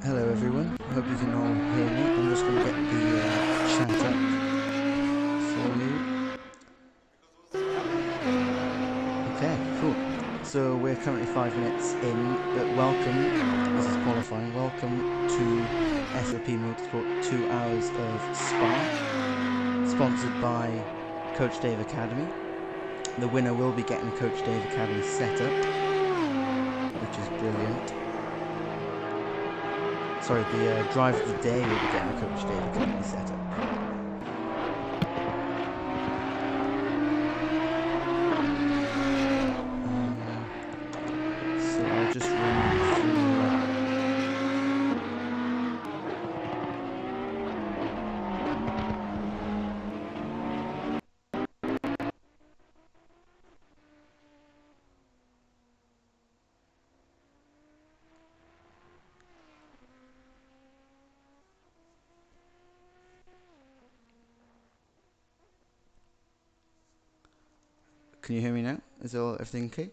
Hello everyone, I hope you can all hear me. I'm just going to get the chat up for you. Okay, cool. So we're currently 5 minutes in, but welcome, this is qualifying, welcome to SOP Motorsport 2 Hours of Spa, sponsored by Coach Dave Academy. The winner will be getting Coach Dave Academy set up, which is brilliant. Sorry, the driver of the day will be getting the Coach Dave Academy set up. So I'll just run through. Can you hear me now? Is everything okay?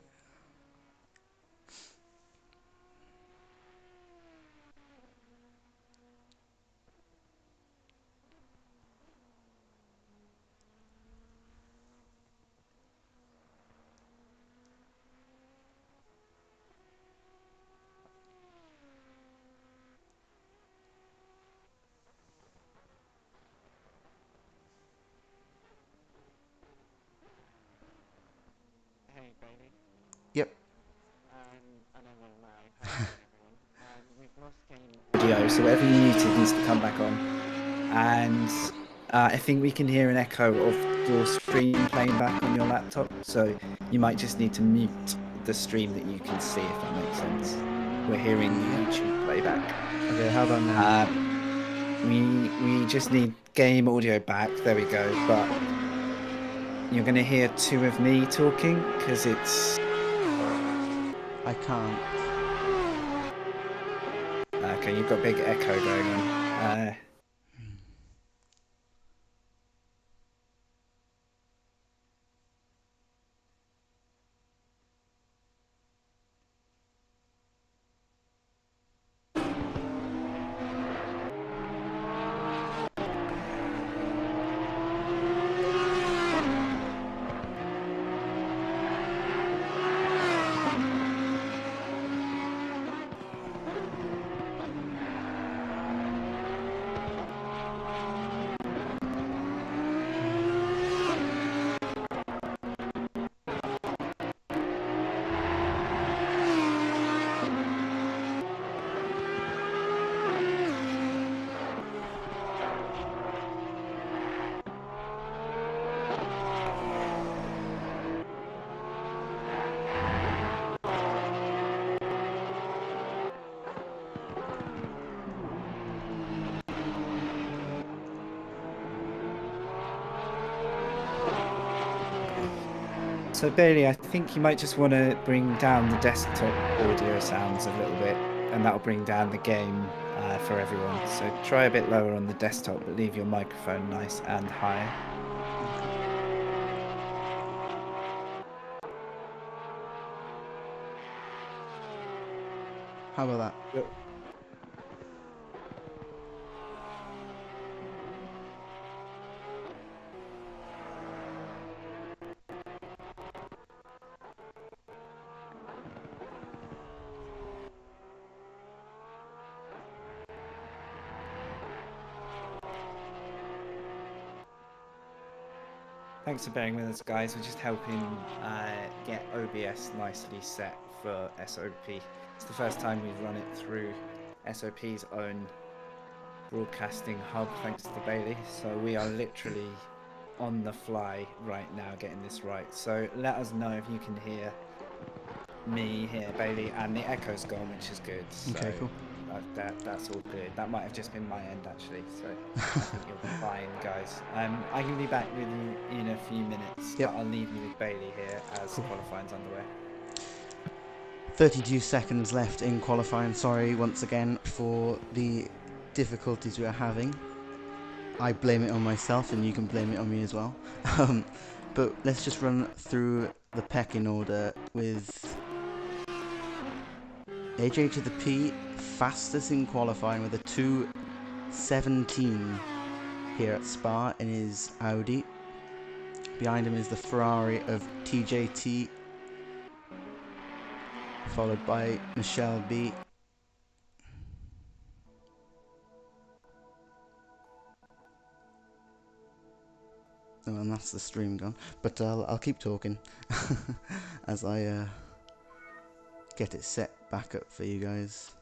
Hey, baby. Yep. I don't know why. Hi, everyone. We've lost game audio, so whatever you muted needs to come back on. And I think we can hear an echo of your stream playing back on your laptop, so you might just need to mute the stream that you can see, if that makes sense. We're hearing YouTube playback. Okay, how about now? We just need game audio back. There we go. But you're going to hear two of me talking because it's. I can't. Okay, you've got a big echo going on. So Bailey, I think you might just want to bring down the desktop audio sounds a little bit, and that'll bring down the game for everyone. So try a bit lower on the desktop, but leave your microphone nice and high. How about that? Yep. Thanks for bearing with us, guys. We're just helping get OBS nicely set for SOP. It's the first time we've run it through SOP's own broadcasting hub, thanks to Bailey. So we are literally on the fly right now getting this right. So let us know if you can hear me here, Bailey, and the echo's gone, which is good. Okay, so cool. That's all good. That might have just been my end, actually. So I think you'll be fine, guys. I can be back with you in a few minutes, Yep. but I'll leave you with Bailey here as Cool. qualifying's underway. 32 seconds left in qualifying. Sorry once again for the difficulties we are having. I blame it on myself and you can blame it on me as well. But let's just run through the pecking order with AJ to the P, fastest in qualifying with a 2:17 here at Spa in his Audi. Behind him is the Ferrari of TJT, followed by Michelle B. Oh, and that's the stream gone. But I'll keep talking as I get it set back up for you guys.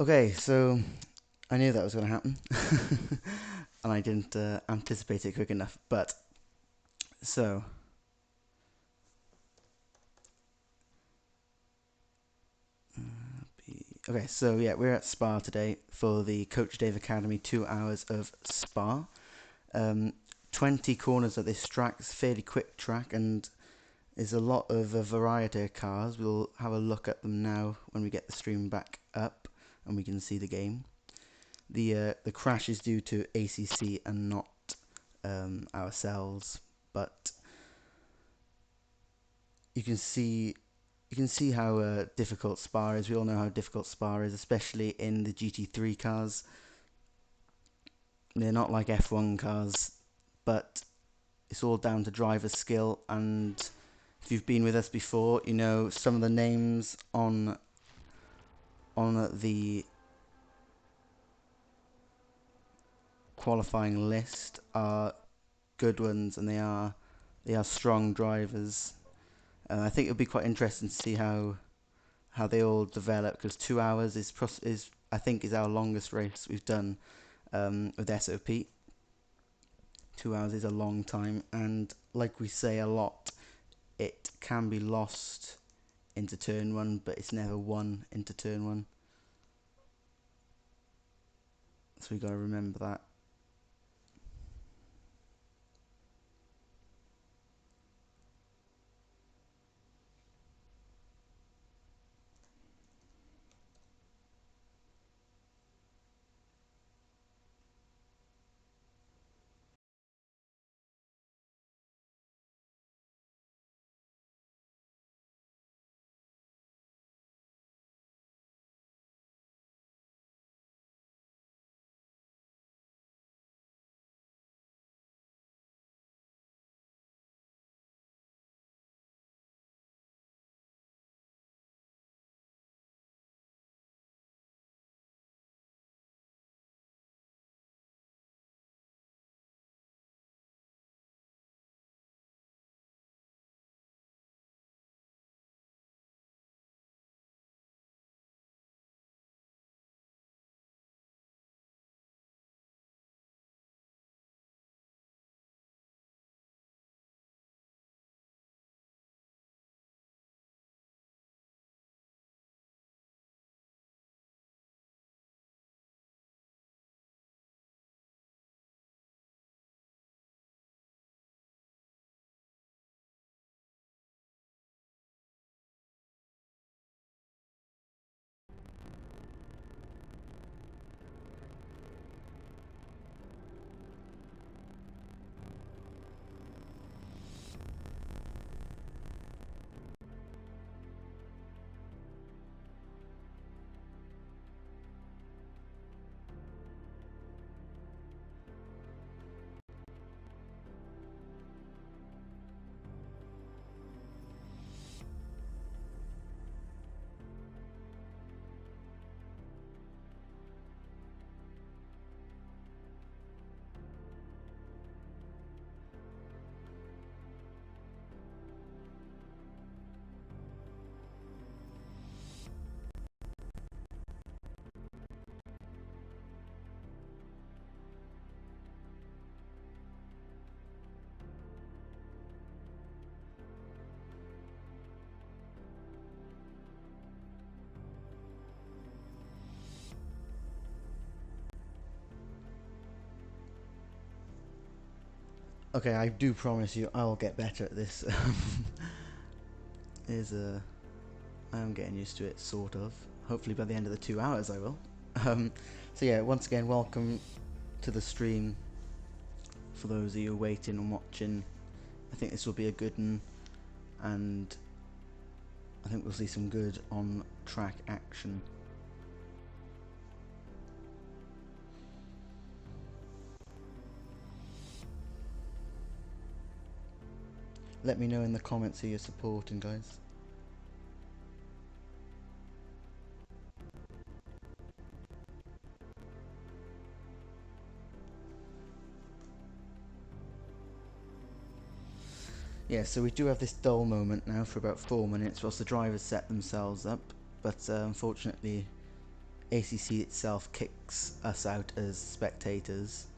Okay, so I knew that was going to happen, and I didn't anticipate it quick enough. But so okay, so yeah, we're at Spa today for the Coach Dave Academy 2 hours of Spa. 20 corners at this track. It's a fairly quick track, and there's a lot of a variety of cars. We'll have a look at them now when we get the stream back up and we can see the game. The crash is due to ACC and not ourselves, but you can see how difficult Spa is. We all know how difficult Spa is, especially in the GT3 cars. They're not like F1 cars, but it's all down to driver skill. And if you've been with us before, you know some of the names on the qualifying list are good ones, and they are strong drivers. And I think it'll be quite interesting to see how they all develop, because 2 hours is I think is our longest race we've done with SOP. 2 hours is a long time, and like we say a lot, it can be lost into turn one, but it's never won into turn one. So we got to remember that. Okay, I do promise you I'll get better at this. I'm getting used to it, sort of. Hopefully by the end of the 2 hours I will. So yeah, once again, welcome to the stream. For those of you waiting and watching, I think this will be a good one, and I think we'll see some good on-track action. Let me know in the comments who you're supporting, guys. Yeah, so we do have this dull moment now for about 4 minutes whilst the drivers set themselves up, but unfortunately ACC itself kicks us out as spectators.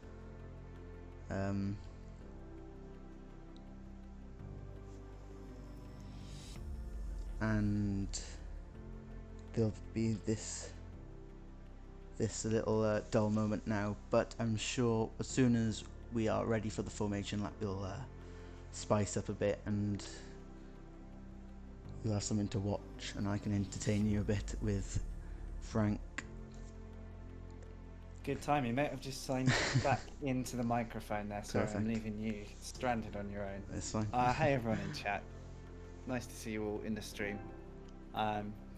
And there'll be this little dull moment now, but I'm sure as soon as we are ready for the formation lap, we'll spice up a bit and you'll have something to watch, and I can entertain you a bit with Frank. Good timing, mate. I've just signed back into the microphone there, so I'm leaving you stranded on your own. That's fine. Hey everyone in chat. Nice to see you all in the stream.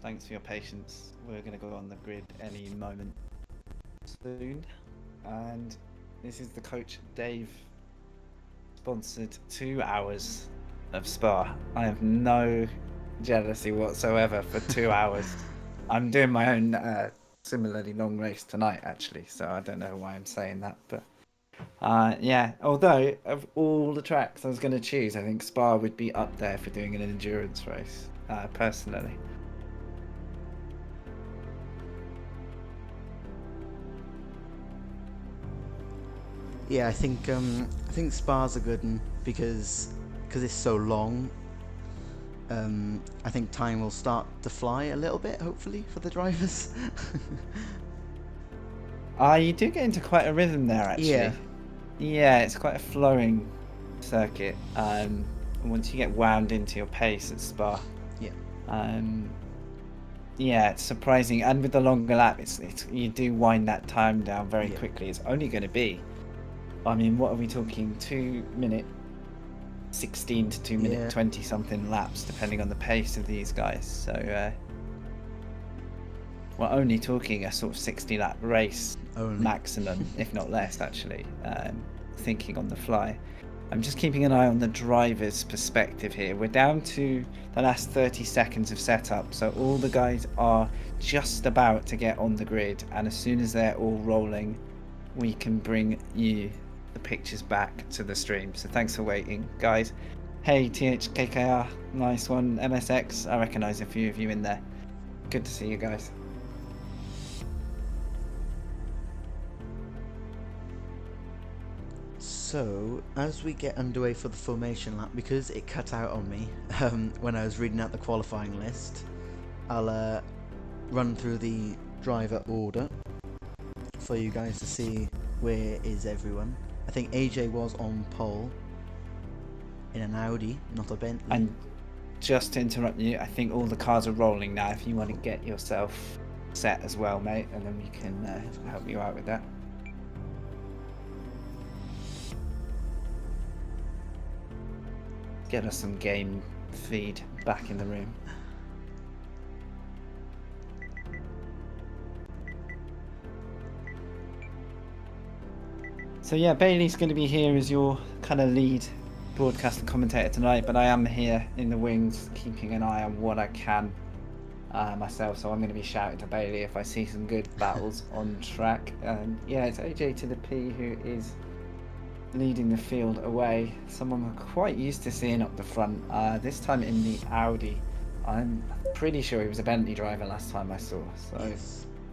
Thanks for your patience. We're going to go on the grid any moment soon. And this is the Coach Dave sponsored 2 hours of Spa. I have no jealousy whatsoever for 2 hours. I'm doing my own similarly long race tonight, actually, so I don't know why I'm saying that, but yeah, although of all the tracks I was going to choose, I think Spa would be up there for doing an endurance race, personally. Yeah, I think Spa's a good one because it's so long. I think time will start to fly a little bit, hopefully, for the drivers. You do get into quite a rhythm there, actually. Yeah, it's quite a flowing circuit. Once you get wound into your pace at Spa. Yeah, it's surprising, and with the longer lap, it's you do wind that time down very quickly. It's only going to be, I mean, what are we talking? 2 minute 16 to 2 minute 20 something laps, depending on the pace of these guys. So we're only talking a sort of 60 lap race maximum, if not less, actually. Thinking on the fly. I'm just keeping an eye on the driver's perspective here. We're down to the last 30 seconds of setup, so all the guys are just about to get on the grid, and as soon as they're all rolling, we can bring you the pictures back to the stream. So thanks for waiting, guys. Hey, THKKR, nice one. MSX, I recognise a few of you in there. Good to see you guys. So, as we get underway for the formation lap, because it cut out on me when I was reading out the qualifying list, I'll run through the driver order for you guys to see where is everyone. I think AJ was on pole in an Audi, not a Bentley. And just to interrupt you, I think all the cars are rolling now. If you want to get yourself set as well, mate, and then we can help you out with that. Get us some game feed back in the room. So yeah, Bailey's going to be here as your kind of lead broadcaster commentator tonight, but I am here in the wings keeping an eye on what I can myself, so I'm going to be shouting to Bailey if I see some good battles on track. Yeah, it's AJ to the P who is leading the field away. Someone we're quite used to seeing up the front, this time in the Audi. I'm pretty sure he was a Bentley driver last time I saw, so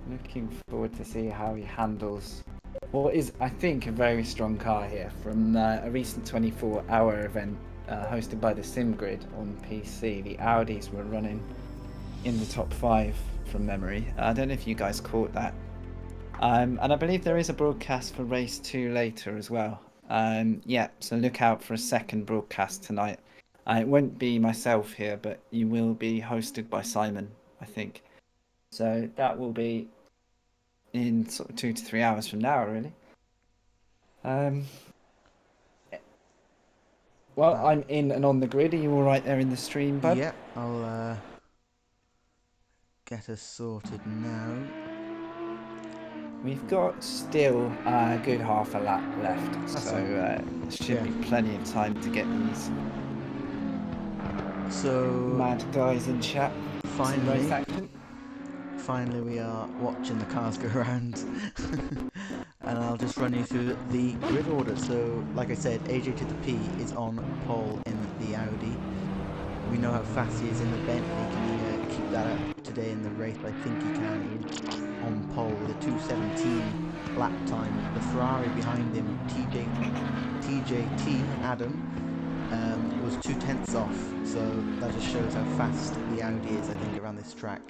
looking forward to see how he handles what is, I think, a very strong car here from a recent 24-hour event hosted by the SimGrid on PC. The Audis were running in the top 5 from memory. I don't know if you guys caught that. And I believe there is a broadcast for race 2 later as well. Yeah, so look out for a second broadcast tonight. It won't be myself here, but you will be hosted by Simon, I think. So that will be in sort of 2 to 3 hours from now, really. Well, I'm in and on the grid. Are you all right there in the stream, bud? Yep, I'll get us sorted now. We've got still a good half a lap left, so there should be plenty of time to get these mad guys in chat. Finally we are watching the cars go around. And I'll just run you through the grid order. So, like I said, AJ to the P is on pole in the Audi. We know how fast he is in the Bentley. Can he keep that up today in the race? I think he can. On pole with a 2:17 lap time. The Ferrari behind him, TJT Adam, was 2/10 off. So that just shows how fast the Audi is, I think, around this track.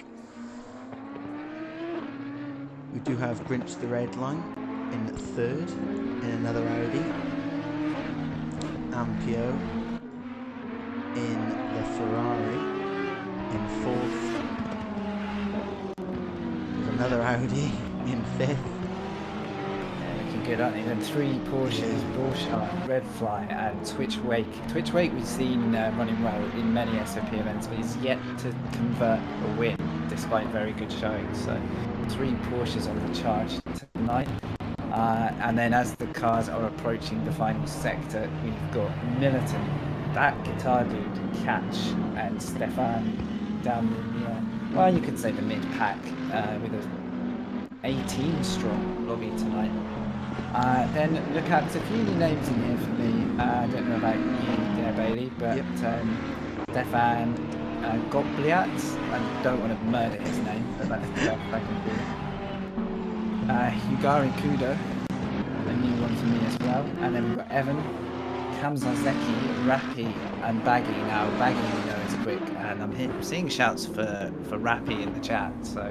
We do have Grinch the Red Line in third in another Audi. Ampio in the Ferrari in fourth. There's another Audi in fifth. Looking good, aren't they? Then 3 Porsches, Borchardt, Red Fly and Twitch Wake. Twitch Wake we've seen running well in many SOP events, but he's yet to convert a win despite very good showing. So 3 Porsches on the charge tonight. And then as the cars are approaching the final sector, we've got Militant, that guitar dude, Catch, and Stefan down the, well, you could say the mid-pack, with a 18 strong lobby tonight. Then look out, there's a few new names in here for me. I don't know about you there, Bailey, but Stefan Gobliat, I don't want to murder his name, but that's the best I can do. Hugari Kudo, a new one for me as well. And then we've got Evan, Kamzazeki, Rappy, and Baggy. Now, Baggy we know is quick, and I'm seeing shouts for Rappy in the chat, so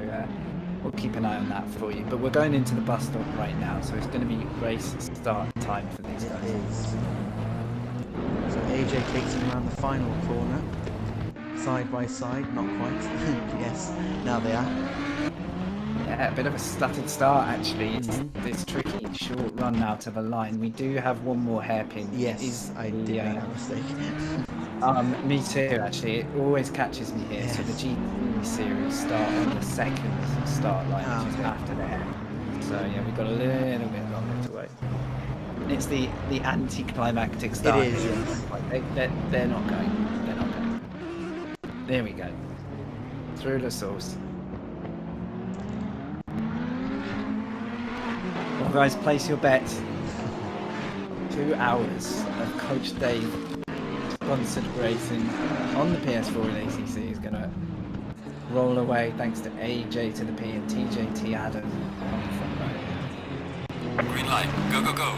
we'll keep an eye on that for you. But we're going into the bus stop right now, so it's going to be race start time for these guys. So AJ takes him around the final corner, side by side, not quite. Yes, now they are. Yeah, a bit of a stuttered start actually. It's tricky. Short run now to the line. We do have one more hairpin. Yes, I did make that mistake. Me too actually. It always catches me here. Yes. So the GT series start on the second start line, which is after the hairpin. So yeah, we've got a little bit longer to wait. It's the anticlimactic start. It is, yes. They're not going. They're not going. There we go. Through the source. Well, guys, place your bet. 2 hours of Coach Dave sponsored racing on the PS4 and ACC is going to roll away thanks to AJ to the P and TJT Adam on the front row. Green light, go, go, go.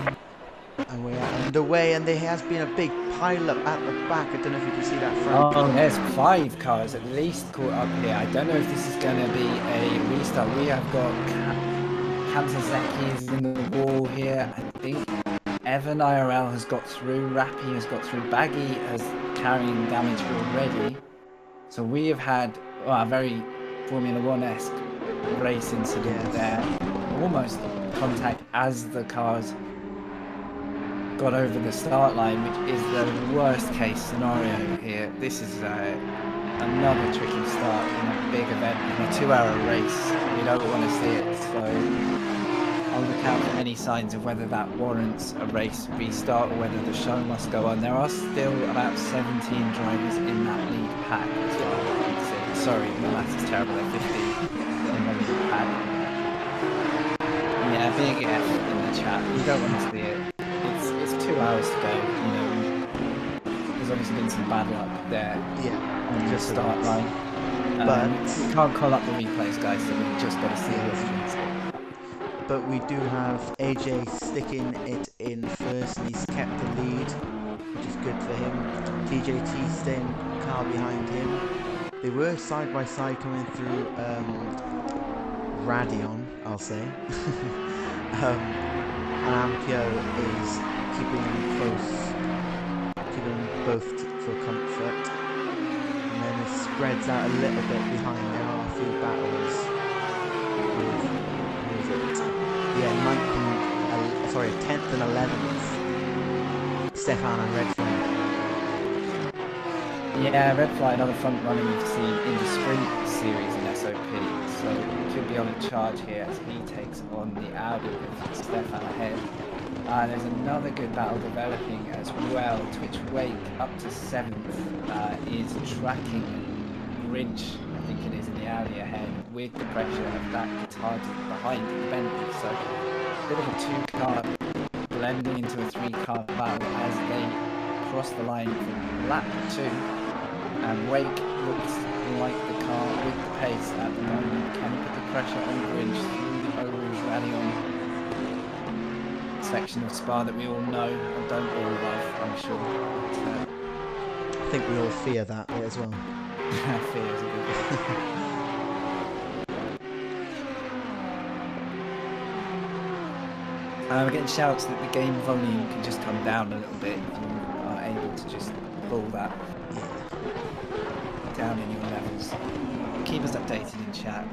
And we are underway, and there has been a big pile up at the back. I don't know if you can see that front. Oh, there's 5 cars at least caught up here. I don't know if this is going to be a restart. We have got Kamzazeki is in the wall here. I think Evan IRL has got through. Rappy has got through. Baggy has carrying damage already. So we have had a very Formula 1-esque race incident there. Almost contact as the cars got over the start line, which is the worst case scenario here. This is another tricky start in a big event, in a 2-hour race. We don't want to see it, so I'll look out for any signs of whether that warrants a race restart or whether the show must go on. There are still about 17 drivers in that lead pack as well. Sorry, my maths is terrible. 15 in the lead pack. Yeah, big F in the chat. We don't want to see it. It's 2 hours to go. You know, there's obviously been some bad luck there. Yeah, on the start line. But we can't call up the replays, guys. So we've just got to see it. But we do have AJ sticking it in first, and he's kept the lead, which is good for him. TJT staying car behind him. They were side by side coming through Radion, I'll say. And Ampio is keeping them close, keeping them both for comfort. And then it spreads out a little bit behind. There are a few battles with, who is it? Yeah, 10th and 11th. Stefan and Red Flag. Yeah, Red Fly, another front runner you've seen in the sprint series in SOP. So he could be on a charge here as he takes on the Audi with Stefan ahead. There's another good battle developing as well. Twitch Wake up to 7th is tracking Grinch, I think it is, in the Audi ahead with the pressure of that guitar behind the Bentley. So a bit of a 2-car blending into a 3-car battle as they cross the line from lap 2. And Wake looks like the car with the pace at the moment. Can he put the pressure on Grinch through the Eau Rouge Rally on section of Spa that we all know and don't all love, I'm sure. But, I think we all fear that bit as well. fear is a good word. We're getting shouts that the game volume can just come down a little bit if you are able to just pull that down in your levels. Keep us updated in chat.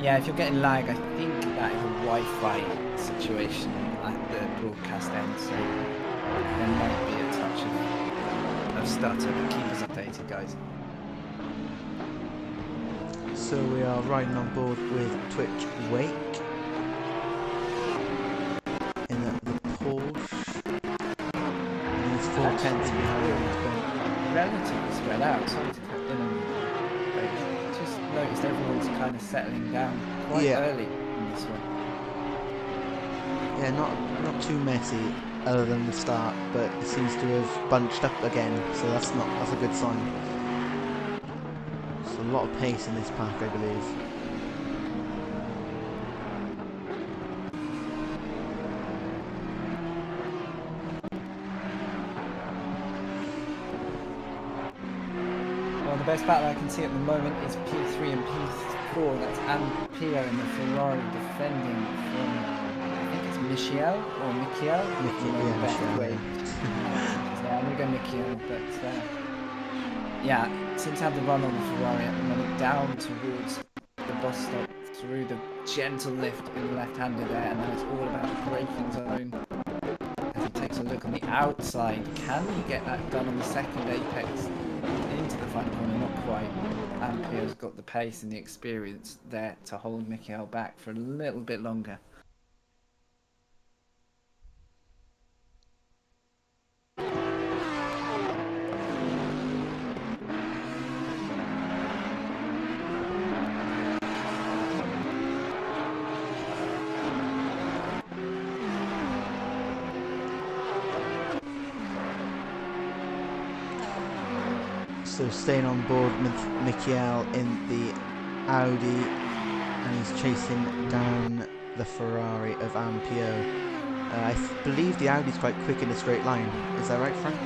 Yeah, if you're getting lag, I think that is a Wi-Fi situation at the broadcast end, so there might be a touch of stutter, but keep us updated, guys. So we are riding on board with Twitch Wake in the Porsche. And he's 4 tenths behind. Relatively spread out. Sorry to cut in on you, but just noticed everyone's kind of settling down quite early in this one. Yeah, not too messy other than the start, but it seems to have bunched up again, so that's a good sign. There's a lot of pace in this pack, I believe. Well, the best battle I can see at the moment is P3 and P4. That's Ampere and the Ferrari defending from, I think it's Michiel or Michiel. Michiel. Yeah, I'm going to go Michiel, but yeah, seems to have the run on the Ferrari at the moment, down towards the bus stop through the gentle lift in the left-hander there, and now it's all about the braking zone. As he takes a look on the outside, can he get that done on the second apex? Into the front corner, not quite. Ampere's got the pace and the experience there to hold Michiel back for a little bit longer. So staying on board with Michiel in the Audi, and he's chasing down the Ferrari of Ampere. I believe the Audi's quite quick in a straight line. Is that right, Frank?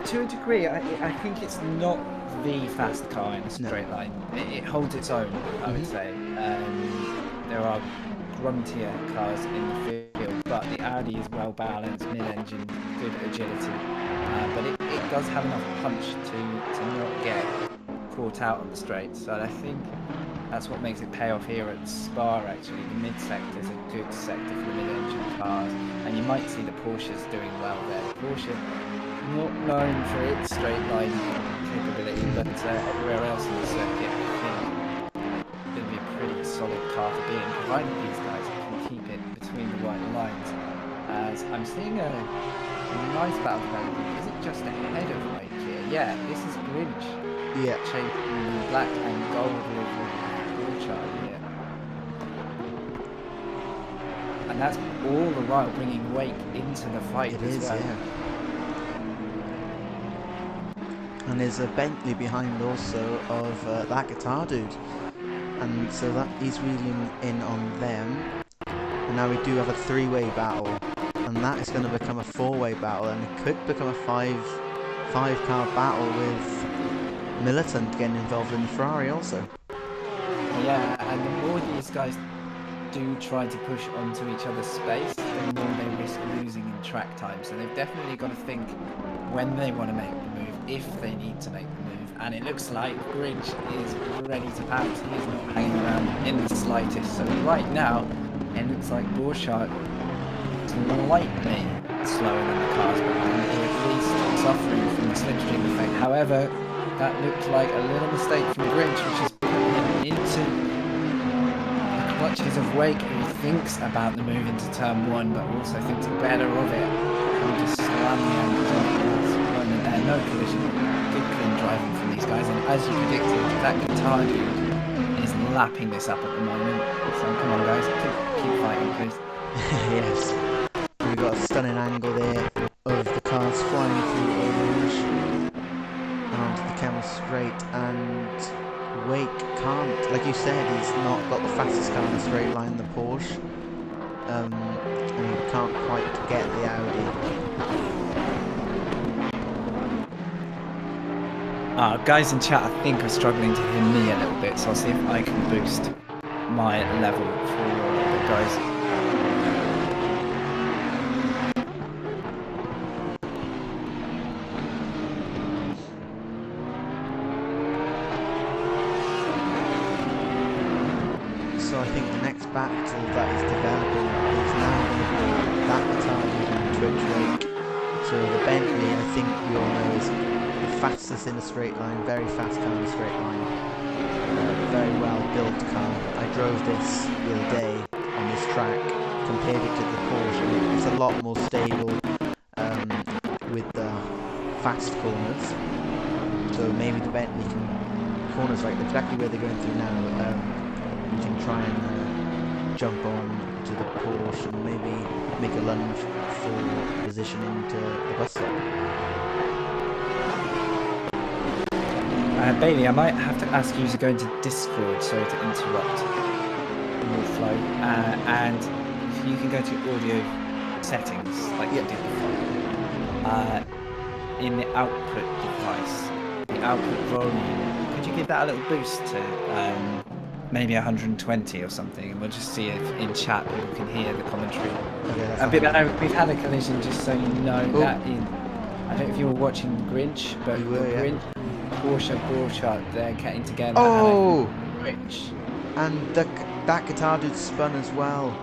To a degree, I think it's not the fast car in a straight line. It holds its own, I would say. There are gruntier cars in the field, but the Audi is well balanced, mid-engine, good agility. But it does have enough punch to not get caught out on the straight. So I think that's what makes it pay off here at Spa, actually. The mid-sector is a good sector for the mid-engine cars, and you might see the Porsches doing well there. The Porsche, not known for its straight line capability, but everywhere else in the circuit, I think it's going to be a pretty solid car to be in, provided these guys can keep it between the white lines. As I'm seeing a nice battle developing. Is it just ahead of Wake here? Yeah, this is Grinch. Yeah. Chasing black and gold with Burchard here. And that's all the while bringing Wake into the fight as well. Yeah. And there's a Bentley behind also of that guitar dude. And so that he's wheeling in on them. And now we do have a 3-way battle. And that is going to become a 4-way battle, and it could become a five-car battle with Militant getting involved in the Ferrari also. Yeah, and the more these guys do try to push onto each other's space, the more they risk losing in track time. So they've definitely got to think when they want to make the move, if they need to make the move. And it looks like Grinch is ready to pounce. He is not hanging around in the slightest. So right now, it looks like Borchardt is slightly slower than the cars behind, or at least suffering from the slipstream effect. However, that looked like a little mistake from Grinch, which is putting him into the clutches of Wake, who thinks about the move into turn 1, but also thinks better of it. And just slam the angles on the moment there. No collision. Good clean driving from these guys. And as you predicted, that guitar dude is lapping this up at the moment. So come on, guys. Keep fighting, please. Yes. We've got a stunning angle there of the cars flying through orange and onto the camel straight, and Wake can't, like you said, he's not got the fastest car in the straight line, the Porsche, and he can't quite get the Audi. Guys in chat, I think are struggling to hear me a little bit, so I'll see if I can boost my level for the guys. So I think the next battle that is developing is now going to be that Italian and Twitch Wake. So the Bentley, I think we all know, is the fastest in a straight line, very fast car in a straight line. Very well built car. I drove this the other day on this track, compared it to the Porsche, and it's a lot more stable with the fast corners. So maybe the Bentley can, corners like exactly where they're going through now, you can try and jump on to the Porsche and maybe make a lunge for position into the bus stop. Bailey, I might have to ask you to go into Discord, sorry to interrupt your flow, and if you can go to audio settings, like you did before, in the output device, the output volume, could you give that a little boost to maybe 120 or something, and we'll just see if in chat people can hear the commentary. Okay, we've had a collision, just so you know. That in, I don't know if you were watching Grinch, but Grinch, Porsche, Borchardt, they're getting together. Oh! And Grinch. And that guitar dude spun as well.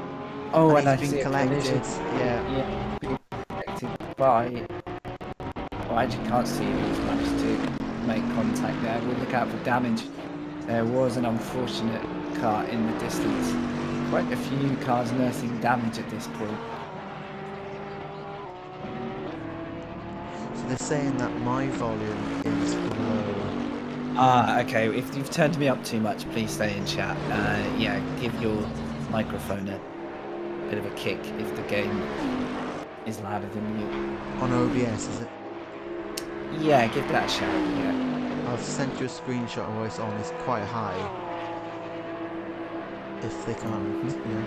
Oh, and he's been collected. Yeah. Been collected by... Well, I actually can't see who's managed to make contact there. We'll look out for damage. There was an unfortunate car in the distance. Quite a few cars nursing damage at this point. So they're saying that my volume is low. Okay. If you've turned me up too much, please stay in chat. Yeah, give your microphone a bit of a kick if the game is louder than you. On OBS, is it? Yeah, give that a shout, yeah. I've sent you a screenshot of what it's on. It's quite high. If they can't, yeah.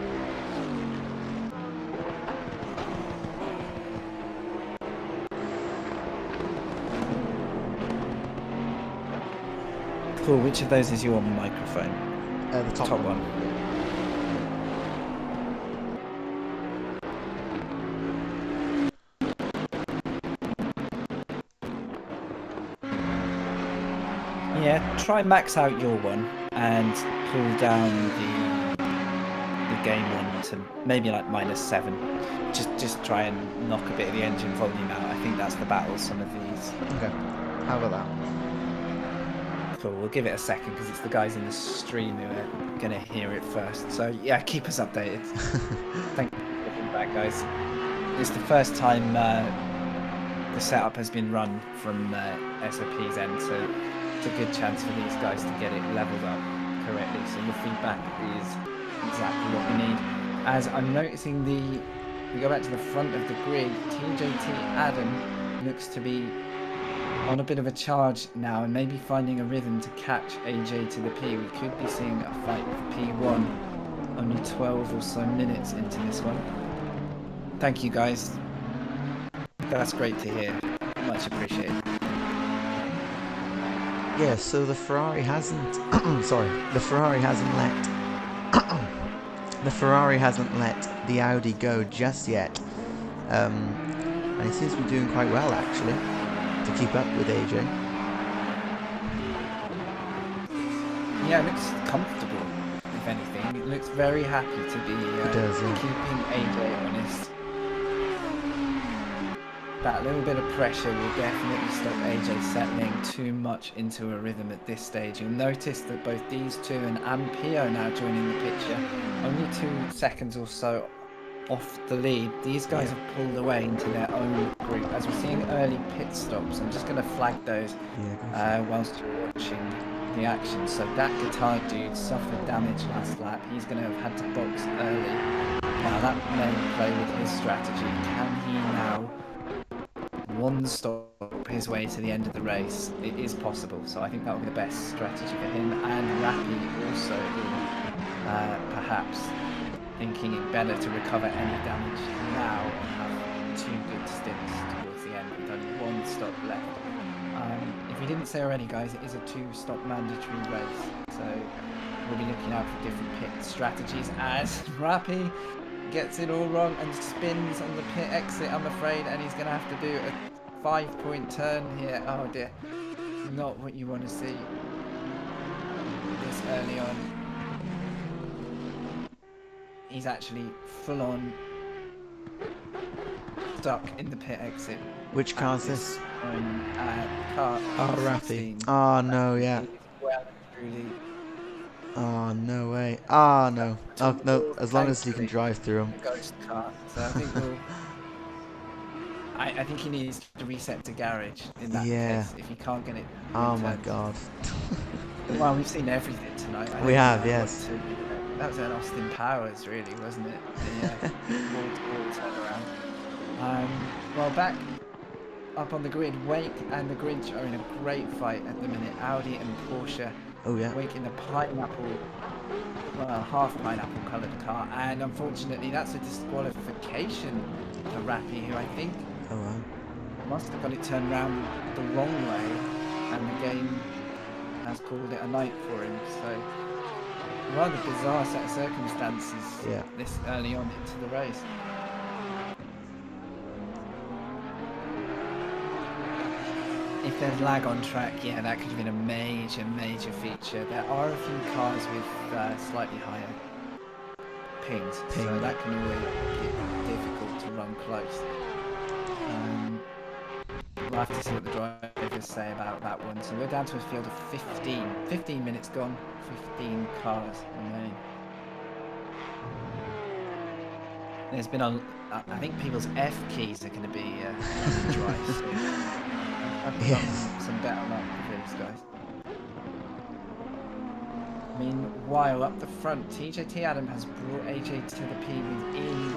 Cool. Which of those is your microphone? The top one. Yeah, try max out your one and pull down the game one to maybe like -7. Just try and knock a bit of the engine volume out. I think that's the battle, some of these. Okay, how about that? Cool, we'll give it a second because it's the guys in the stream who are going to hear it first. So yeah, keep us updated. Thank you for looking back, guys. It's the first time the setup has been run from SOP's end, so it's a good chance for these guys to get it leveled up correctly. So the feedback is exactly what we need. As I'm noticing we go back to the front of the grid, TJT Adam looks to be on a bit of a charge now and maybe finding a rhythm to catch AJ to the P. We could be seeing a fight for P1 only 12 or so minutes into this one. Thank you guys. That's great to hear. Much appreciated. Yeah, so the Ferrari hasn't the Ferrari hasn't let the Ferrari hasn't let the Audi go just yet. And he seems to be doing quite well, actually, to keep up with AJ. Yeah, it looks comfortable, if anything. It looks very happy to be keeping AJ honest. That little bit of pressure will definitely stop AJ settling too much into a rhythm at this stage. You'll notice that both these two and Ampio now joining the picture, only 2 seconds or so off the lead. These guys have pulled away into their own group. As we're seeing early pit stops, I'm just going to flag those whilst you're watching the action. So that guitar dude suffered damage last lap. He's going to have had to box early. Now that may play with his strategy. Can he now one stop his way to the end of the race? It is possible, so I think that would be the best strategy for him. And Rappy also perhaps thinking it better to recover any damage now and have 2 good stints towards the end with only 1 stop left. If we didn't say already, guys, it is a 2-stop mandatory race, so we'll be looking out for different pit strategies as Rappy gets it all wrong and spins on the pit exit, I'm afraid, and he's going to have to do a 5-point turn here. Oh dear, not what you want to see this early on. He's actually full on stuck in the pit exit. Which car is this? Car. Oh, Rappy. Oh no, yeah. Well, truly. Oh no way. Oh no. Oh no. As long as you can drive through them. Ghost car. So I think we'll. I think he needs to reset to garage in that case if he can't get it. Oh my god. Well, we've seen everything tonight. We have, yes. That was an Austin Powers, really, wasn't it? The wall turnaround. Well, back up on the grid, Wake and the Grinch are in a great fight at the minute. Audi and Porsche. Oh yeah. Wake in the pineapple, well, half pineapple coloured car, and unfortunately that's a disqualification for Rappy, who I think must have got it turned around the wrong way, and the game has called it a night for him. So rather bizarre set of circumstances this early on into the race. If there's lag on track, that could have been a major feature. There are a few cars with slightly higher pings, so that can always be difficult to run close. We'll have to see what the drivers say about that one. So we're down to a field of 15. 15 minutes gone, 15 cars remain. There's been I think people's F keys are going to be dry soon. I've some better luck for these guys. Meanwhile, up the front, TJT Adam has brought AJ to the P within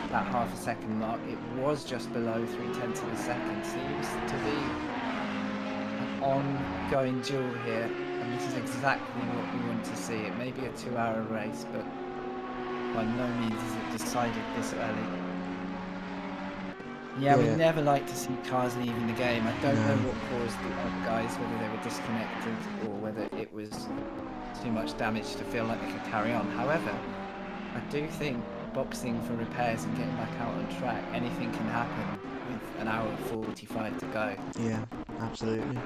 that half a second mark. It was just below 3/10 of a second. Seems to be an ongoing duel here, and this is exactly what we want to see. It may be a 2-hour race, but by no means is it decided this early. Yeah, we never like to see cars leaving the game. I don't know what caused the other guys, whether they were disconnected or whether it was too much damage to feel like they could carry on. However, I do think boxing for repairs and getting back out on track, anything can happen with an hour and 45 to go. Yeah, absolutely.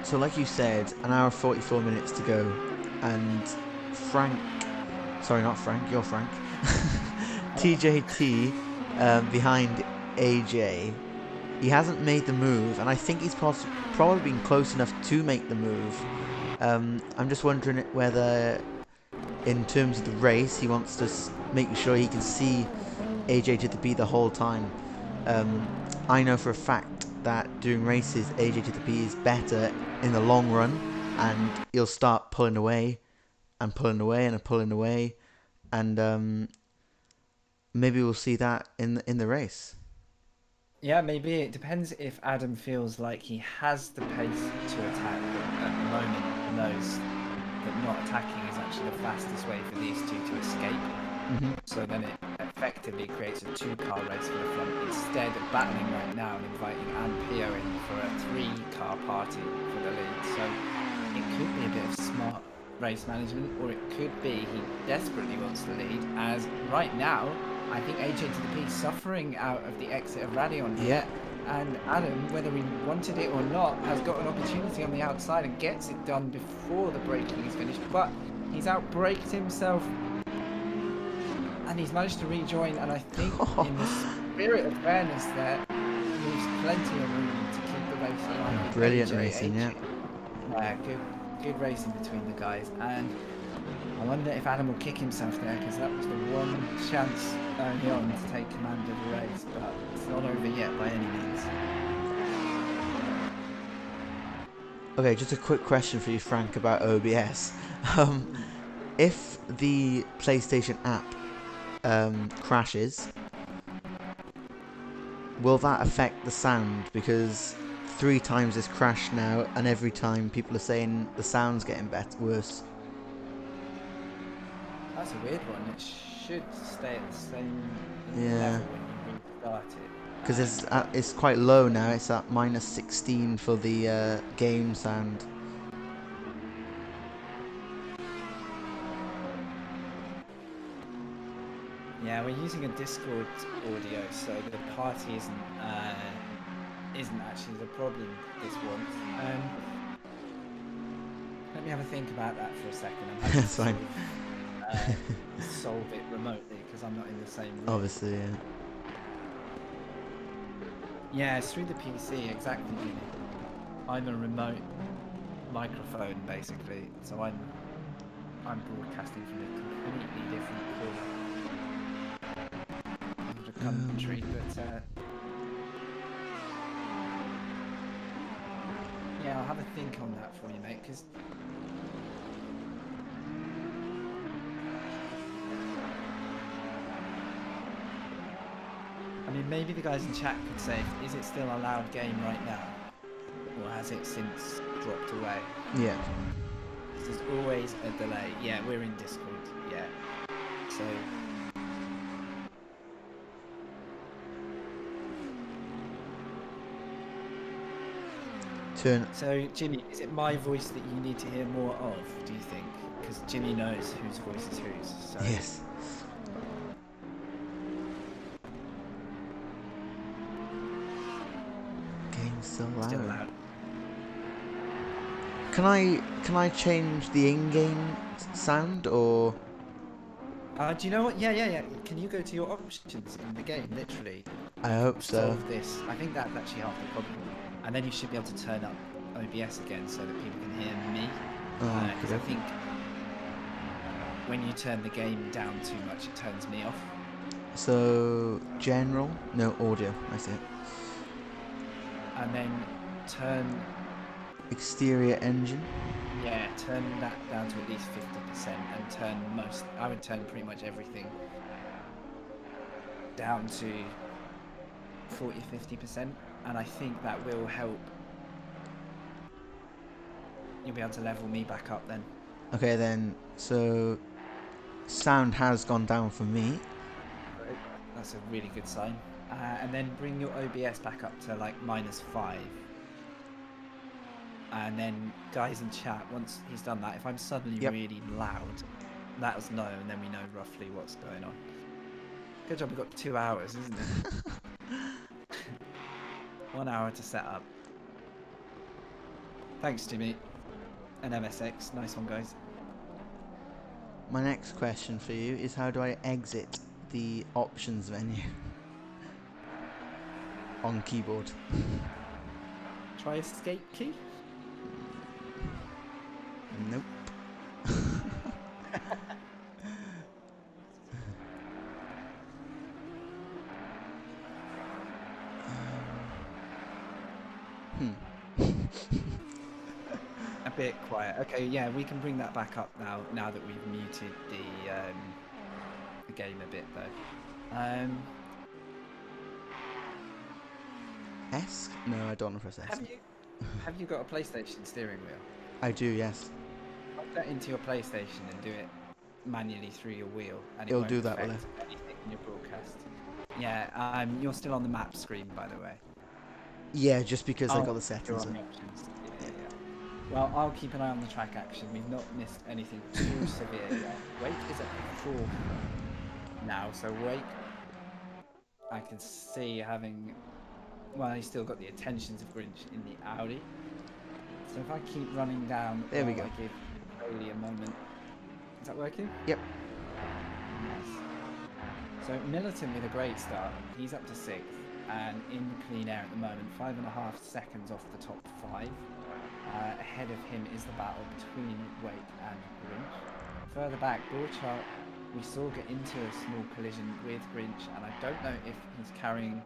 So like you said, an hour 44 minutes to go, and you're Frank, TJT behind AJ, he hasn't made the move, and I think he's probably been close enough to make the move. I'm just wondering whether, in terms of the race, he wants to make sure he can see AJ to the P the whole time. I know for a fact that doing races, AJ to the P is better in the long run, and he'll start pulling away, and pulling away, and maybe we'll see that in the race. Yeah, maybe. It depends if Adam feels like he has the pace to attack, but at the moment knows that not attacking is actually the fastest way for these two to escape. So then it effectively creates a 2-car race for the front instead of battling right now and inviting Pio in for a 3-car party for the lead. So it could be a bit of smart race management, or it could be he desperately wants the lead, as right now I think AJ to the P is suffering out of the exit of Radion here. And Adam, whether he wanted it or not, has got an opportunity on the outside and gets it done before the braking is finished. But he's outbraked himself and he's managed to rejoin. And I think in the spirit of fairness there, leaves plenty of room to keep the race alive. Brilliant racing, yeah. Yeah, good racing between the guys. And I wonder if Adam will kick himself there, because that was the one chance early on to take command of the race, but it's not over yet by any means. Okay, just a quick question for you, Frank, about OBS. If the PlayStation app crashes, will that affect the sound? Because 3 times it's crashed now, and every time people are saying the sound's getting worse. That's a weird one. It should stay at the same Yeah. level when you restart it. Because it's quite low now. It's at -16 for the game sound. Yeah, we're using a Discord audio, so the party isn't actually the problem this once. Let me have a think about that for a second. I'm having That's fine. solve it remotely because I'm not in the same room. Obviously, yeah. Yeah, it's through the PC, exactly. I'm a remote microphone basically, so I'm broadcasting from a completely different corner of the country, but yeah, I'll have a think on that for you, mate, because I mean, maybe the guys in chat could say, is it still a loud game right now? Or has it since dropped away? Yeah. There's always a delay. Yeah, we're in Discord. Yeah. So... So, Jimmy, is it my voice that you need to hear more of, do you think? Because Jimmy knows whose voice is whose. So. Yes. Game's so loud. Still loud. Can I change the in-game sound, or? Do you know what? Yeah. Can you go to your options in the game, literally? I hope so. Solve this. I think that's actually half the problem. And then you should be able to turn up OBS again so that people can hear me. Because I think when you turn the game down too much, it turns me off. So, general? No, audio. I see it. And then turn... Exterior engine? Yeah, turn that down to at least 50% and turn most... I would turn pretty much everything down to 40-50%. And I think that will help. You'll be able to level me back up then. Okay then, so sound has gone down for me. That's a really good sign. And then bring your OBS back up to like -5. And then guys in chat, once he's done that, if I'm suddenly really loud, let us know and then we know roughly what's going on. Good job, we've got 2 hours, isn't it? 1 hour to set up. Thanks, Jimmy. And MSX. Nice one, guys. My next question for you is, how do I exit the options menu on keyboard? Try escape key? Nope. A bit quiet. Okay, yeah, we can bring that back up now that we've muted the game a bit though. S? No, I don't want to press S. Have you got a PlayStation steering wheel? I do, yes. Plug that into your PlayStation and do it manually through your wheel, and It'll do that, will it? anything on your broadcast. Yeah, you're still on the map screen, by the way. Yeah, just because I got the You're settings on up. the options. Yeah. Well, I'll keep an eye on the track action. We've not missed anything too severe yet. Wake is at 4th now, so Wake, I can see having, well, he's still got the attentions of Grinch in the Audi. So if I keep running down, There we go. I give Bailey a moment. Is that working? Yep. Nice. So Militant with a great start. He's up to 6th and in clean air at the moment, 5.5 seconds off the top 5. Ahead of him is the battle between Wake and Grinch. Further back, Borchardt, we saw get into a small collision with Grinch, and I don't know if he's carrying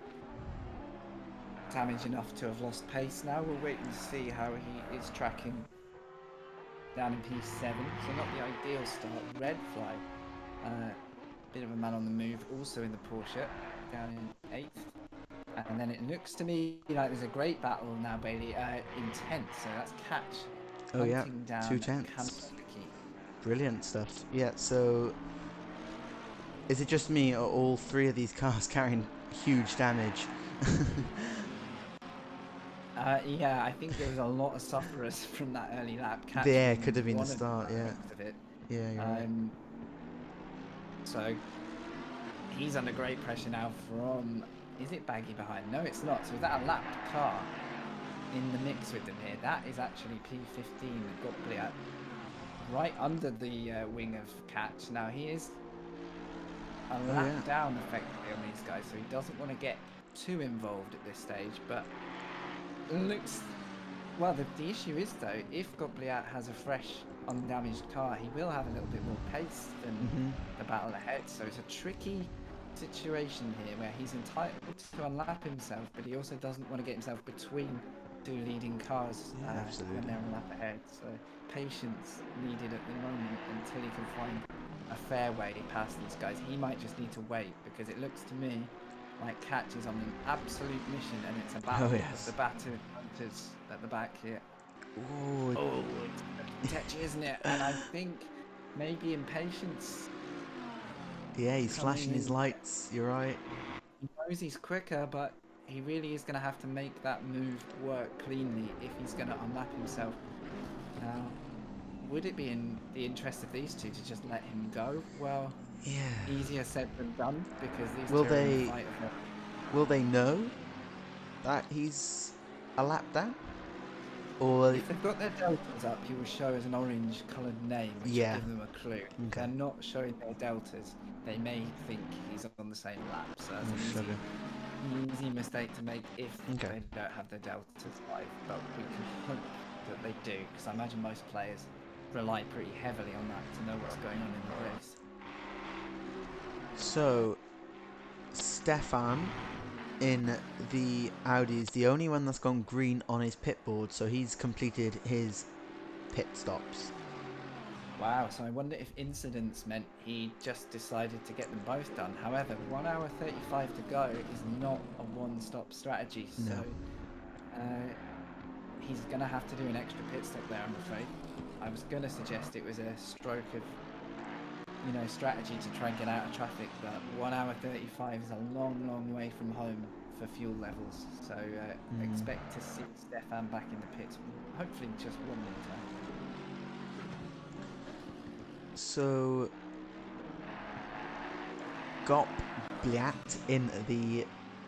damage enough to have lost pace now. We'll wait and see how he is tracking down in P7. So not the ideal start. Red Fly, bit of a man on the move, also in the Porsche, down in 8th. And then it looks to me like there's a great battle now, Bailey, intense. So that's Catch. Oh yeah, Down 2 tenths. Brilliant stuff. Yeah, so is it just me or all 3 of these cars carrying huge damage? Yeah, I think there was a lot of sufferers from that early lap. Catch There being could have been the one of start, yeah. of it. Yeah, you're right. So he's under great pressure now from, is it Baggy behind? No, it's not. So is that a lapped car in the mix with them here? That is actually P15, Gottlieb, right under the wing of Catch. Now he is a lap down effectively on these guys, so he doesn't want to get too involved at this stage, but looks, well, the issue is though, if Gottlieb has a fresh undamaged car, he will have a little bit more pace than the battle ahead. So it's a tricky situation here where he's entitled to unlap himself, but he also doesn't want to get himself between 2 leading cars when they're a lap ahead. So patience needed at the moment until he can find a fair way past these guys. He might just need to wait, because it looks to me like Catch is on an absolute mission, and it's a battle of the battered hunters at the back here. Oh, it's touchy, isn't it? And I think maybe impatience. Yeah, he's flashing his lights. You're right. He knows he's quicker, but he really is going to have to make that move work cleanly if he's going to unlap himself. Now, would it be in the interest of these two to just let him go? Well, yeah, easier said than done, because these will two are in the fight of it. Will they know that he's a lap down? Or if they've got their deltas up, he will show as an orange coloured name, which will give them a clue. If they're not showing their deltas, they may think he's on the same lap. So that's an easy mistake to make if they don't have their deltas live. But we can hope that they do, because I imagine most players rely pretty heavily on that to know what's going on in the race. So, Stefan in the Audi is the only one that's gone green on his pit board, so he's completed his pit stops. Wow, so I wonder if incidents meant he just decided to get them both done. However, 1 hour 35 to go is not a one-stop strategy, so he's going to have to do an extra pit stop there, I'm afraid. I was going to suggest it was a stroke of, you know, strategy to try and get out of traffic, but 1 hour 35 is a long, long way from home for fuel levels. So expect to see Stefan back in the pits, hopefully just 1 more time. So, Gottlieb in the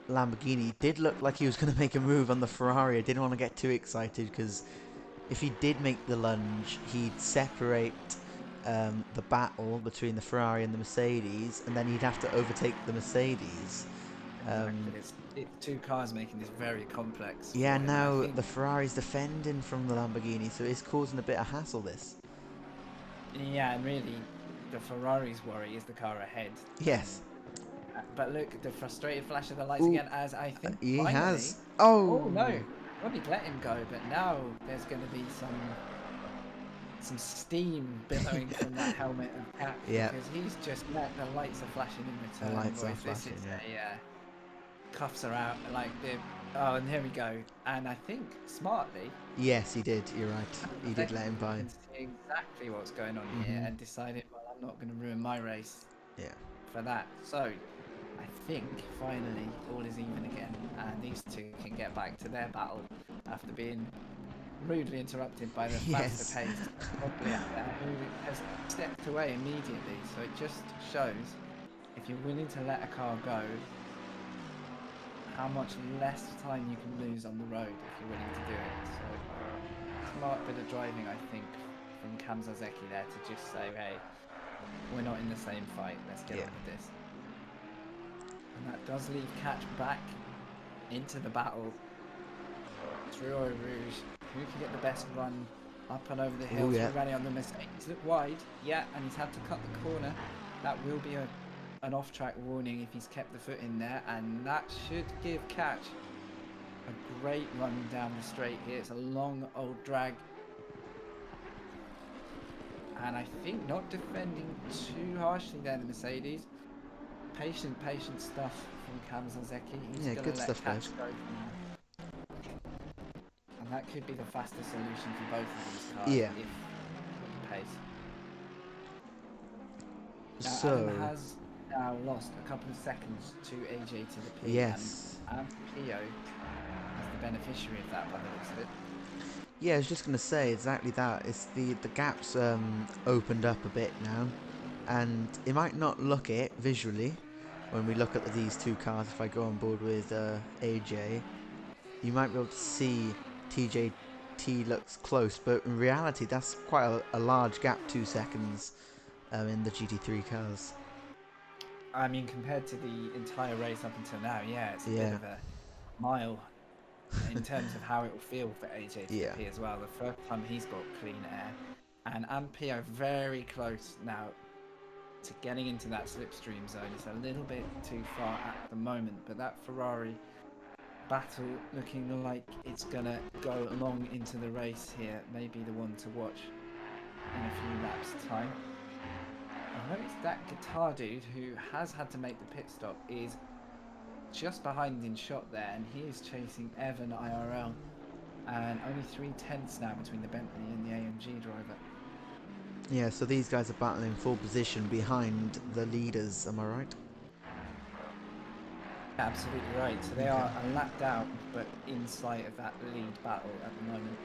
Lamborghini did look like he was going to make a move on the Ferrari. I didn't want to get too excited, because if he did make the lunge, he'd separate the battle between the Ferrari and the Mercedes, and then he'd have to overtake the Mercedes. It's 2 cars making this very complex. Yeah, now the Ferrari's defending from the Lamborghini, so it's causing a bit of hassle, this. Yeah, and really, the Ferrari's worry is the car ahead. Yes. But look, the frustrated flash of the lights again, as I think he finally, has. Oh no! Probably let him go, but now there's going to be some steam billowing from that helmet of Cat, because he's just let the lights are flashing in return. The lights are flashing. Cuffs are out, like the. Oh, and here we go. And I think smartly. Yes, he did. You're right. He did let him by. Can see exactly what's going on here, and decided, well, I'm not going to ruin my race. Yeah. For that. So I think finally all is even again, and these two can get back to their battle after being rudely interrupted by the faster Yes. paced Quagliata, who has stepped away immediately. So it just shows if you're willing to let a car go, how much less time you can lose on the road if you're willing to do it. So smart bit of driving, I think, from Cam Zazeki there to just say, hey, we're not in the same fight. Let's get on with this. And that does leave Catch back into the battle through Eau Rouge. Who can get the best run up and over the hill through Rally on the Mercedes? Look wide, yeah, and he's had to cut the corner. That will be an off-track warning if he's kept the foot in there, and that should give Catch a great run down the straight here. It's a long old drag, and I think not defending too harshly there, the Mercedes. Patient stuff from Cam Zazeki. He's going to let Catch go from now. And that could be the fastest solution for both of these cars if it pays. Now, Adam has now lost a couple of seconds to AJ to the P. Yes. And Pio is the beneficiary of that by the looks of it. Yeah, I was just going to say exactly that. It's the gaps opened up a bit now, and it might not look it visually when we look at these two cars. If I go on board with AJ, you might be able to see TJT looks close, but in reality that's quite a large gap, 2 seconds in the GT3 cars. I mean, compared to the entire race up until now, yeah, it's a bit of a mile in terms of how it will feel for AJ to the P as well. The first time he's got clean air, and Ampio very close now to getting into that slipstream zone. It's a little bit too far at the moment, but that Ferrari battle looking like it's gonna go along into the race here, may be the one to watch in a few laps time. I noticed that guitar dude who has had to make the pit stop is just behind in shot there, and he is chasing Evan IRL, and only 3/10 now between the Bentley and the AMG driver. Yeah, so these guys are battling full position behind the leaders, am I right? Absolutely right. So they are a lap down, but in sight of that lead battle at the moment.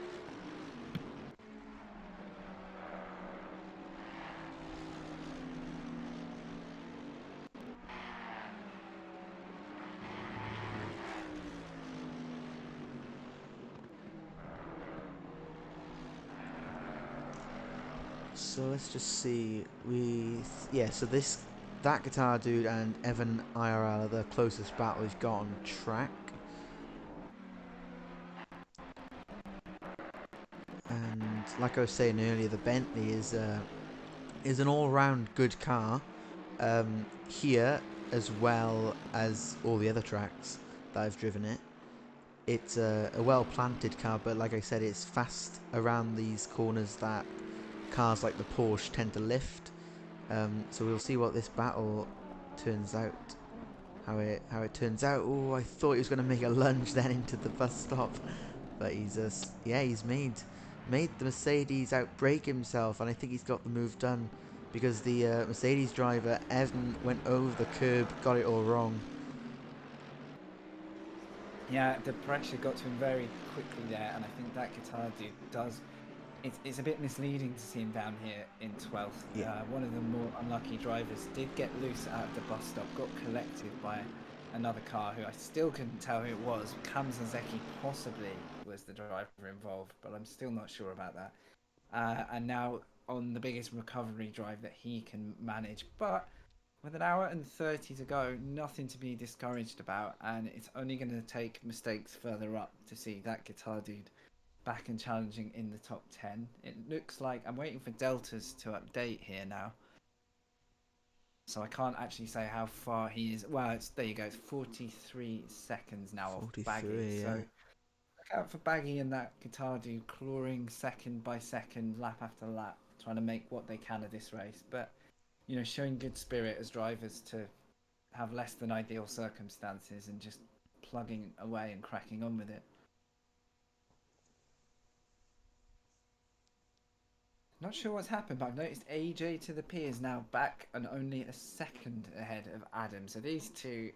So let's just see. So that guitar dude and Evan IRL are the closest battle he's got on track. And like I was saying earlier, the Bentley is an all-round good car here, as well as all the other tracks that I've driven it. It's a well-planted car, but like I said, it's fast around these corners that cars like the Porsche tend to lift. So we'll see what this battle turns out. How it turns out. Oh, I thought he was going to make a lunge then into the bus stop, but he's made the Mercedes outbrake himself, and I think he's got the move done because the Mercedes driver Evan went over the curb, got it all wrong. Yeah, the pressure got to him very quickly there, and I think that guitar dude does. It's a bit misleading to see him down here in 12th. Yeah. One of the more unlucky drivers did get loose out of the bus stop, got collected by another car who I still couldn't tell who it was. Cam Zazeki possibly was the driver involved, but I'm still not sure about that. And now on the biggest recovery drive that he can manage, but with an hour and 30 to go, nothing to be discouraged about, and it's only going to take mistakes further up to see that guitar dude back and challenging in the top 10. It looks like I'm waiting for deltas to update here now, so I can't actually say how far he is. Well, there you go, it's 43 seconds now off Baggy. So look out for Baggy and that guitar dude clawing second by second, lap after lap, trying to make what they can of this race, but you know, showing good spirit as drivers to have less than ideal circumstances and just plugging away and cracking on with it. Not sure what's happened, but I've noticed AJ to the P is now back and only a second ahead of Adam. So these two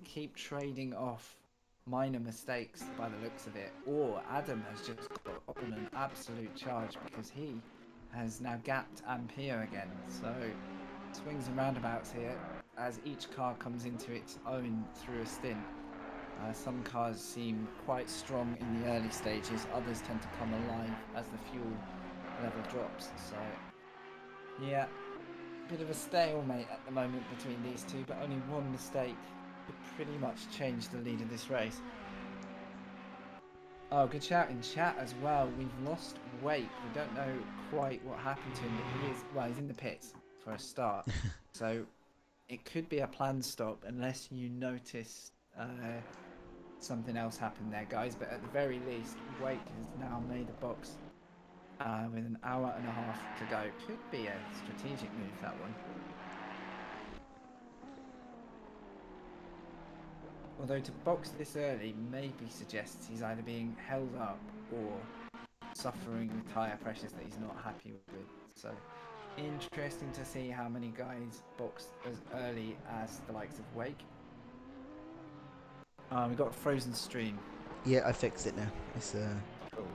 keep trading off minor mistakes by the looks of it. Or Adam has just got on an absolute charge because he has now gapped Ampere again. So swings and roundabouts here as each car comes into its own through a stint. Some cars seem quite strong in the early stages, others tend to come alive as the fuel level drops. So, yeah, bit of a stalemate at the moment between these two, but only one mistake could pretty much change the lead of this race. Oh, good shout in chat as well. We've lost Wake. We don't know quite what happened to him, but he's in the pits for a start. So it could be a planned stop unless you notice something else happened there, guys. But at the very least, Wake has now made a box with an hour and a half to go. Could be a strategic move, that one. Although to box this early maybe suggests he's either being held up or suffering tyre pressures that he's not happy with. So interesting to see how many guys boxed as early as the likes of Wake. We've got a frozen stream. Yeah, I fixed it now. It's Cool.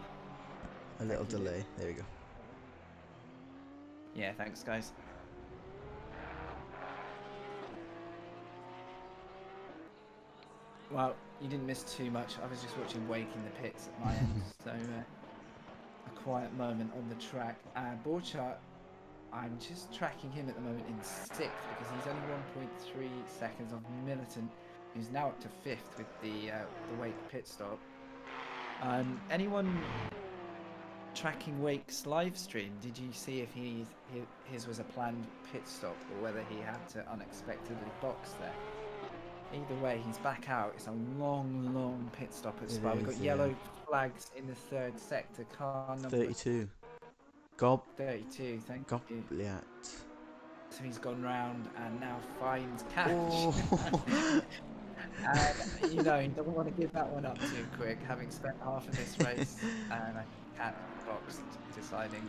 a little delay. There we go. Yeah, thanks, guys. Well, you didn't miss too much. I was just watching Wake in the pits at my end, so a quiet moment on the track. Borchardt, I'm just tracking him at the moment in 6th because he's only 1.3 seconds off Militant, who's now up to 5th with the Wake pit stop. Anyone tracking Wake's live stream? Did you see if his was a planned pit stop or whether he had to unexpectedly box there? Either way, he's back out. It's a long pit stop at Spa. We've got yellow flags in the 3rd sector. Car number 32. 32, thank you. Yeah. So he's gone round and now finds Catch. Oh. And, you know, he doesn't want to give that one up too quick, having spent half of this race. And I think Catch boxed, deciding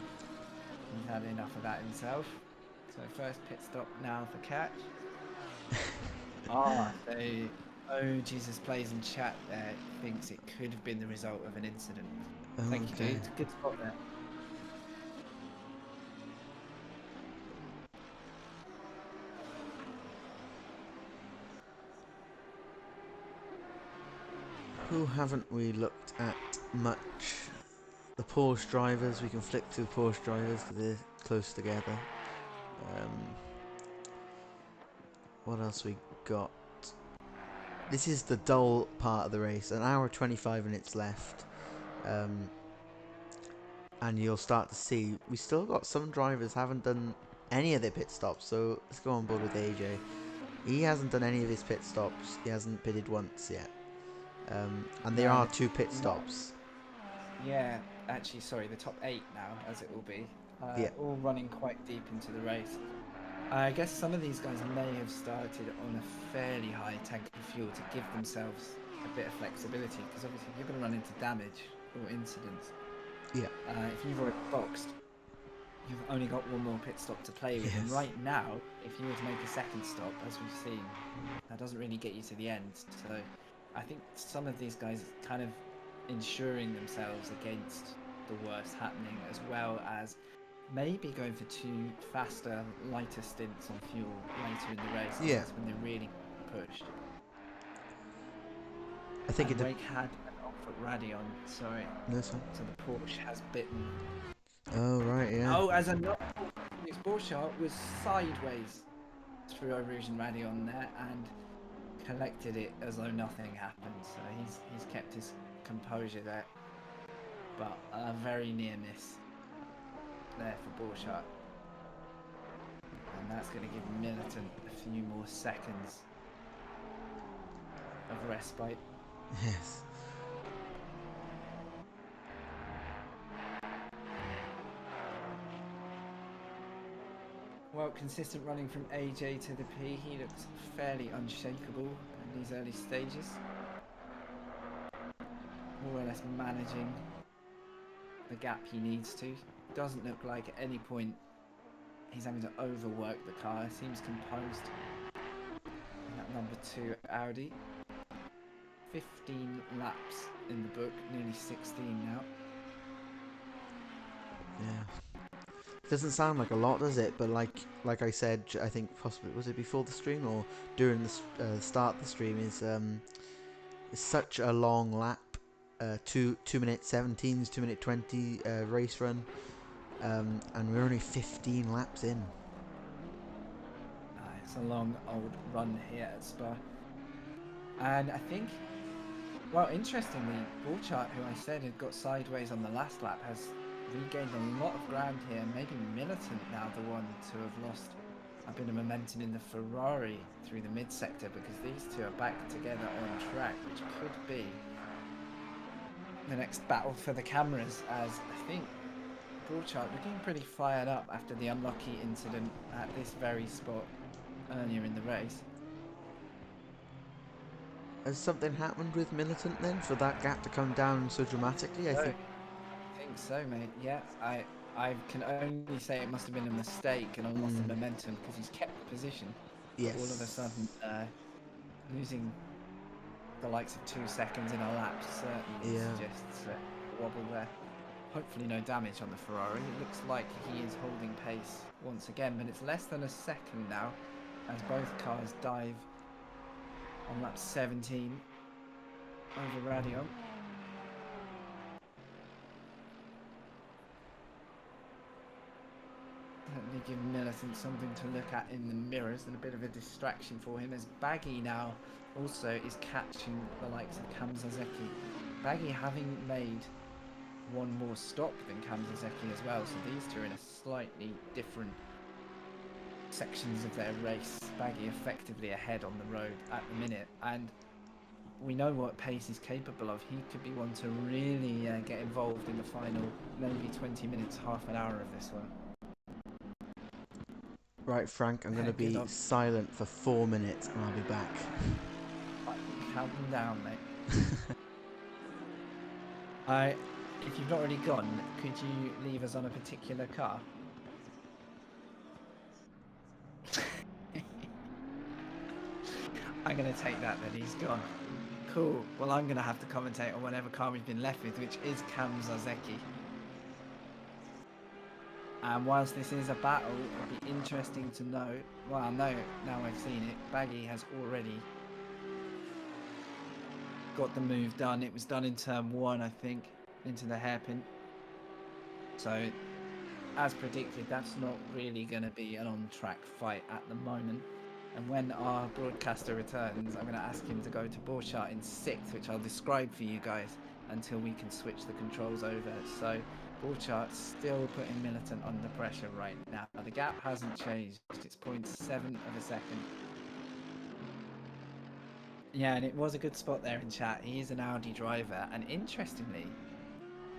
he's had enough of that himself. So first pit stop now for Catch. Oh Jesus plays in chat there, thinks it could have been the result of an incident. Thank you, dude. Good spot there. Who haven't we looked at much? The Porsche drivers. We can flick to the Porsche drivers because they're close together. What else we got? This is the dull part of the race. An hour 25 minutes left. And you'll start to see we still got some drivers haven't done any of their pit stops. So let's go on board with AJ. He hasn't done any of his pit stops. He hasn't pitted once yet. And there are 2 pit stops. Yeah, actually, sorry, the top 8 now, as it will be. Yeah. All running quite deep into the race. I guess some of these guys may have started on a fairly high tank of fuel to give themselves a bit of flexibility, because obviously you're going to run into damage or incidents. Yeah. If you've already boxed, you've only got one more pit stop to play with. Yes. And right now, if you were to make a second stop, as we've seen, that doesn't really get you to the end. So I think some of these guys kind of ensuring themselves against the worst happening, as well as maybe going for 2 faster, lighter stints on fuel later in the race. Yeah. That's when they're really pushed. I think Wake had an off at Radion, sorry. No, sorry. So the Porsche has bitten. Oh, right, yeah. Oh, as another Borchardt was sideways through Rouge and Radion there and collected it as though nothing happened. So he's kept his composure there. But a very near miss there for Borchardt. And that's going to give Militant a few more seconds of respite. Yes. Well, consistent running from AJ to the P. He looks fairly unshakable in these early stages. More or less managing the gap he needs to. doesn't look like at any point he's having to overwork the car. Seems composed. And that number 2 Audi. 15 laps in the book, nearly 16 now. Yeah. Doesn't sound like a lot, does it? But like I said, I think possibly was it before the stream or during the start of the stream is such a long lap. 2 minute 17s, 2 minute 20 race run, and we're only 15 laps in. It's a long old run here at Spa. And I think, well, interestingly, Borchardt, who I said had got sideways on the last lap, has regained a lot of ground here. Maybe Militant now the one to have lost a bit of momentum in the Ferrari through the mid-sector, because these two are back together on track, which could be the next battle for the cameras, as I think Borchardt looking pretty fired up after the unlucky incident at this very spot earlier in the race. Has something happened with Militant then for that gap to come down so dramatically? I think so, mate. Yeah, I can only say it must have been a mistake and a loss of momentum, because he's kept the position. Yes. But all of a sudden, losing the likes of 2 seconds in a lap certainly suggests a wobble there. Hopefully no damage on the Ferrari. It looks like he is holding pace once again, but it's less than a second now as both cars dive on lap 17 over radio. Certainly give Militant something to look at in the mirrors and a bit of a distraction for him, as Baggy now also is catching the likes of Kamsazeki. Baggy having made one more stop than Kamsazeki as well, so these two are in a slightly different sections of their race. Baggy effectively ahead on the road at the minute, and we know what pace is capable of. He could be one to really get involved in the final maybe 20 minutes, half an hour of this one. Right, Frank, I'm going to be silent for 4 minutes and I'll be back. Count them down, mate. If you've not already gone, could you leave us on a particular car? I'm going to take that he's gone. Cool. Well, I'm going to have to commentate on whatever car we've been left with, which is Kamsazeki. And whilst this is a battle, it'll be interesting to know. Well, no, now I've seen it. Baggy has already got the move done. It was done in turn 1, I think, into the hairpin. So, as predicted, that's not really going to be an on-track fight at the moment. And when our broadcaster returns, I'm going to ask him to go to Borchardt in 6th, which I'll describe for you guys until we can switch the controls over. So, Borchardt still putting Militant under pressure right now. The gap hasn't changed. It's 0.7 of a second. Yeah, and it was a good spot there in chat. He is an Audi driver, and interestingly,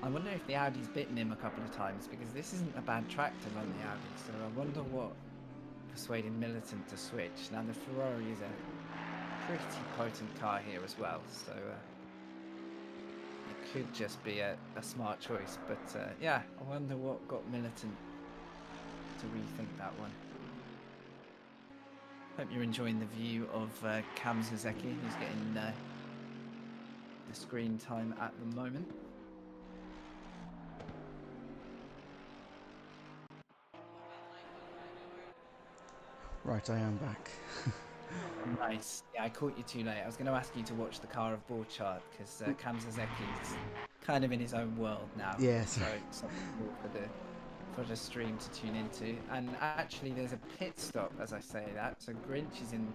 I wonder if the Audi's bitten him a couple of times, because this isn't a bad track to run the Audi, so I wonder what persuaded Militant to switch. Now, the Ferrari is a pretty potent car here as well, so it could just be a smart choice. But yeah, I wonder what got Militant to rethink that one. Hope you're enjoying the view of Kamsazeki, who's getting the screen time at the moment. Right, I am back. Nice. Yeah, I caught you too late. I was going to ask you to watch the car of Borchardt, because Kamsazeki's kind of in his own world now. Yes. So something more for the stream to tune into. And actually, there's a pit stop as I say that. So Grinch is in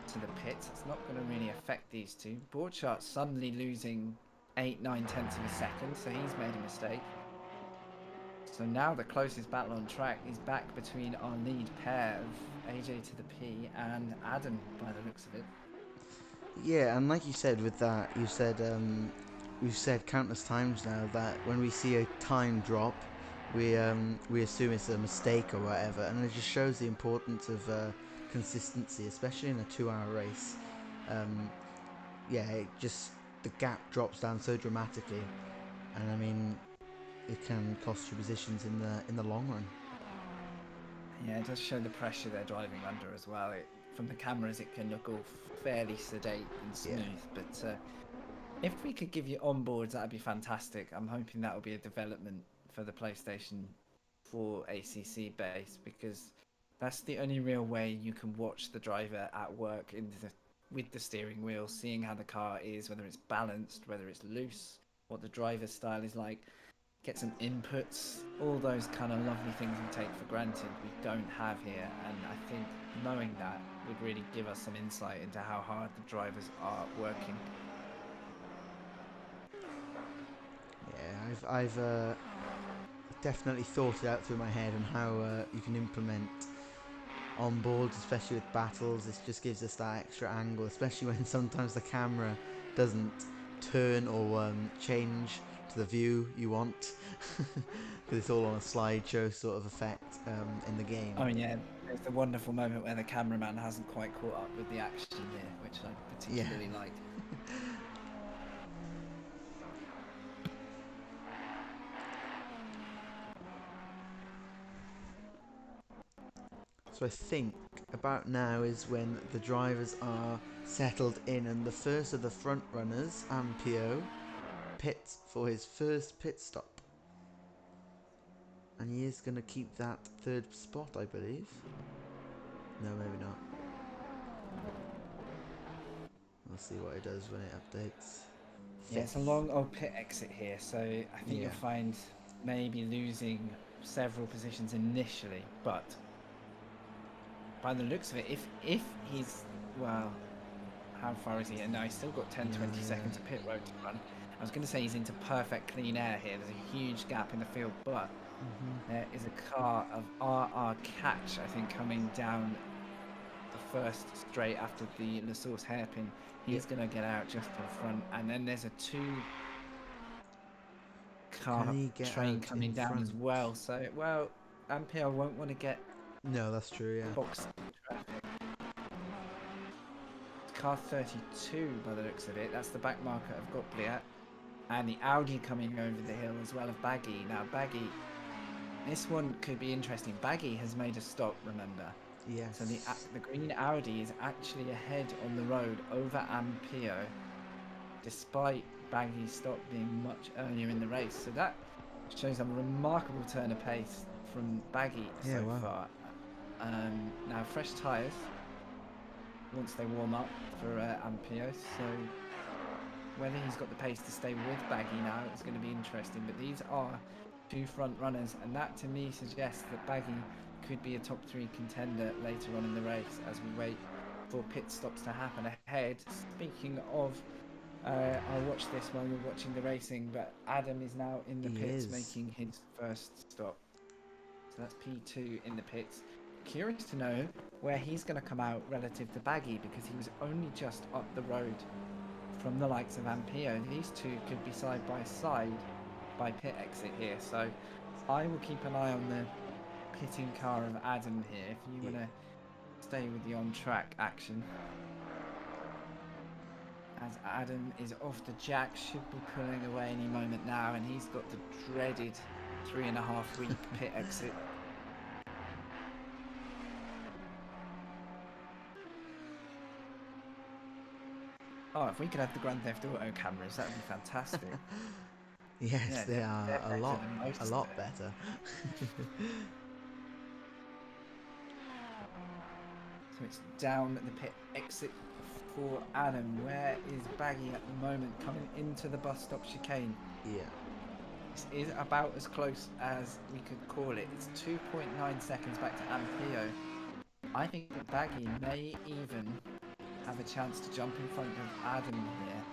to the pits. It's not going to really affect these two. Borchardt suddenly losing 8-9 tenths of a second, so he's made a mistake. So now the closest battle on track is back between our lead pair of AJ to the P and Adam, by the looks of it. Yeah, and like you said with that, we've said countless times now that when we see a time drop, we assume it's a mistake or whatever, and it just shows the importance of consistency, especially in a 2-hour race. Yeah, the gap drops down so dramatically, and I mean, it can cost you positions in the long run. Yeah, it does show the pressure they're driving under as well. From the cameras, it can look all fairly sedate and smooth. But if we could give you onboards, that'd be fantastic. I'm hoping that will be a development for the PlayStation 4 ACC base, because that's the only real way you can watch the driver at work with the steering wheel, seeing how the car is, whether it's balanced, whether it's loose, what the driver's style is like. Get some inputs, all those kind of lovely things we take for granted we don't have here, and I think knowing that would really give us some insight into how hard the drivers are working. Yeah, I've definitely thought it out through my head on how you can implement on boards, especially with battles. This just gives us that extra angle, especially when sometimes the camera doesn't turn or change to the view you want, because it's all on a slideshow sort of effect in the game. Oh yeah, there's the wonderful moment where the cameraman hasn't quite caught up with the action here, which I particularly like. So I think about now is when the drivers are settled in, and the first of the front runners, Ampio, pits for his first pit stop. And he is going to keep that third spot, I believe. No, maybe not. We'll see what it does when it updates. Yeah, it's a long old pit exit here, so I think you'll find maybe losing several positions initially, but by the looks of it, if he's, well, how far is he? No, he's still got 10-20 seconds of pit road to run. I was going to say he's into perfect clean air here. There's a huge gap in the field, but there is a car of RR Catch, I think, coming down the first straight after the La Source hairpin. He's going to get out just in front, and then there's a two-car train coming down as well. So, well, Ampere won't want to get boxed in traffic. Car 32 by the looks of it. That's the back marker of Gottlieb. And the Audi coming over the hill as well of Baggy. Now Baggy, this one could be interesting. Baggy has made a stop, remember? Yes. So the green Audi is actually ahead on the road over Ampio, despite Baggy's stop being much earlier in the race. So that shows a remarkable turn of pace from Baggy so far. Now fresh tyres once they warm up for Ampio, so whether he's got the pace to stay with Baggy now is going to be interesting. But these are two front runners, and that to me suggests that Baggy could be a top 3 contender later on in the race as we wait for pit stops to happen ahead. Speaking of, I'll watch this while you're watching the racing, but Adam is now in the pits making his first stop. So that's P2 in the pits. Curious to know where he's going to come out relative to Baggy, because he was only just up the road from the likes of Ampio. These two could be side by side by pit exit here, so I will keep an eye on the pitting car of Adam here if you want to stay with the on-track action. As Adam is off the jack, should be pulling away any moment now, and he's got the dreaded 3.5 week pit exit. Oh, if we could have the Grand Theft Auto cameras, that would be fantastic. Yes, yeah, they are a lot better. So it's down the pit exit for Adam. Where is Baggy at the moment? Coming into the bus stop chicane. Yeah. This is about as close as we could call it. It's 2.9 seconds back to Ampio. I think that Baggy may even have a chance to jump in front of Adam here.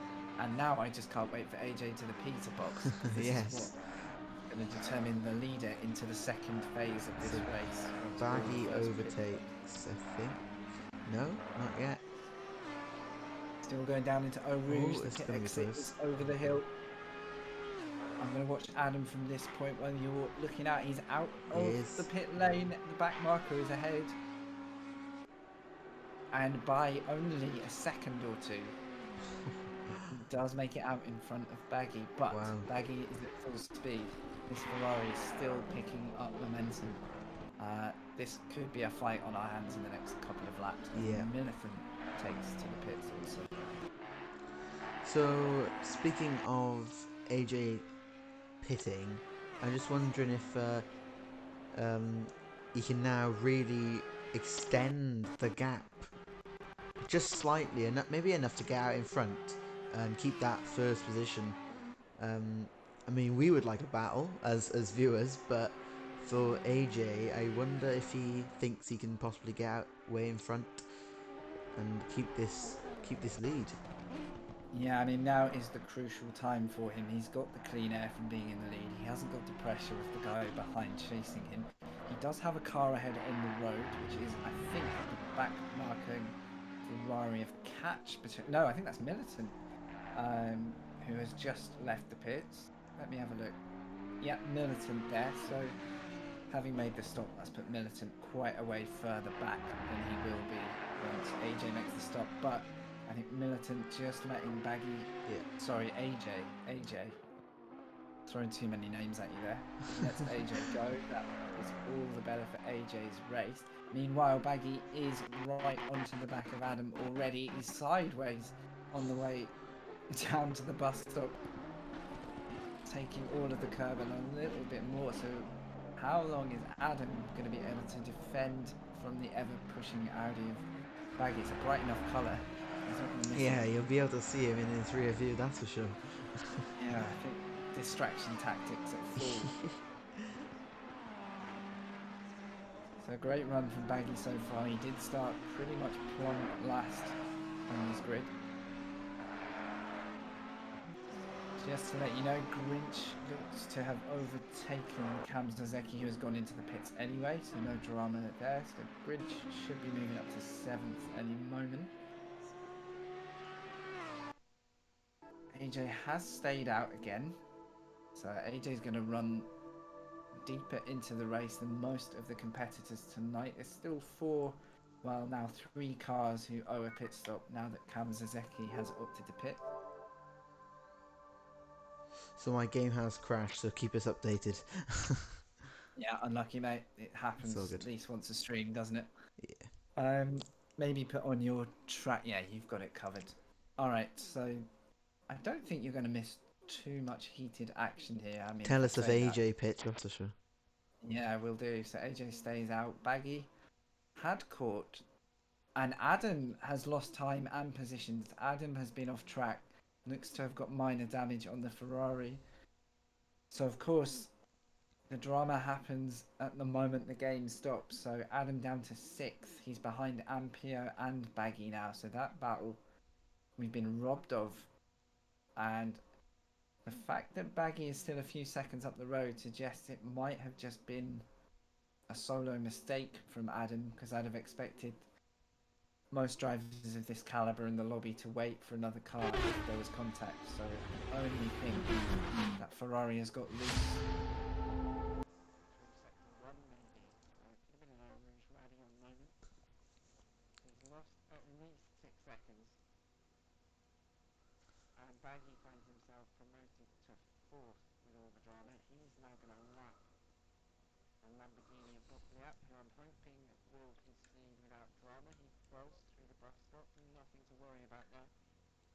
And now I just can't wait for AJ to the Peter box. This is what's going to determine the leader into the second phase of this race. Baggy overtakes, I think. No, not yet. Still going down into Eau Rouge. The pit exit is over the hill. I'm going to watch Adam from this point when you're looking out. He's out of the pit lane. The back marker is ahead. And by only a second or two, he does make it out in front of Baggy. But Baggy is at full speed. this Ferrari is still picking up momentum. This could be a fight on our hands in the next couple of laps as Yeah. Millicent takes to the pits also. So, speaking of AJ pitting, I'm just wondering if he can now really extend the gap just slightly, and maybe enough to get out in front and keep that first position. I mean, we would like a battle as viewers, but for AJ, I wonder if he thinks he can possibly get out way in front and keep this lead. Yeah, I mean, now is the crucial time for him. He's got the clean air from being in the lead. He hasn't got the pressure of the guy behind chasing him. He does have a car ahead on the road, which is, I think, the back marking Ferrari of Catch. No, I think that's Militant, who has just left the pits. Let me have a look. Yeah, Militant there. So, having made the stop, that's put Militant quite a way further back than he will be once AJ makes the stop. But I think Militant just letting Baggy, sorry, AJ, throwing too many names at you there. Lets AJ go. That is all the better for AJ's race. Meanwhile, Baggy is right onto the back of Adam already. He's sideways on the way down to the bus stop, taking all of the curb and a little bit more. So how long is Adam going to be able to defend from the ever pushing Audi of Baggy? It's a bright enough colour. He's not going to miss Yeah, it. you'll be able to see him in his rear view, that's for sure. Yeah, I think distraction tactics at full. So great run from Baggy so far. He did start pretty much plumb last on this grid. Just to let you know, Grinch looks to have overtaken Cam Zazeki, who has gone into the pits anyway, so no drama there. So Grinch should be moving up to 7th any moment. AJ has stayed out again, so AJ's going to run deeper into the race than most of the competitors tonight. There's still 3 cars who owe a pit stop now that Cam Zazeki has opted to pit. So my game has crashed, so keep us updated. Yeah, unlucky, mate. It happens good. at least once a stream, doesn't it? Yeah. Maybe put on your track. Yeah, you've got it covered. All right, so I don't think you're going to miss too much heated action here. I mean, Tell us if AJ pitch, that's for sure. Yeah, we'll do. So AJ stays out. Baggy had caught, and Adam has lost time and positions. Adam has been off track. Looks to have got minor damage on the Ferrari. So of course, the drama happens at the moment the game stops. So Adam down to 6th. He's behind Ampio and Baggy now. So that battle we've been robbed of. And the fact that Baggy is still a few seconds up the road suggests it might have just been a solo mistake from Adam, because I'd have expected most drivers of this caliber in the lobby to wait for another car if there was contact. So I only think that Ferrari has got loose. He's lost at least 6 seconds, and Baggy finds himself promoted to 4th with all the drama. He's now going to lap a Lamborghini of Bocliap, who I'm hoping will concede without drama. He crossed through the bus stop, nothing to worry about there.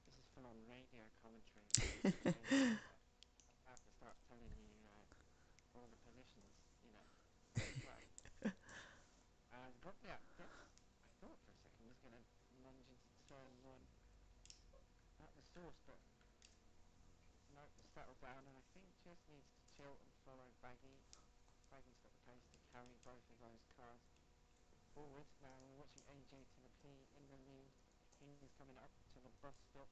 This is full on radio commentary. I have to start telling you all the positions, Right. And Bocliap gets, I thought for a second was going to lunge into turn 1 at the source, but no, settled down, and I think just needs to chill and follow Baggy. Baggy's got the pace to carry both of those cars forward. Now we're watching AJ to the P in the lead. He's coming up to the bus stop,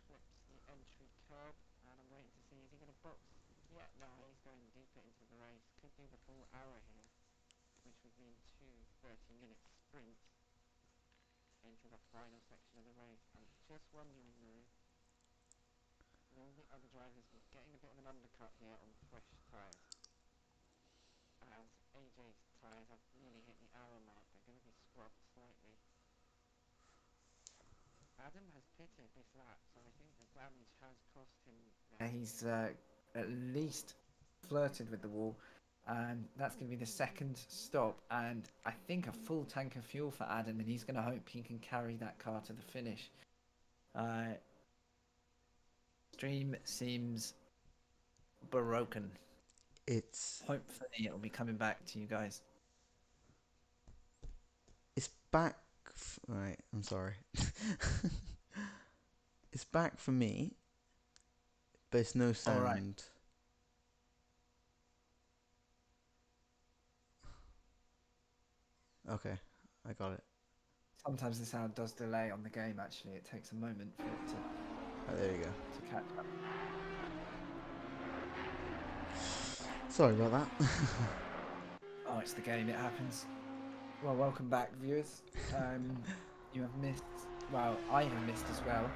clips the entry curb, and I'm waiting to see, is he going to box? Yeah, no, he's going deeper into the race. Could do the full hour here, which would mean 2 30-minute sprints into the final section of the race. I'm just wondering though, will the other drivers be getting a bit of an undercut here on fresh tyres? As AJ's tyres have nearly hit the hour mark, they're going to be scrubbed slightly. Adam has pitted this lap, so I think the damage has cost him. He's at least flirted with the wall, and that's going to be the second stop. And I think a full tank of fuel for Adam, and he's going to hope he can carry that car to the finish. Stream seems broken. It's Hopefully, it'll be coming back to you guys. back. Right, I'm sorry. It's back for me, but it's no sound. All right. Okay, I got it. Sometimes the sound does delay on the game. Actually, it takes a moment for it Oh, there you go. to catch up. Sorry about that. Oh, it's the game. It happens. Well, welcome back, viewers. You have missed. Well, I have missed as well.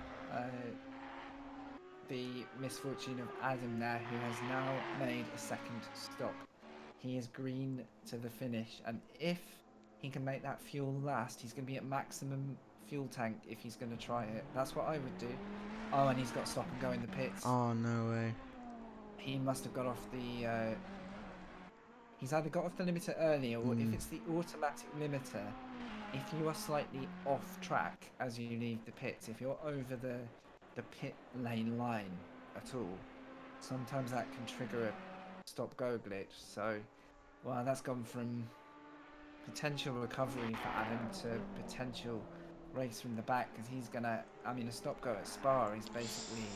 The misfortune of Adam there, who has now made a second stop. He is green to the finish, and if he can make that fuel last, he's going to be at maximum fuel tank if he's going to try it. That's what I would do. Oh, and he's got stop and go in the pits. Oh, no way. He must have got off the... he's either got off the limiter early, or if it's the automatic limiter, if you are slightly off track as you leave the pits, if you're over the pit lane line at all, sometimes that can trigger a stop-go glitch. So, well, that's gone from potential recovery for Adam to potential race from the back, because he's gonna, I mean, a stop-go at Spa is basically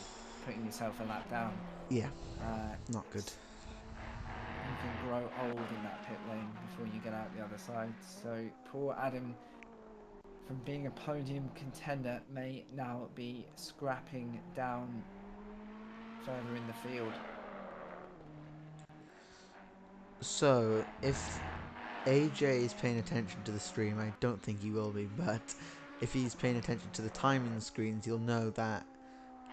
putting yourself a lap down. Yeah, not good. You can grow old in that pit lane before you get out the other side. So poor Adam, from being a podium contender, may now be scrapping down further in the field. So, if AJ is paying attention to the stream, I don't think he will be, but if he's paying attention to the timing screens, he'll know that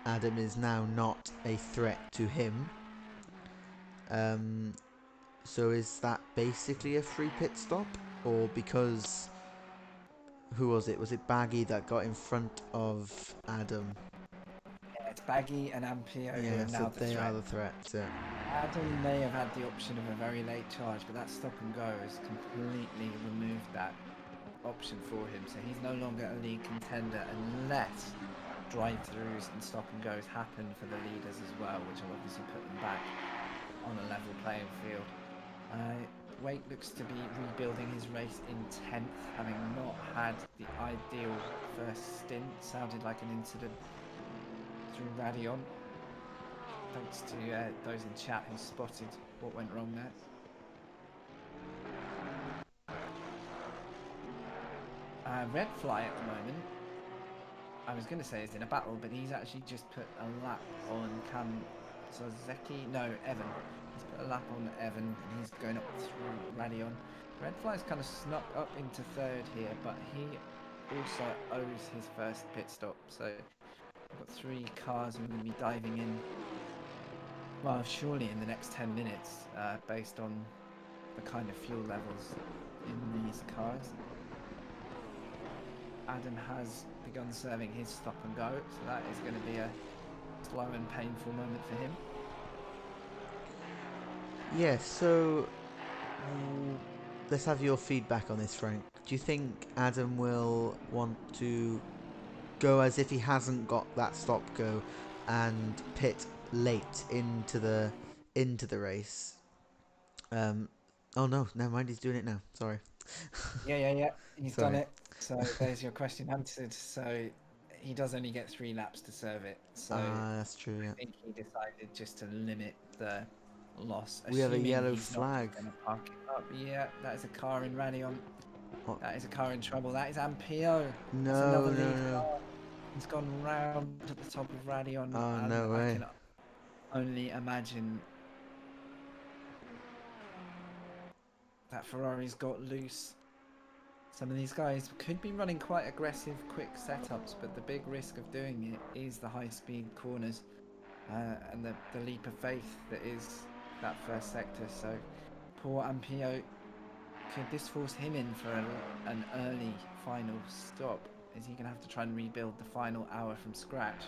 Adam is now not a threat to him. So is that basically a free pit stop? Or because... Who was it? Was it Baggy that got in front of Adam? Yeah, it's Baggy and Ampio who Yeah, are so now the they threat. are the threats, yeah. Adam may have had the option of a very late charge, but that stop and go has completely removed that option for him. So he's no longer a lead contender unless drive-throughs and stop and goes happen for the leaders as well, which will obviously put them back on a level playing field. Wake looks to be rebuilding his race in 10th, having not had the ideal first stint. Sounded like an incident through Radion. Thanks to those in chat who spotted what went wrong there. Red Fly at the moment, I was going to say is in a battle, but he's actually just put a lap on Sozeki. No, Evan. He's put a lap on Evan, and he's going up through Radion. Red Fly's kind of snuck up into third here, but he also owes his first pit stop. So we've got 3 cars we're going to be diving in. Well, surely in the next 10 minutes, based on the kind of fuel levels in these cars. Adam has begun serving his stop and go, so that is going to be a slow and painful moment for him. Yeah, so let's have your feedback on this, Frank. Do you think Adam will want to go as if he hasn't got that stop go and pit late into the race? Oh no, never mind, he's doing it now. Sorry. Yeah. He's Sorry. done it. So there's your question answered. So he does only get 3 laps to serve it. So That's true, yeah. I think he decided just to limit the loss. We have a assuming yellow he's flag. Not going to park it up. Yeah, that is a car in Radion. What? That is a car in trouble. That is Ampio. No, That's another no, lead no. car. He's gone round to the top of Radion. Oh, and no I way. can only imagine that Ferrari's got loose. Some of these guys could be running quite aggressive, quick setups, but the big risk of doing it is the high-speed corners and the leap of faith that is that first sector. So poor Ampio, could this force him in for an early final stop? Is he going to have to try and rebuild the final hour from scratch?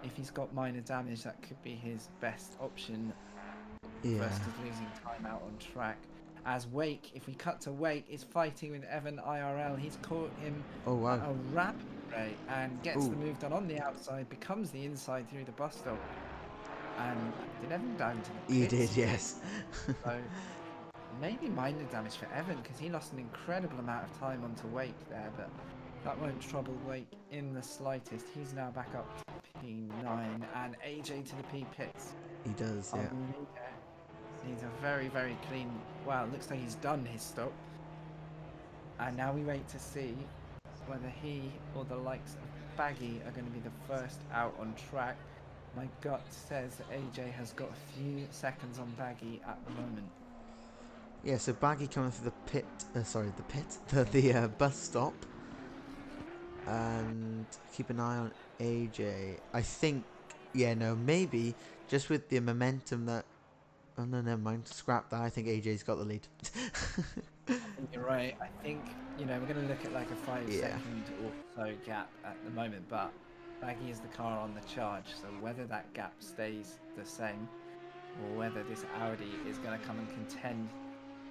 If he's got minor damage, that could be his best option. versus Yeah. losing time out on track. As Wake, if we cut to Wake, is fighting with Evan IRL. He's caught him Oh at wow. a rapid rate and gets the Ooh, move done on the outside, becomes the inside through the bus stop. And did Evan dive into the he pits? did, He did. yes. So maybe minor damage for Evan because he lost an incredible amount of time onto Wake there, but that won't trouble Wake in the slightest. He's now back up to P9 and AJ to the P pits. He does, yeah. He's a very, very clean. Well, it looks like he's done his stop. And now we wait to see whether he or the likes of Baggy are going to be the first out on track. My gut says that AJ has got a few seconds on Baggy at the moment. Yeah, so Baggy coming through the pit, the bus stop. And keep an eye on AJ. I think, yeah, no, maybe just with the momentum that. Oh no, never mind. Scrap that. I think AJ's got the lead. I think you're right. I think, we're going to look at like a 5 Yeah. second or so gap at the moment, but Baggy is the car on the charge. So whether that gap stays the same or whether this Audi is going to come and contend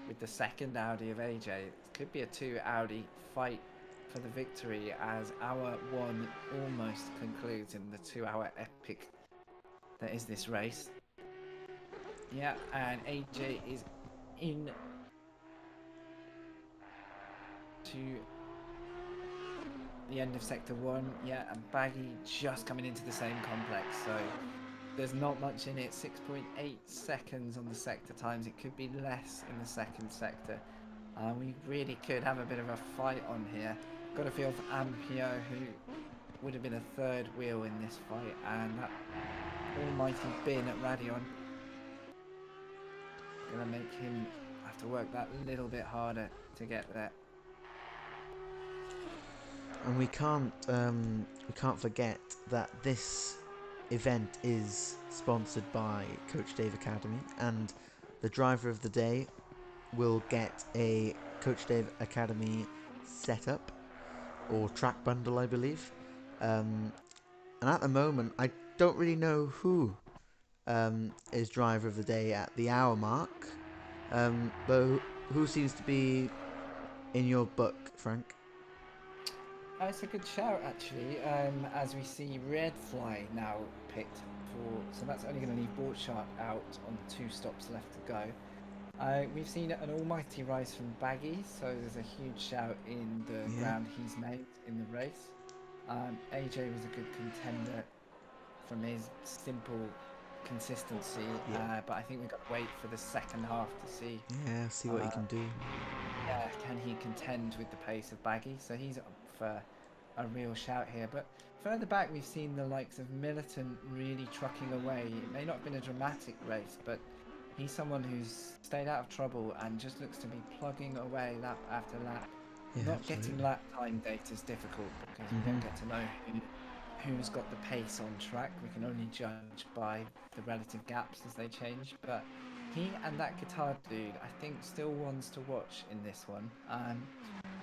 with the second Audi of AJ, it could be a 2 Audi fight for the victory as hour 1 almost concludes in the 2-hour epic that is this race. Yeah, and AJ is in to the end of sector 1. Yeah, and Baggy just coming into the same complex, so there's not much in it. 6.8 seconds on the sector times. It could be less in the second sector. We really could have a bit of a fight on here. Got a feel for Ampio, who would have been a third wheel in this fight, and that almighty bin at Radion gonna make him have to work that little bit harder to get there. And we can't forget that this event is sponsored by Coach Dave Academy, and the driver of the day will get a Coach Dave Academy setup or track bundle, I believe. And at the moment, I don't really know who is driver of the day at the hour mark. But who seems to be in your book, Frank? It's a good shout actually, as we see Redfly now picked for, so that's only going to leave Borchardt out on 2 stops left to go. We've seen an almighty rise from Baggy, so there's a huge shout in the ground he's made in the race. AJ was a good contender from his simple consistency, but I think we've got to wait for the second half to see. Yeah, see what he can do. Yeah, can he contend with the pace of Baggy? So he's up for a real shout here. But further back, we've seen the likes of Militant really trucking away. It may not have been a dramatic race, but he's someone who's stayed out of trouble and just looks to be plugging away lap after lap. Yeah, Not absolutely. getting lap time data is difficult because we don't get to know who's got the pace on track. We can only judge by the relative gaps as they change. But he and that guitar dude, I think, still ones to watch in this one.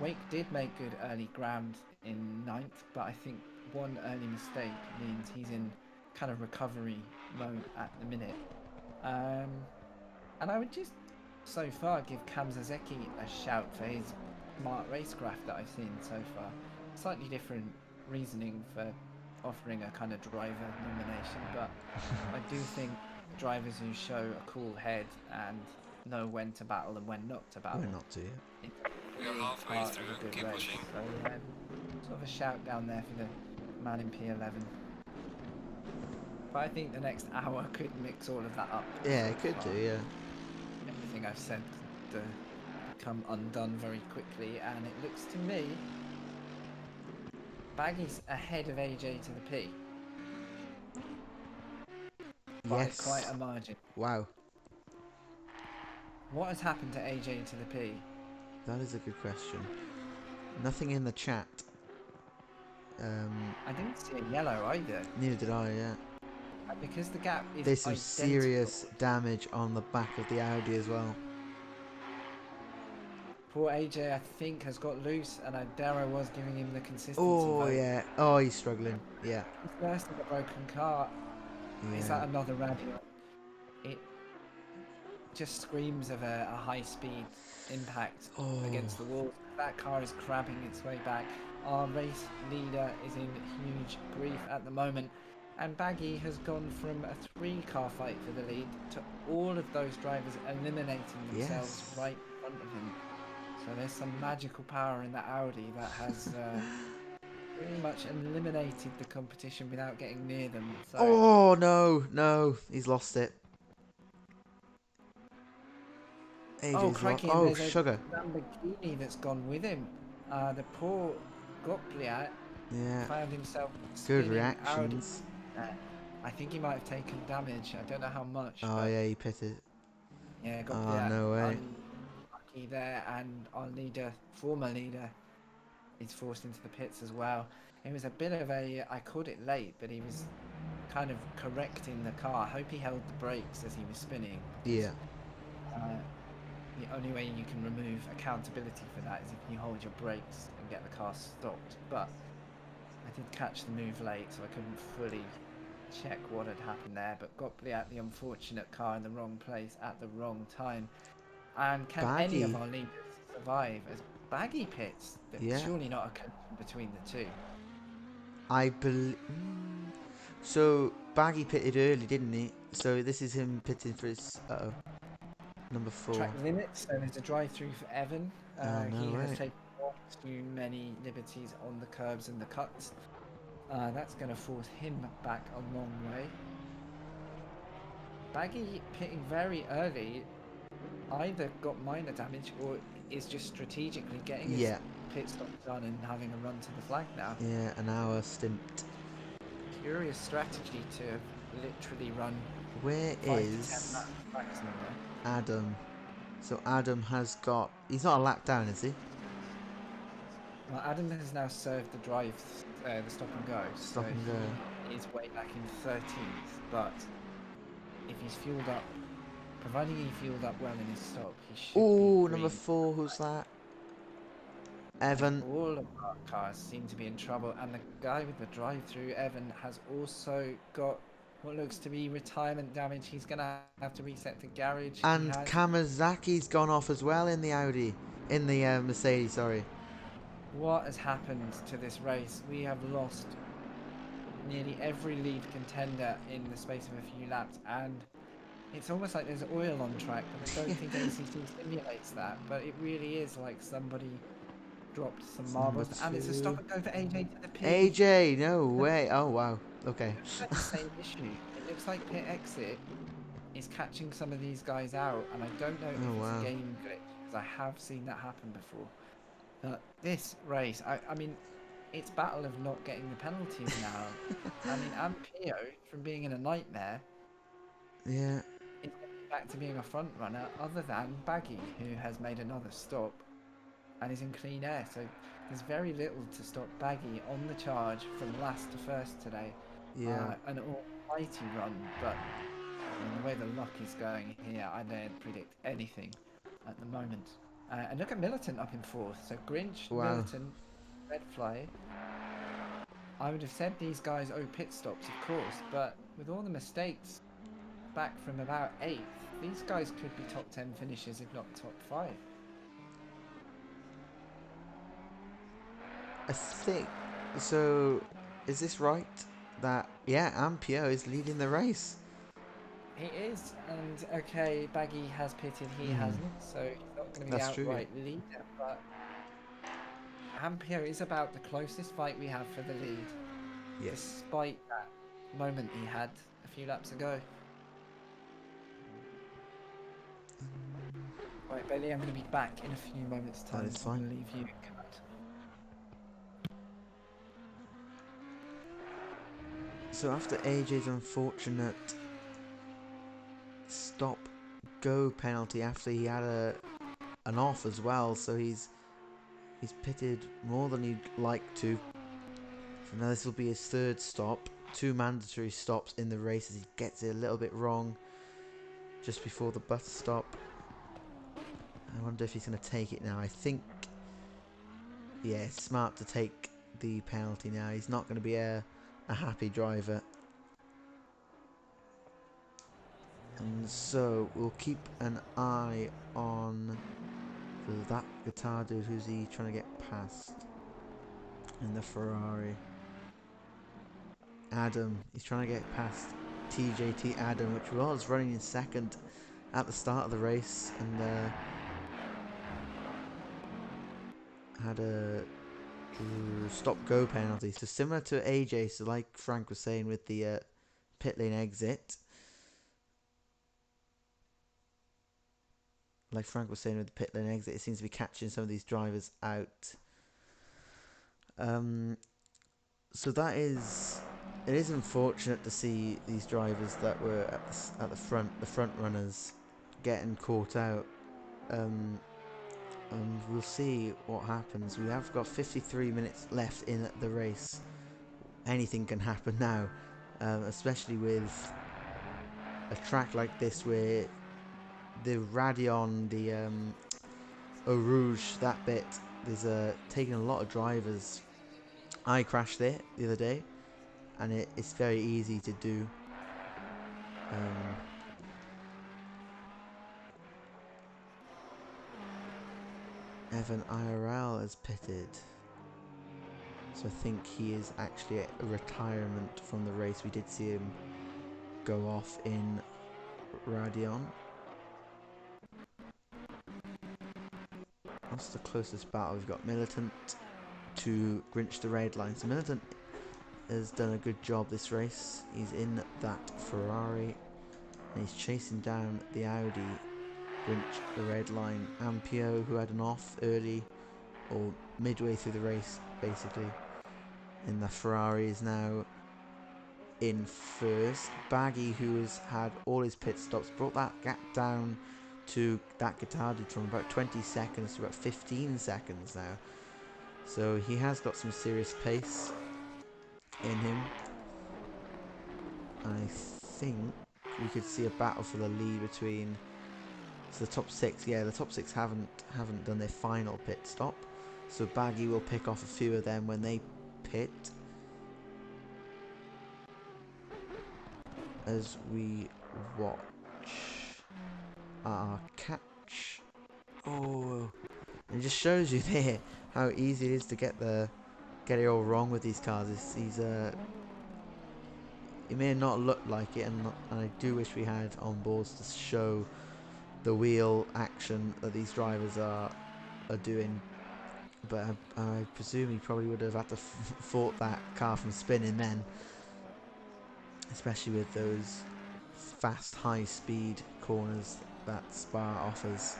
Wake did make good early ground in 9th, but I think one early mistake means he's in kind of recovery mode at the minute. And I would just so far give Cam Zazeki a shout for his smart racecraft that I've seen so far. Slightly different reasoning for offering a kind of driver nomination, but I do think drivers who show a cool head and know when to battle and when not to battle. When not to, yeah. We are halfway through, keep pushing. So sort of a shout down there for the man in P11. But I think the next hour could mix all of that up. Yeah, it could do, yeah. Everything I've said could come undone very quickly, and it looks to me Baggy's ahead of AJ to the P. By Yes. quite a margin. Wow. What has happened to AJ to the P? That is a good question. Nothing in the chat. I didn't see a yellow either. Neither did I, yeah. Because the gap is There's some identical. serious damage on the back of the Audi as well. Poor AJ, I think, has got loose, and Darrow was giving him the consistency. Oh, vote. yeah. Oh, he's struggling. Yeah. He's first in the broken car. Yeah. Is that another radio? It just screams of a high-speed impact Oh. against the wall. That car is crabbing its way back. Our race leader is in huge grief at the moment. And Baggy has gone from a 3-car fight for the lead to all of those drivers eliminating themselves Yes. right in front of him. So there's some magical power in that Audi that has pretty much eliminated the competition without getting near them. So, Oh, no. He's lost it. oh, AJ's lost. crikey, and Oh, there's a sugar. Lamborghini that's gone with him. The poor Gopliat Yeah. found himself Good spinning Audi. reactions. I think he might have taken damage. I don't know how much. Oh, but yeah, he pitted. yeah, Oh, Gopliat no way. unlucky there, and our leader, former leader, is forced into the pits as well. It was a bit of a, I called it late, but he was kind of correcting the car. I hope he held the brakes as he was spinning. Yeah. The only way you can remove accountability for that is if you hold your brakes and get the car stopped. But I did catch the move late, so I couldn't fully check what had happened there. But Gopliat, the unfortunate car in the wrong place at the wrong time. And can any of Baggy. our leaders survive as Baggy pits? There's Yeah. surely not a connection between the two. I believe. So, Baggy pitted early, didn't he? So, this is him pitting for his. Number 4. Track limits, so there's a drive-through for Evan. Oh, no He has way. taken too many liberties on the curbs and the cuts. That's going to force him back a long way. Baggy pitting very early either got minor damage or is just strategically getting his pit stop done and having a run to the flag now. Yeah, an hour stint. Curious strategy to literally run Where 5 to 10 is laps maximum there. Adam? So Adam has got. He's not a lap down, is he? Well, Adam has now served the drive, the stop and go. Stop so and go. he is way back in 13th, but if he's fueled up, providing he fueled up well in his stop, he should Oh, be number green. 4. Who's that? Evan. All of our cars seem to be in trouble, and the guy with the drive-through, Evan, has also got what looks to be retirement damage. He's going to have to reset the garage. And Kamazaki's gone off as well in the Audi. In the Mercedes, sorry. What has happened to this race? We have lost nearly every lead contender in the space of a few laps, and it's almost like there's oil on track, but I don't think ACC simulates that, but it really is like somebody dropped some marbles, and it's a stop and go for AJ to the pit. AJ, no way. Oh, wow. Okay. It's the same issue. It looks like pit exit is catching some of these guys out, and I don't know if it's a game glitch, because I have seen that happen before. But this race, I mean, it's battle of not getting the penalties now. I mean, Ampio, from being in a nightmare, Yeah. is back to being a front runner, other than Baggy, who has made another stop and is in clean air. So there's very little to stop Baggy on the charge from last to first today. Yeah. An almighty run, but I mean, the way the luck is going here, I don't predict anything at the moment. And look at Militant up in 4th. So Grinch, Militant, Redfly. I would have said these guys owe pit stops, of course, but with all the mistakes back from about 8th, these guys could be top 10 finishers, if not top 5. I think. So, is this right? That, yeah, Ampio is leading the race. He is, and okay, Baggy has pitted, he hasn't, so he's not going to be the outright leader, but Ampio is about the closest fight we have for the lead, despite that moment he had a few laps ago. Right, Bailey, I'm going to be back in a few moments' time. That is fine. I'm going to leave you. So after AJ's unfortunate stop-go penalty, after he had an off as well, so he's pitted more than he'd like to. So now this will be his 3rd stop. 2 mandatory stops in the race as he gets it a little bit wrong just before the bus stop. I wonder if he's going to take it now. I think, yeah, it's smart to take the penalty now. He's not going to be a happy driver. And so we'll keep an eye on that guitar dude. Who's he trying to get past in the Ferrari? Adam. He's trying to get past TJT Adam, which was running in second at the start of the race, and had a stop-go penalty. So similar to AJ, so like Frank was saying with the pit lane exit. Like Frank was saying with the pit lane exit, it seems to be catching some of these drivers out. So that is, it is unfortunate to see these drivers that were at the front runners, getting caught out. And we'll see what happens. We have got 53 minutes left in the race. Anything can happen now, especially with a track like this where the Radeon, the Eau Rouge, that bit, there's taking a lot of drivers. I crashed there the other day, and it's very easy to do. Evan IRL has pitted, so I think he is actually a retirement from the race. We did see him go off in Radeon. That's the closest battle. We've got Militant to Grinch the Red Line. So Militant has done a good job this race. He's in that Ferrari and he's chasing down the Audi, Grinch the Red Line. Ampio, who had an off early or midway through the race basically, in the Ferrari, is now in first. Baggy, who has had all his pit stops, brought that gap down to that guitar dude from about 20 seconds to about 15 seconds now. So he has got some serious pace in him. I think we could see a battle for the lead between the top six. Yeah, the top six haven't done their final pit stop, so Baggy will pick off a few of them when they pit. As we watch our catch. Oh, it just shows you there how easy it is to get it all wrong with these cars. It may not look like it, and I do wish we had on boards to show the wheel action that these drivers are doing, but I presume he probably would have had to fought that car from spinning then, especially with those fast high speed corners that Spa offers.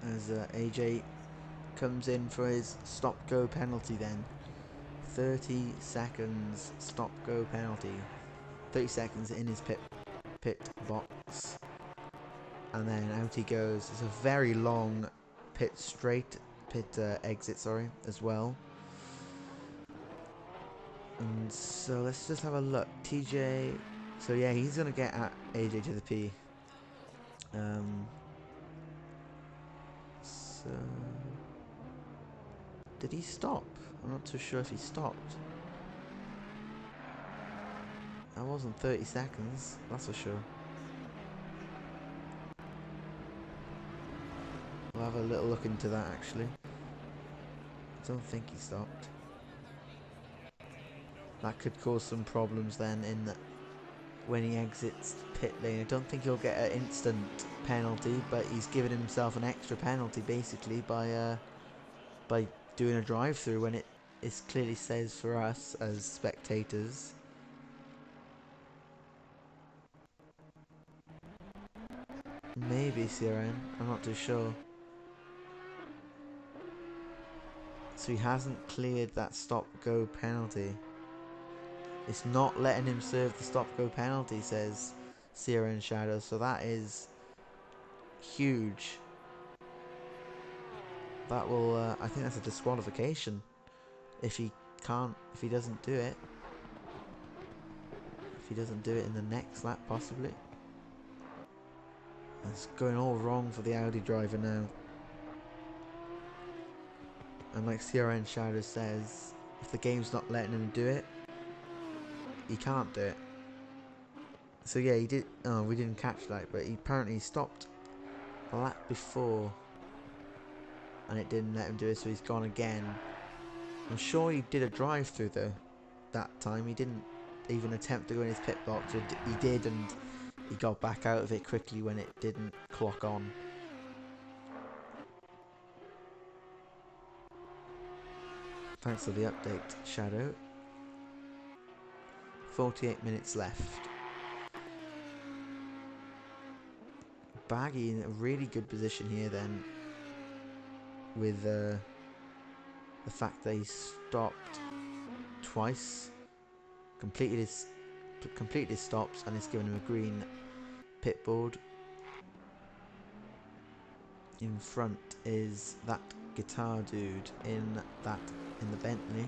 As AJ comes in for his stop-go penalty then. 30 seconds stop-go penalty. 30 seconds in his pit box. And then out he goes. It's a very long pit exit, sorry, as well. And so let's just have a look. TJ, so yeah, he's going to get at AJ to the P. So did he stop? I'm not too sure if he stopped. That wasn't 30 seconds, that's for sure. We'll have a little look into that actually. I don't think he stopped. That could cause some problems then in that when he exits pit lane. I don't think he'll get an instant penalty, but he's given himself an extra penalty basically by doing a drive-through when it clearly says for us as spectators. Maybe CRN, I'm not too sure. So he hasn't cleared that stop-go penalty. It's not letting him serve the stop-go penalty, says CRN Shadow. So that is huge. That will, I think that's a disqualification if he doesn't do it. he doesn't do it in the next lap, possibly. It's going all wrong for the Audi driver now. And like CRN Shadow says, if the game's not letting him do it, he can't do it. So yeah, he did. Oh, we didn't catch that, but he apparently stopped a lap before, and it didn't let him do it. So he's gone again. I'm sure he did a drive-through though. That time he didn't even attempt to go in his pit box. He did, and he got back out of it quickly when it didn't clock on. Thanks for the update, Shadow. 48 minutes left. Baggy in a really good position here then, with the fact that he stopped twice, completed his stops, and it's given him a green pit board. In front is that guitar dude in the Bentley.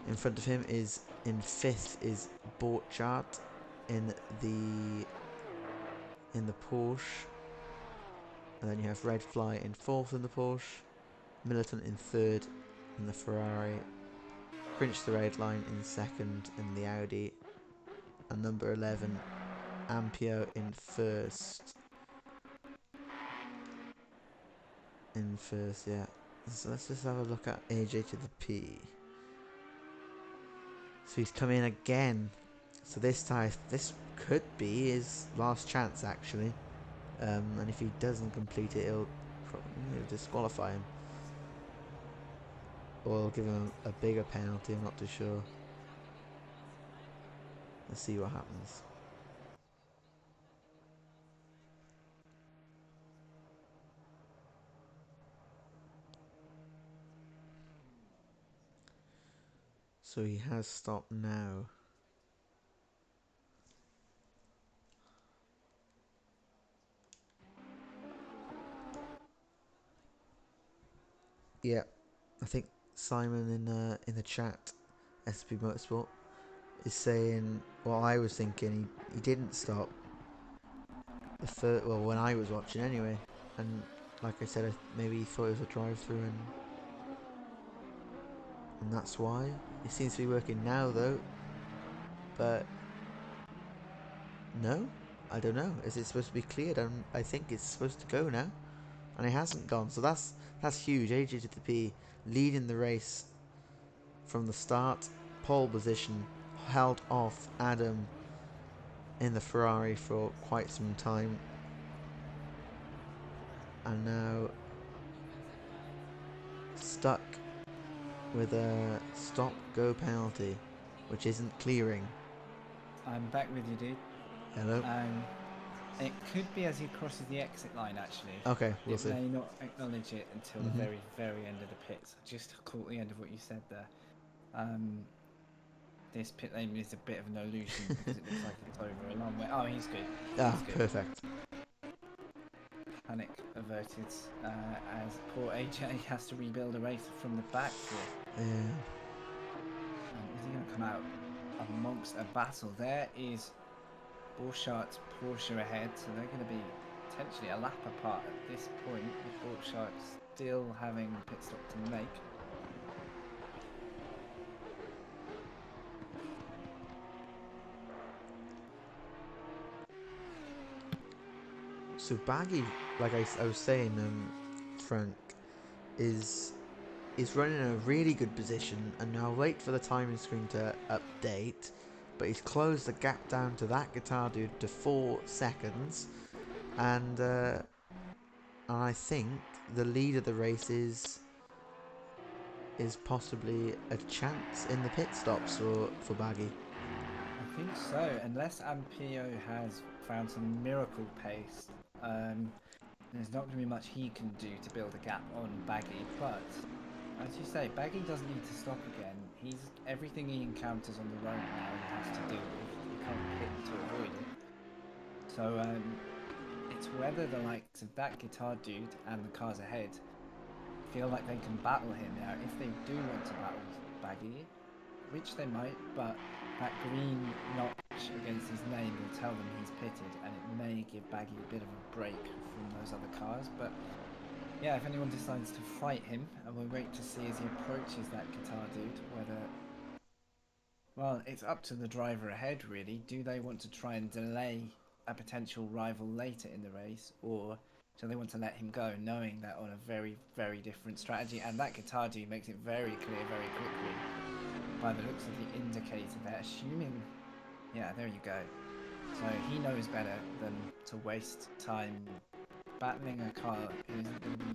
In front of him is, in fifth, is Borchardt in the Porsche, and then you have Red Fly in fourth in the Porsche, Militant in third in the Ferrari, Crinch the Red Line in second in the Audi, and number 11 Ampio in first. Yeah. So let's just have a look at AJ to the P. So he's come in again. So this time, this could be his last chance actually. And if he doesn't complete it, it'll disqualify him. Or it'll give him a bigger penalty, I'm not too sure. Let's see what happens. So he has stopped now. Yeah, I think Simon in the chat, SOP Motorsport, is saying what I was thinking. He didn't stop well, when I was watching anyway, and like I said, maybe he thought it was a drive-through, and that's why. It seems to be working now though, but no, I don't know. Is it supposed to be cleared? I think it's supposed to go now, and it hasn't gone. So that's huge. AJ to the P leading the race from the start, pole position, held off Adam in the Ferrari for quite some time, and now stuck with a stop-go penalty, which isn't clearing. I'm back with you, dude. Hello. It could be as he crosses the exit line, actually. Okay, we'll see. It may not acknowledge it until the very, very end of the pits. I just caught the end of what you said there. This pit lane is a bit of an illusion because it looks like it's over a long way. Oh, he's good. He's good. Perfect. Panic averted, as poor AJ has to rebuild a race from the back here. Yeah. Is he going to come out amongst a battle? There is Borchardt's Porsche ahead, so they're going to be potentially a lap apart at this point, with Borchardt still having a pit stop to make. So Baggy, like I was saying, Frank, is running in a really good position, and now wait for the timing screen to update. But he's closed the gap down to that guitar dude to 4 seconds, and I think the lead of the race is possibly a chance in the pit stops for Baggy. I think so, unless Ampio has found some miracle pace. There's not going to be much he can do to build a gap on Baggy, but as you say, Baggy doesn't need to stop again. Everything he encounters on the road now he has to deal with. He can't pit to avoid it. So it's whether the likes of that guitar dude and the cars ahead feel like they can battle him now. If they do want to battle Baggy, which they might, but that green notch against his name will tell them he's pitted, and it may give Baggy a bit of a break from those other cars. But yeah, if anyone decides to fight him, and we'll wait to see as he approaches that guitar dude, whether... Well, it's up to the driver ahead, really. Do they want to try and delay a potential rival later in the race, or do they want to let him go, knowing that on a very, very different strategy? And that guitar dude makes it very clear very quickly by the looks of the indicator there, assuming... Yeah, there you go. So he knows better than to waste time battling a car who isn't going to be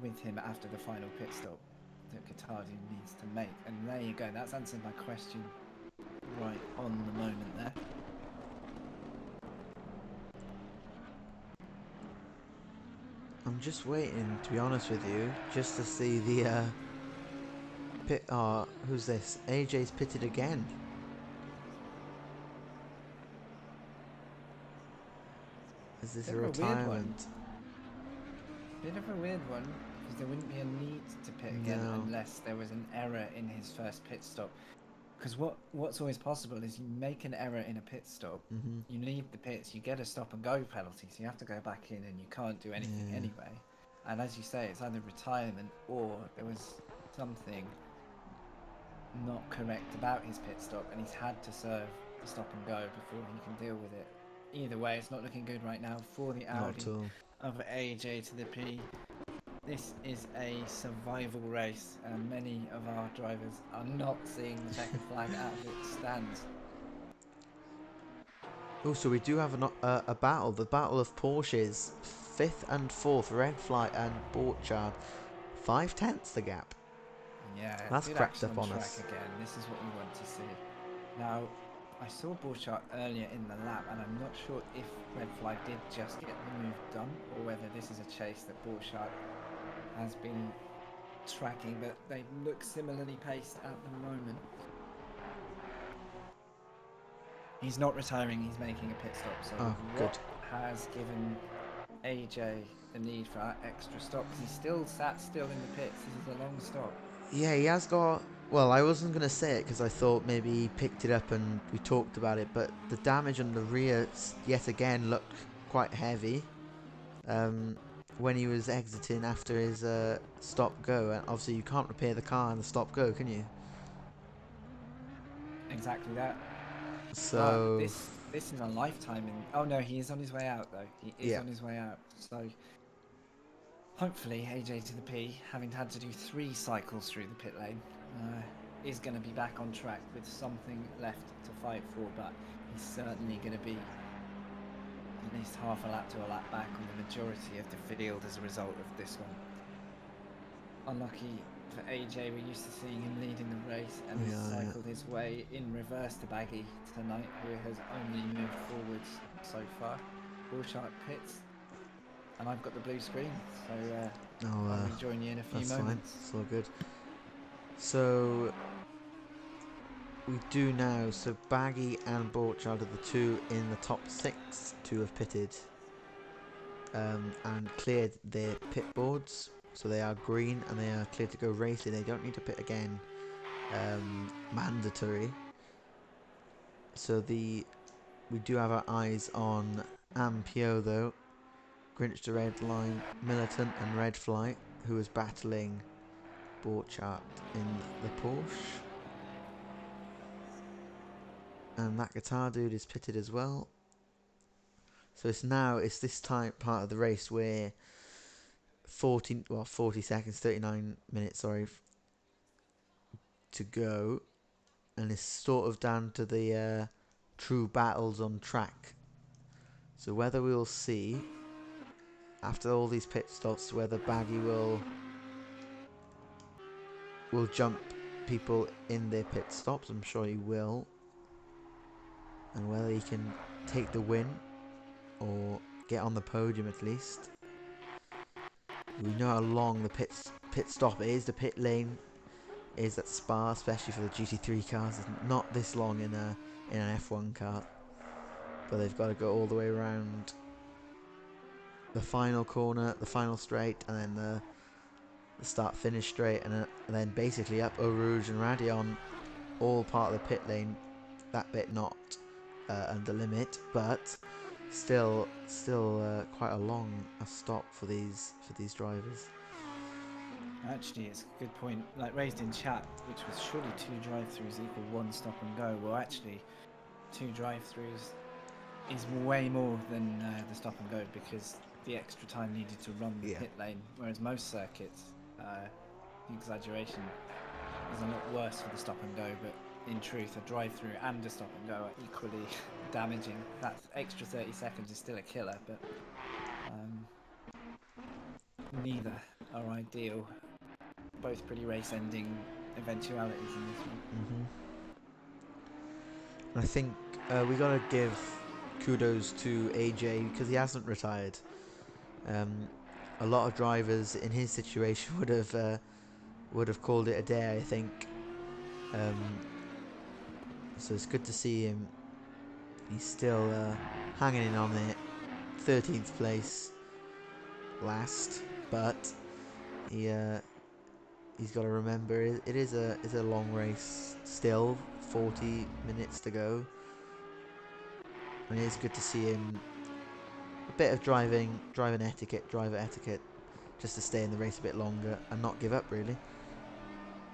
with him after the final pit stop that Guitardi needs to make. And there you go, that's answered my question right on the moment there. I'm just waiting, to be honest with you, just to see the pit. Oh, who's this? AJ's pitted again. Is this a retirement? Bit of a weird one, because there wouldn't be a need to pit again unless there was an error in his first pit stop. Because what's always possible is you make an error in a pit stop, you leave the pits, you get a stop and go penalty, so you have to go back in and you can't do anything anyway. And as you say, it's either retirement or there was something not correct about his pit stop and he's had to serve the stop and go before he can deal with it. Either way, it's not looking good right now for the Audi of AJ to the P. This is a survival race, and many of our drivers are not seeing the checkered flag out of its stands. Oh, so we do have a battle. The battle of Porsches, 5th and 4th, Red Flight and Borchardt. 5/10 the gap. Yeah, that's good crept action up on us. Again. This is what you want to see. Now, I saw Borchardt earlier in the lap, and I'm not sure if Red Flag did just get the move done, or whether this is a chase that Borchardt has been tracking, but they look similarly paced at the moment. He's not retiring, he's making a pit stop, so what has given AJ the need for that extra stop? Because he's still in the pits. This is a long stop. Yeah, he has got... Well, I wasn't going to say it because I thought maybe he picked it up and we talked about it, but the damage on the rear yet again looked quite heavy when he was exiting after his stop-go. And obviously you can't repair the car in the stop-go, can you? Exactly that. So... This is a lifetime in... Oh no, he is on his way out though. He is on his way out. So hopefully AJ to the P, having had to do 3 cycles through the pit lane, is going to be back on track with something left to fight for, but he's certainly going to be at least half a lap to a lap back on the majority of the field as a result of this one. Unlucky for AJ, we're used to seeing him leading the race, and he's cycled his way in reverse to Baggy tonight, who has only moved forwards so far. Borchardt pits, and I've got the blue screen, so I'll join you in a few moments. That's fine, it's all good. So we do now, so Baggy and Borchardt are the 2 in the top 6 to have pitted and cleared their pit boards. So they are green and they are clear to go racing. They don't need to pit again. Mandatory. So we do have our eyes on Ampio though. Grinch to Redline, Militant and Red Flight, who is battling Borchardt in the Porsche. And that guitar dude is pitted as well. So it's this part of the race where 40 seconds, 39 minutes, sorry, to go, and it's sort of down to the true battles on track. So whether we'll see after all these pit stops whether Baggy will jump people in their pit stops. I'm sure he will, and whether he can take the win or get on the podium at least. We know how long the pit stop is. The pit lane is at Spa, especially for the GT3 cars. It's not this long in an F1 car, but they've got to go all the way around the final corner, the final straight, and then the start-finish straight, and then basically up Eau Rouge and Radion, all part of the pit lane that bit not under limit, but still quite a long stop for these drivers. Actually, it's a good point. Like raised in chat, which was surely 2 drive-throughs equal 1 stop and go. Well, actually, 2 drive-throughs is way more than the stop and go because the extra time needed to run the pit lane. Whereas most circuits, the exaggeration is a lot worse for the stop and go. But in truth, a drive-through and a stop and go are equally damaging. That extra 30 seconds is still a killer, but neither are ideal. Both pretty race-ending eventualities in this one. I think we gotta give kudos to AJ because he hasn't retired. A lot of drivers in his situation would have called it a day, I think. So it's good to see him. He's still hanging in on it. 13th place, last, but he's got to remember it is a long race still. 40 minutes to go, and it is good to see him. A bit of driver etiquette, just to stay in the race a bit longer and not give up, really.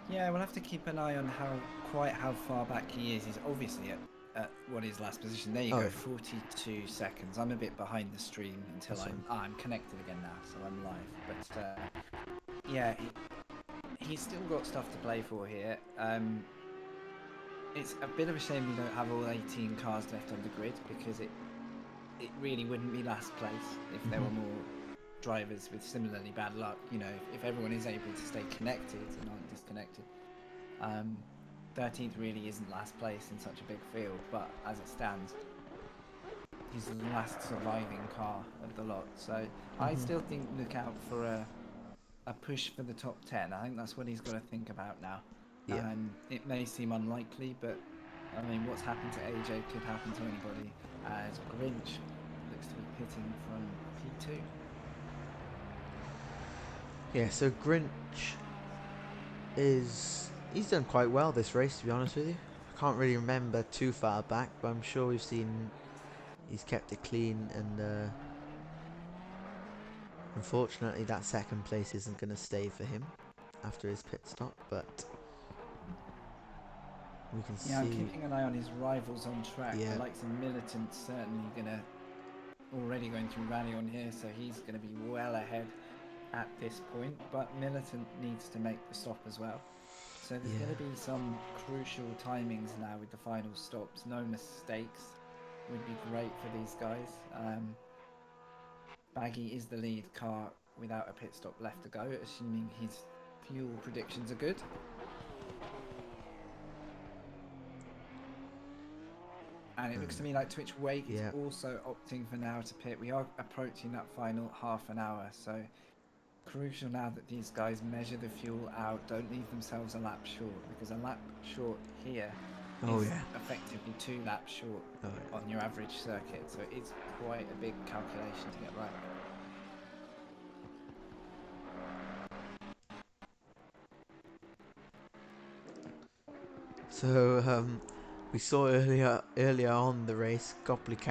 Yeah, we'll have to keep an eye on how far back he is. He's obviously at what is last position. There you go, 42 seconds. I'm a bit behind the stream until I'm connected again now, so I'm live. But yeah, he's still got stuff to play for here. It's a bit of a shame we don't have all 18 cars left on the grid because it really wouldn't be last place if there were more drivers with similarly bad luck. You know, if everyone is able to stay connected and aren't disconnected. 13th really isn't last place in such a big field, but as it stands, he's the last surviving car of the lot. So I still think look out for a push for the top 10. I think that's what he's got to think about now. Yeah. It may seem unlikely, but I mean, what's happened to AJ could happen to anybody, as Grinch looks to be pitting from P2. Yeah, so Grinch he's done quite well this race, to be honest with you. I can't really remember too far back, but I'm sure we've seen he's kept it clean, and unfortunately that second place isn't going to stay for him after his pit stop, but we can see... Yeah, I'm keeping an eye on his rivals on track. Yeah. The likes of Militant's certainly already going through rally on here, so he's gonna be well ahead at this point. But Militant needs to make the stop as well. So there's gonna be some crucial timings now with the final stops. No mistakes would be great for these guys. Baggy is the lead car without a pit stop left to go, assuming his fuel predictions are good. And it looks to me like Twitch Wake is also opting for now to pit. We are approaching that final half an hour, so crucial now that these guys measure the fuel out, don't leave themselves a lap short, because a lap short here is effectively 2 laps short on your average circuit, so it's quite a big calculation to get right. So we saw earlier on the race, Gobbly in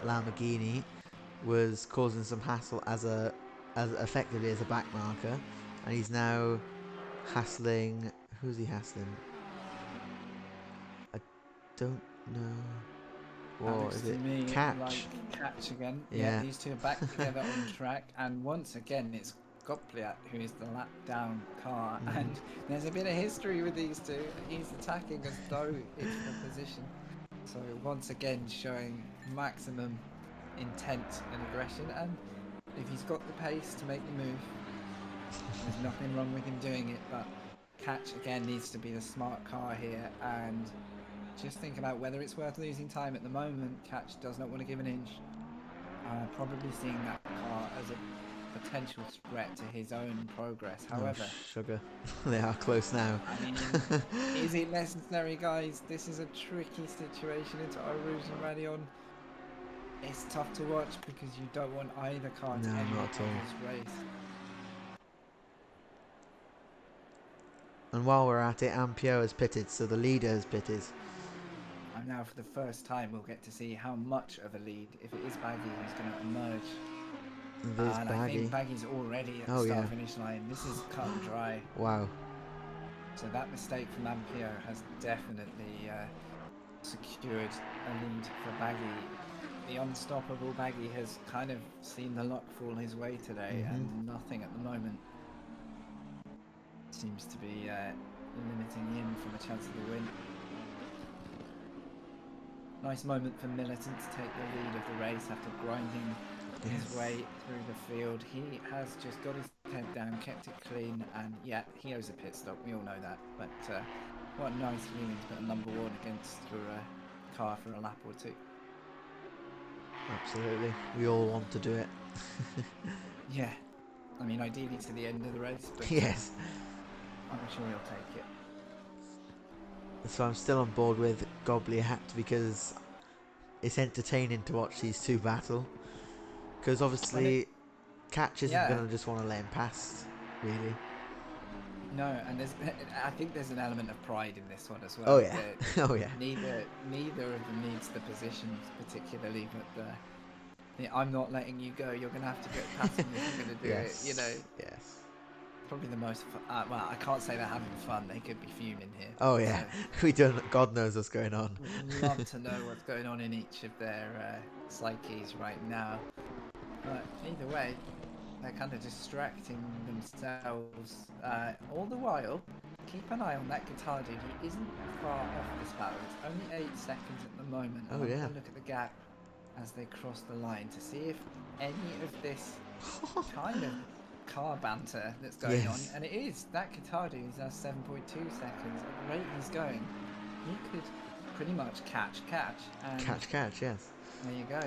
Lamborghini was causing some hassle as effectively as a back marker, and he's now hassling. Who's he hassling? I don't know. What is it? Catch. Like Catch again. Yeah. These two are back together on track, and once again it's Gopliat who is the lap down car, and there's a bit of history with these two. He's attacking as though it's the position, so once again showing maximum intent and aggression, and if he's got the pace to make the move, there's nothing wrong with him doing it. But Catch again needs to be the smart car here and just think about whether it's worth losing time. At the moment, Catch does not want to give an inch, probably seeing that car as a potential threat to his own progress. However, sugar, they are close now. I mean, is it necessary, guys? This is a tricky situation into Rouge and Radion. It's tough to watch because you don't want either car to end up in this race. And while we're at it, Ampio has pitted, so the leader has pitted. And now for the first time we'll get to see how much of a lead, if it is Baggy who's going to emerge. There's And Baggy. I think Baggy's already at the start-finish line. This is cut and dry. Wow. So that mistake from Ampio has definitely secured a lead for Baggy. The unstoppable Baggy has kind of seen the luck fall his way today, and nothing at the moment seems to be limiting him from a chance of the win. Nice moment for Militant to take the lead of the race after grinding his way through the field. He has just got his head down, kept it clean, and yeah, he owes a pit stop. We all know that. But what a nice feeling to put a number one against your car for a lap or two. Absolutely. We all want to do it. Yeah. I mean, ideally to the end of the race, but yes. I'm sure he'll take it. So I'm still on board with Gobbly Hat because it's entertaining to watch these two battle. Because obviously, Catch isn't going to just want to let him pass, really. No, and I think there's an element of pride in this one as well. Oh yeah, oh yeah. Neither of them needs the positions particularly, but I'm not letting you go. You're going to have to get past me if you're going to do it. You know. Yes. Probably the most fun. Well, I can't say they're having fun. They could be fuming here. Oh yeah, so we don't. God knows what's going on. We'd love to know what's going on in each of their psyches right now. But either way, they're kind of distracting themselves. All the while, keep an eye on that guitar dude. He isn't far off this battle. It's only 8 seconds at the moment. Oh yeah. Look at the gap as they cross the line to see if any of this kind of car banter that's going on, and it is. That guitar dude is now 7.2 seconds. At the rate he's going, he could pretty much catch. And catch, yes. There you go.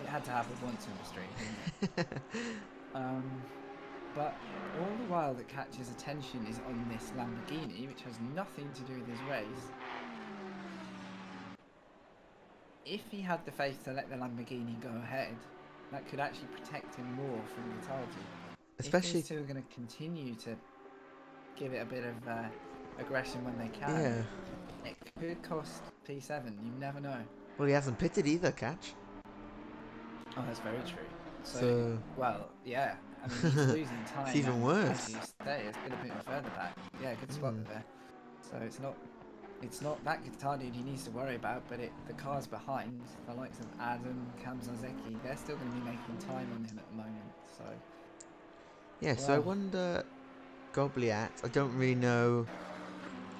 It had to happen once in the street, didn't it? But all the while that Catch's attention is on this Lamborghini, which has nothing to do with his race, if he had the faith to let the Lamborghini go ahead, that could actually protect him more from the guitar dude. Especially if these two are going to continue to give it a bit of aggression when they can, it could cost P7. You never know. Well, he hasn't pitted either, Catch. Oh, that's very true. So well, yeah. I mean, he's losing time. It's even worse. As you say, it's been a bit further back. Yeah, good spot there. So it's not that guitar dude he needs to worry about, but the cars behind, the likes of Adam, Kamzazeki, they're still going to be making time on him at the moment. So. Yeah, so I wonder, Gobblyat, I don't really know,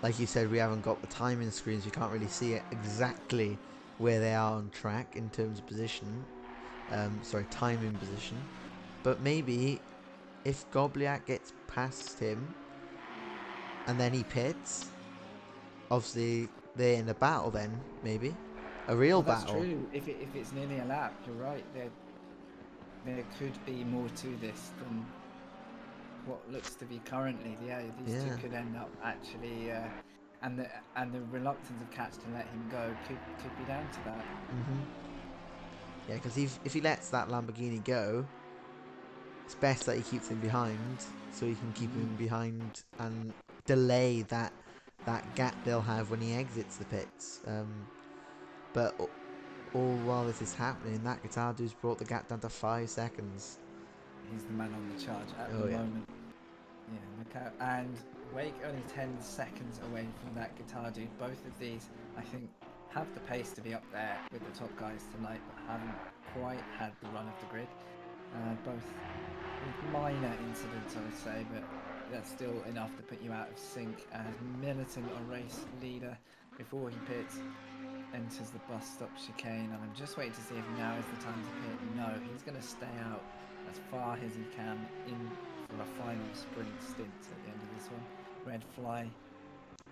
like you said, we haven't got the timing screens, we can't really see it exactly where they are on track in terms of position, timing position, but maybe if Gobblyat gets past him and then he pits, obviously they're in a battle then, maybe, a real battle. That's true, if it's nearly a lap, you're right, there could be more to this than what looks to be currently. These two could end up actually, and the reluctance of Catch to let him go could be down to that. Yeah, because if he lets that Lamborghini go, it's best that he keeps him behind, so he can keep him behind and delay that gap they'll have when he exits the pits. But all while this is happening, that guitar dude's brought the gap down to 5 seconds. He's the man on the charge at the moment. Yeah, look out. And Wake only 10 seconds away from that guitar dude. Both of these, I think, have the pace to be up there with the top guys tonight, but haven't quite had the run of the grid. Both minor incidents, I would say, but that's still enough to put you out of sync. As Militant, a race leader, before he pits, enters the bus stop chicane, and I'm just waiting to see if now is the time to pit. No, he's going to stay out as far as he can in for a final sprint stint at the end of this one. Red Fly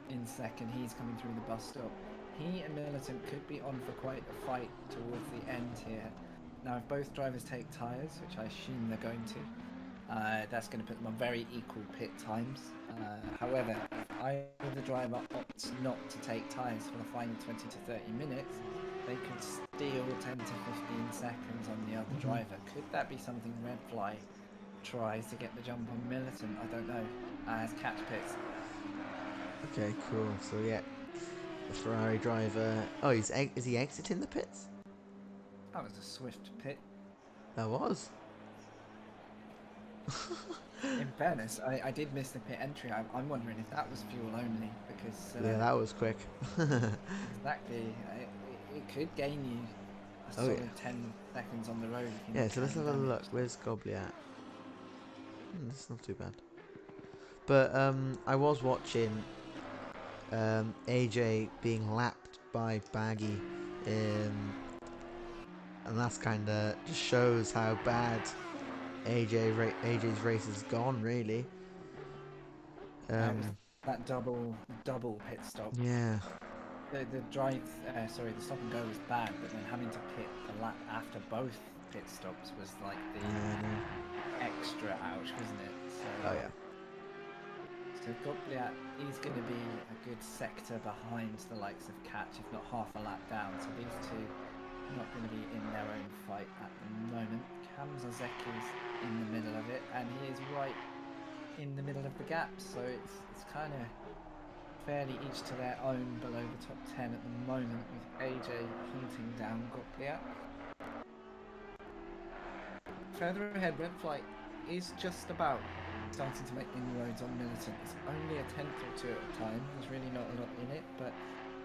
in second. He's coming through the bus stop. He and Militant could be on for quite a fight towards the end here. Now, if both drivers take tyres, which I assume they're going to, that's going to put them on very equal pit times. However, if either driver opts not to take tyres for the final 20 to 30 minutes, they could steal 10 to 15 seconds on the other driver. Could that be something Red Fly tries to get the jump on Militant? I don't know. As Catch pits. Okay, cool. So yeah, the Ferrari driver. Oh, is he exiting the pits? That was a swift pit. That was. In fairness, I did miss the pit entry. I'm wondering if that was fuel only because Yeah, that was quick. exactly it could gain you a Oh yeah. solid 10 seconds on the road if you're Yeah. not So let's carrying have a look. damage. Where's Gobley at? This is not too bad. But I was watching AJ being lapped by Baggy, and that's kind of just shows how bad AJ's race has gone, really. It was that double pit stop. Yeah. The drive, sorry, the stop and go was bad, but then having to pit the lap after both pit stops was like the Yeah. No. extra ouch, wasn't it? Oh yeah. So Gobliat is going to be a good sector behind the likes of Catch, if not half a lap down. So these two are not going to be in their own fight at the moment. Cam Zazeki's in the middle of it, and he is right in the middle of the gap. So it's kind of fairly each to their own below the top 10 at the moment, with AJ hunting down Gobliat. Further ahead, Red Flight is just about starting to make inroads on Militant. It's only a tenth or two at a time. There's really not a lot in it, but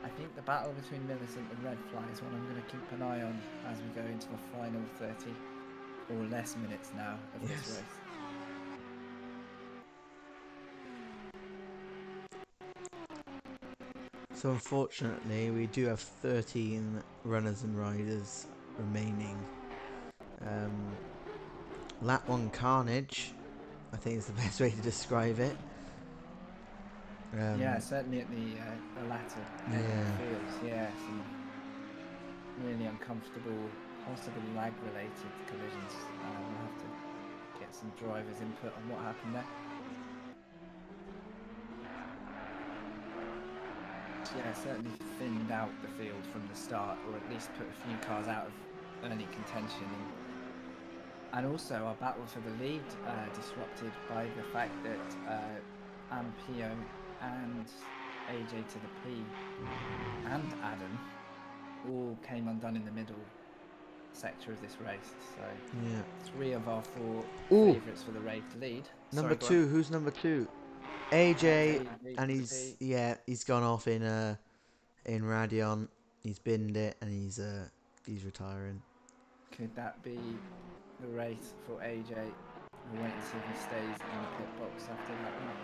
I think the battle between Militant and Red Fly is one I'm going to keep an eye on as we go into the final 30 or less minutes now of this race. So unfortunately, we do have 13 runners and riders remaining. Lap 1 carnage, I think is the best way to describe it. Yeah, certainly at the latter end of the fields. Yeah, some really uncomfortable, possibly lag-related collisions. We'll have to get some drivers' input on what happened there. Yeah, certainly thinned out the field from the start, or at least put a few cars out of early contention. And also our battle for the lead disrupted by the fact that Ampio and AJ to the P and Adam all came undone in the middle sector of this race. So 3 of our 4 favourites for the race lead. Number 2, who's number 2? AJ, and he's gone off in Radion. He's binned it and he's retiring. Could that be the race for AJ? We'll wait and see if he stays in the pit box after that one.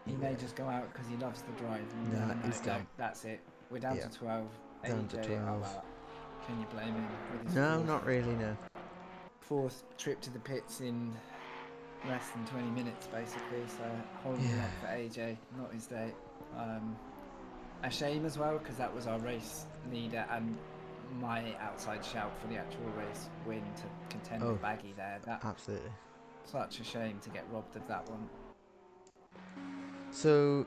He may just go out because he loves the drive. No, he's gone. That's it. We're down to 12. Down AJ, to 12. Oh, well, can you blame him? With his No, not really, no. 4th trip to the pits in less than 20 minutes, basically. So horrible luck for AJ. Not his day. A shame as well, because that was our race leader and my outside shout for the actual race win to contend with Baggy there. Absolutely. Such a shame to get robbed of that one. So,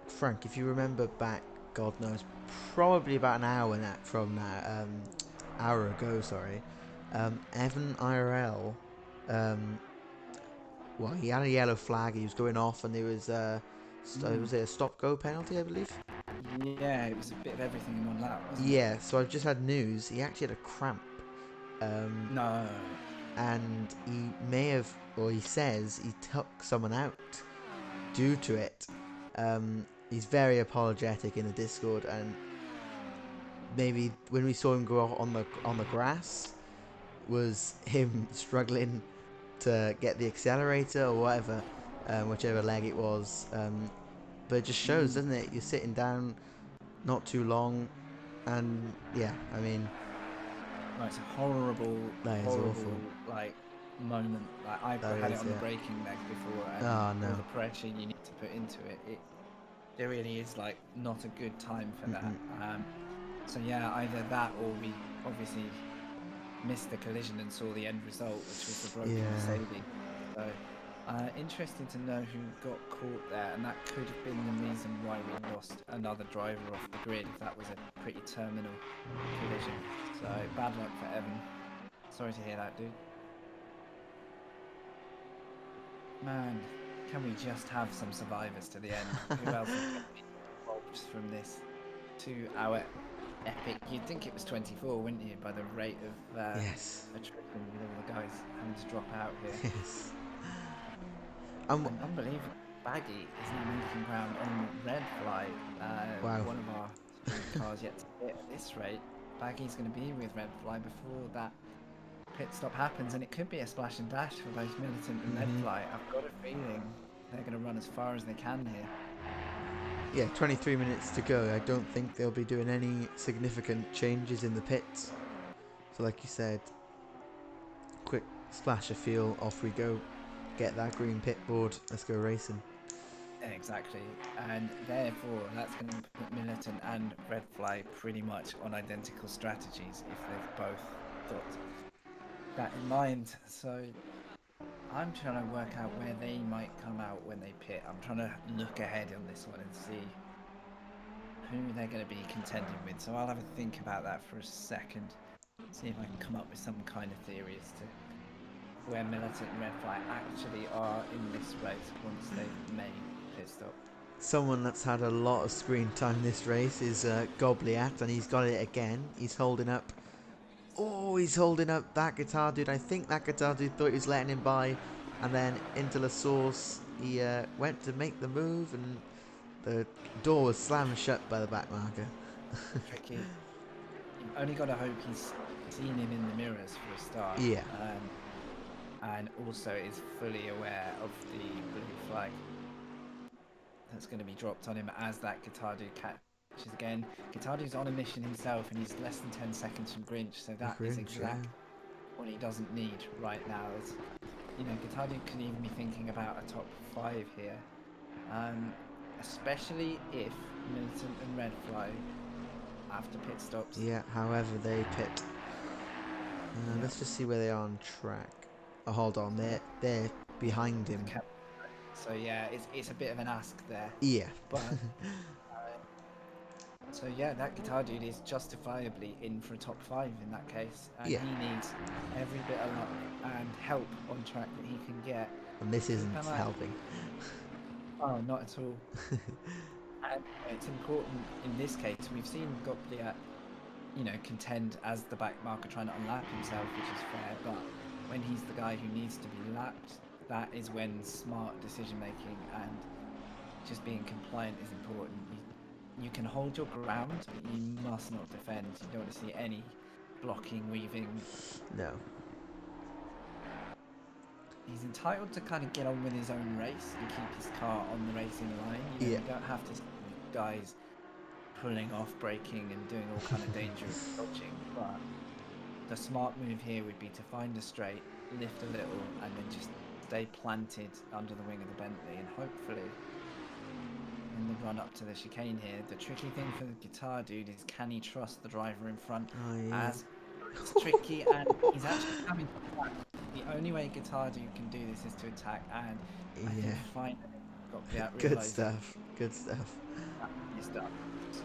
Frank, if you remember back, God knows, probably about an hour from now, hour ago, sorry, Evan IRL, well, he had a yellow flag, he was going off, and there was was it a stop-go penalty, I believe? Yeah, it was a bit of everything in one lap, wasn't it? Yeah, so I've just had news, he actually had a cramp. No. And he may have, or he says, he took someone out due to it. He's very apologetic in the Discord, and maybe when we saw him go off on the grass was him struggling to get the accelerator or whatever, whichever leg it was. But it just shows, doesn't it? You're sitting down not too long, and yeah, I mean, it's a horrible, awful. like moment. Like I've had it on the braking leg before, and all the pressure you need to put into it. There really is like not a good time for that. So yeah, either that or we obviously missed the collision and saw the end result, which was the broken Mercedes. So interesting to know who got caught there, and that could have been the reason why we lost another driver off the grid if that was a pretty terminal collision. So bad luck for Evan. Sorry to hear that, dude. Man, can we just have some survivors to the end? Who else is going to be involved from this 2-hour epic? You'd think it was 24, wouldn't you, by the rate of Yes. attrition with all the guys having to drop out here. Yes. And unbelievable, Baggy is now making ground on Red Fly, Wow. one of our cars yet to hit at this rate. Baggy's going to be with Red Fly before that pit stop happens, and it could be a splash and dash for both Militant and Red Fly. I've got a feeling they're going to run as far as they can here. Yeah, 23 minutes to go. I don't think they'll be doing any significant changes in the pits. So like you said, quick splash of fuel, off we go. Get that green pit board, let's go racing. Exactly, and therefore that's going to put Militant and Red Fly pretty much on identical strategies if they've both got that in mind. So I'm trying to work out where they might come out when they pit. I'm trying to look ahead on this one and see who they're going to be contending with. So I'll have a think about that for a second, see if I can come up with some kind of theory as to where Militant and Red Fly actually are in this race once they've made pit stop. Someone that's had a lot of screen time this race is Gobliat, and he's got it again. He's holding up. Oh, he's holding up that guitar dude. I think that guitar dude thought he was letting him by, and then into the source he went to make the move, and the door was slammed shut by the back marker. Tricky. You've only got to hope he's seen him in the mirrors for a start. Yeah. And also is fully aware of the blue flag that's going to be dropped on him as that guitar dude catches again. Guitar dude's on a mission himself, and he's less than 10 seconds from Grinch, so that is exactly what he doesn't need right now. Is, you know, Guitar dude could even be thinking about a top 5 here, especially if Militant and Red Fly after pit stops. Yeah, however they pit. Let's just see where they are on track. Oh, hold on, they're behind him. So yeah, it's a bit of an ask there. Yeah. But so yeah, that guitar dude is justifiably in for a top 5 in that case, and Yeah. he needs every bit of luck and help on track that he can get. And this isn't helping. Oh, not at all. And it's important in this case. We've seen Gobliat, you know, contend as the back marker trying to unlap himself, which is fair, but when he's the guy who needs to be lapped, that is when smart decision making and just being compliant is important. You can hold your ground, but you must not defend. You don't want to see any blocking, weaving. No. He's entitled to kind of get on with his own race and keep his car on the racing line. You know, Yeah. You don't have to see guys pulling off, braking and doing all kind of dangerous dodging, but the smart move here would be to find a straight, lift a little, and then just stay planted under the wing of the Bentley, and hopefully in the run up to the chicane here, the tricky thing for the guitar dude is, can he trust the driver in front? Oh, yeah. As it's tricky, and he's actually coming to attack. The only way guitar dude can do this is to attack, and I think finally got the out. Good stuff. Good stuff. Is done. So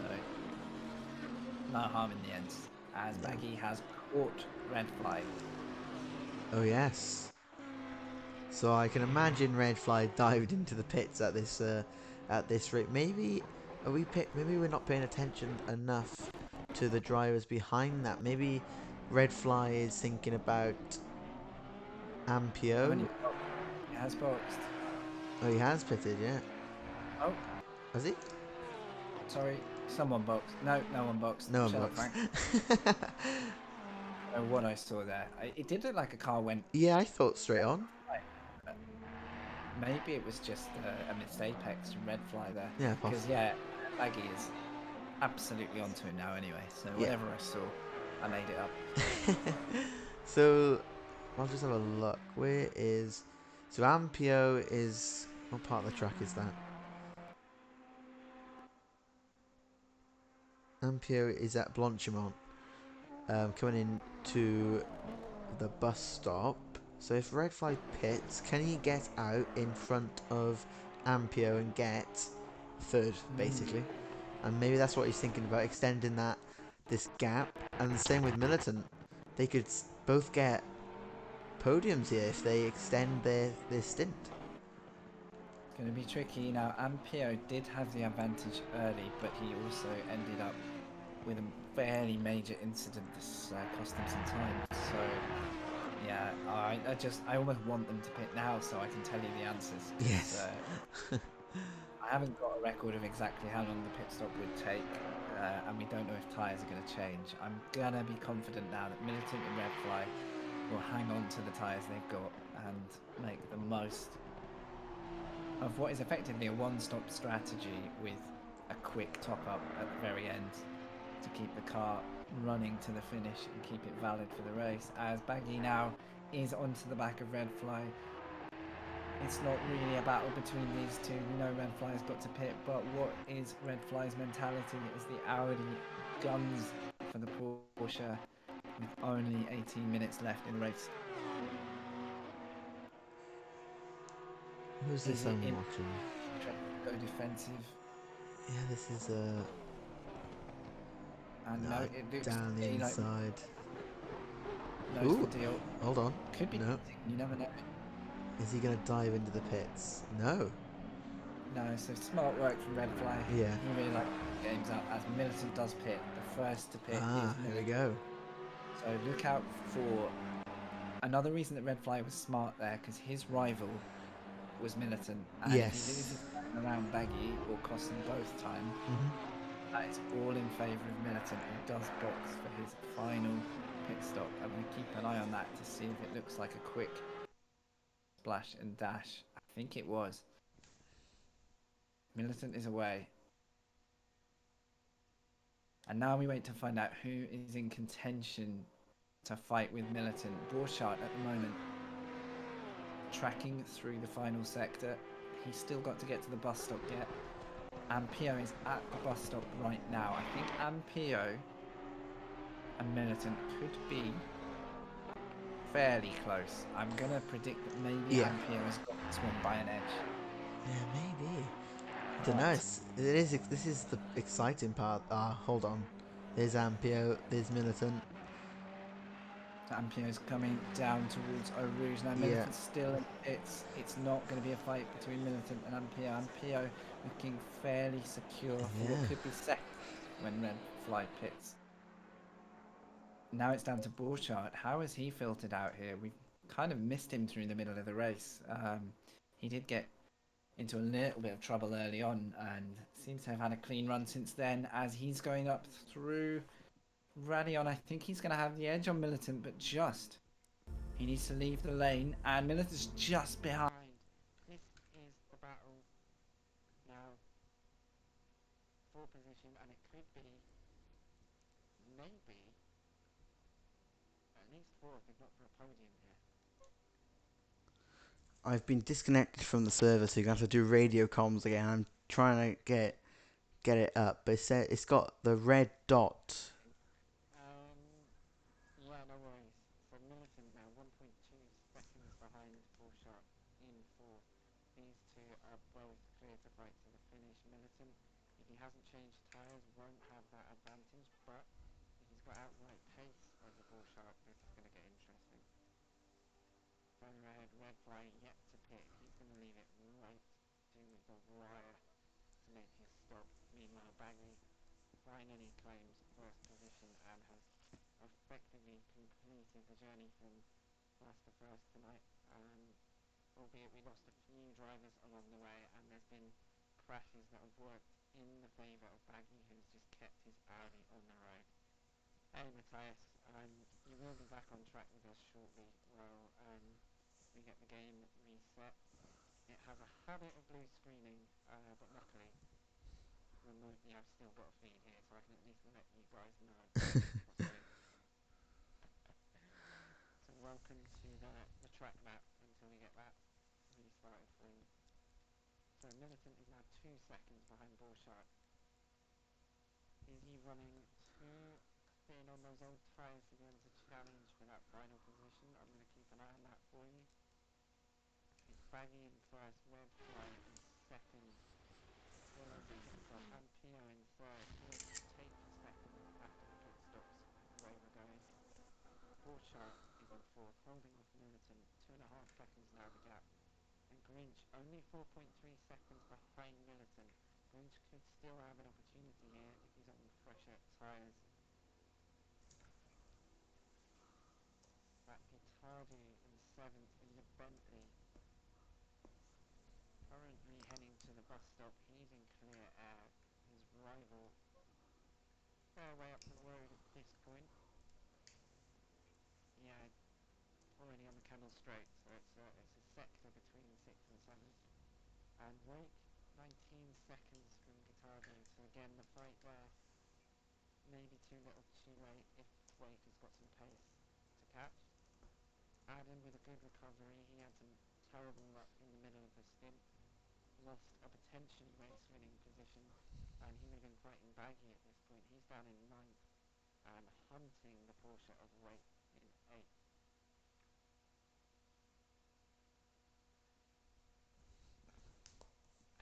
no harm in the end, as Baggy has caught Red Fly. Oh yes. So I can imagine Red Fly dived into the pits at this rate. Maybe maybe we're not paying attention enough to the drivers behind that. Maybe Red Fly is thinking about Ampio. He has boxed. Oh, he has pitted, yeah. Oh, Has he? sorry, someone boxed. No, no one boxed. No one Shut up, boxed. Frank. Oh, what I saw there, it did look like a car went. Yeah, I thought straight on. Maybe it was just a missed apex from Red Fly there. Yeah, Because Baggy is absolutely onto him now anyway. So whatever I saw, I made it up. So I'll just have a look. Where is... So Ampio is... What part of the track is that? Ampio is at Blanchimont. Coming into the bus stop. So if Red Fly pits, can he get out in front of Ampio and get third, basically? And maybe that's what he's thinking about, extending this gap. And the same with Militant. They could both get podiums here if they extend their stint. going to be tricky. Now, Ampio did have the advantage early, but he also ended up with a fairly major incident. This cost him some time. So, yeah, I almost want them to pit now so I can tell you the answers. Yes. I haven't got a record of exactly how long the pit stop would take, and we don't know if tyres are going to change. I'm going to be confident now that Militant and Redfly will hang on to the tyres they've got and make the most of what is effectively a one-stop strategy with a quick top-up at the very end to keep the car running to the finish and keep it valid for the race. As Baggy now is onto the back of Redfly. It's not really a battle between these two. We know Redfly's got to pit, but what is Redfly's mentality? Is the Audi guns for the Porsche with only 18 minutes left in the race. Who's this I'm watching? Go defensive. Yeah, this is And no, it looks down the inside. Like, knows the deal. Hold on. Could be. No. You never know. Is he going to dive into the pits? No. No, so smart work from Redfly. Yeah. He really likes games up as Militant does pit. The first to pit is Militant. Here we go. So look out for another reason that Redfly was smart there, because his rival was Militant. And if he loses around Baggy, it will cost them both time. That is all in favour of Militant, who does box for his final pit stop. I'm going to keep an eye on that to see if it looks like a quick splash and dash. I think it was. Militant is away. And now we wait to find out who is in contention to fight with Militant. Borchardt at the moment tracking through the final sector. He's still got to get to the bus stop yet. Ampio is at the bus stop right now. I think Ampio and Militant could be fairly close. I'm going to predict that maybe Ampio has got this one by an edge. Yeah, maybe. I don't know. This is the exciting part. Hold on. There's Ampio. There's Militant. Ampio's coming down towards Eau Rouge. Now Militant's still in pits. It's not going to be a fight between Militant and Ampio. Ampio looking fairly secure for what could be second when Redfly pits. Now it's down to Borchardt. How has he filtered out here? We've kind of missed him through the middle of the race. He did get into a little bit of trouble early on and seems to have had a clean run since then as he's going up through Radion. I think he's going to have the edge on Militant, but just. He needs to leave the lane and Militant's just behind. This is the battle now for position, and it could be maybe at least fourth, if not for a podium here. I've been disconnected from the server, so you're going to have to do radio comms again. I'm trying to get it up, but it's got the red dot. Yeah, no worries. So Militant now 1.2 seconds behind Borchardt in fourth. These two are both clear to fight to the finish. Militant, if he hasn't changed tyres, won't have that advantage, but if he's got outright pace over Borchardt, this is going to get interesting. Further ahead, Redfly yet to pit. He's going to leave it right to the wire to make his stop. Meanwhile, Baggy finally claims first position and has effectively completed the journey from last to first tonight. Albeit we lost a few drivers along the way, and there's been crashes that have worked in the favour of Baggy, who's just kept his Audi on the road. Hey Matthias, you will be back on track with us shortly while we get the game reset. It has a habit of blue screening, but luckily remotely I've still got a feed here, so I can at least let you guys know what's going on. So welcome to the track map until we get that restarted for you. So Militant is now 2 seconds behind Borchardt. Is he running too thin on those old tyres to be able to challenge for that final position? I'm going to keep an eye on that for you. It's Baggy in first, Redfly in second. Still as a pit stop, Ampio in third. He'll take second after the pit stops the way we're going. Borchardt is in fourth, holding off Militant. 2.5 seconds now the gap. Then Grinch only 4.3 seconds behind Militant. Grinch could still have an opportunity here if he's on fresher tyres. But Guitardo in 7th in the Bentley. Currently heading to the bus stop. He's in clear air. His rival fair way up the road at this point. Yeah, already on the Camel Straight, so it's a sector between 6th and 7th. And Wake, 19 seconds from Guitardo, so again the fight there, maybe too little too late if Wake has got some pace to catch. Adam with a good recovery, he had some terrible luck in the middle of the stint, lost a potentially race-winning position, and he would have been fighting Baggy at this point. He's down in 9th and hunting the Porsche of Wake in 8th.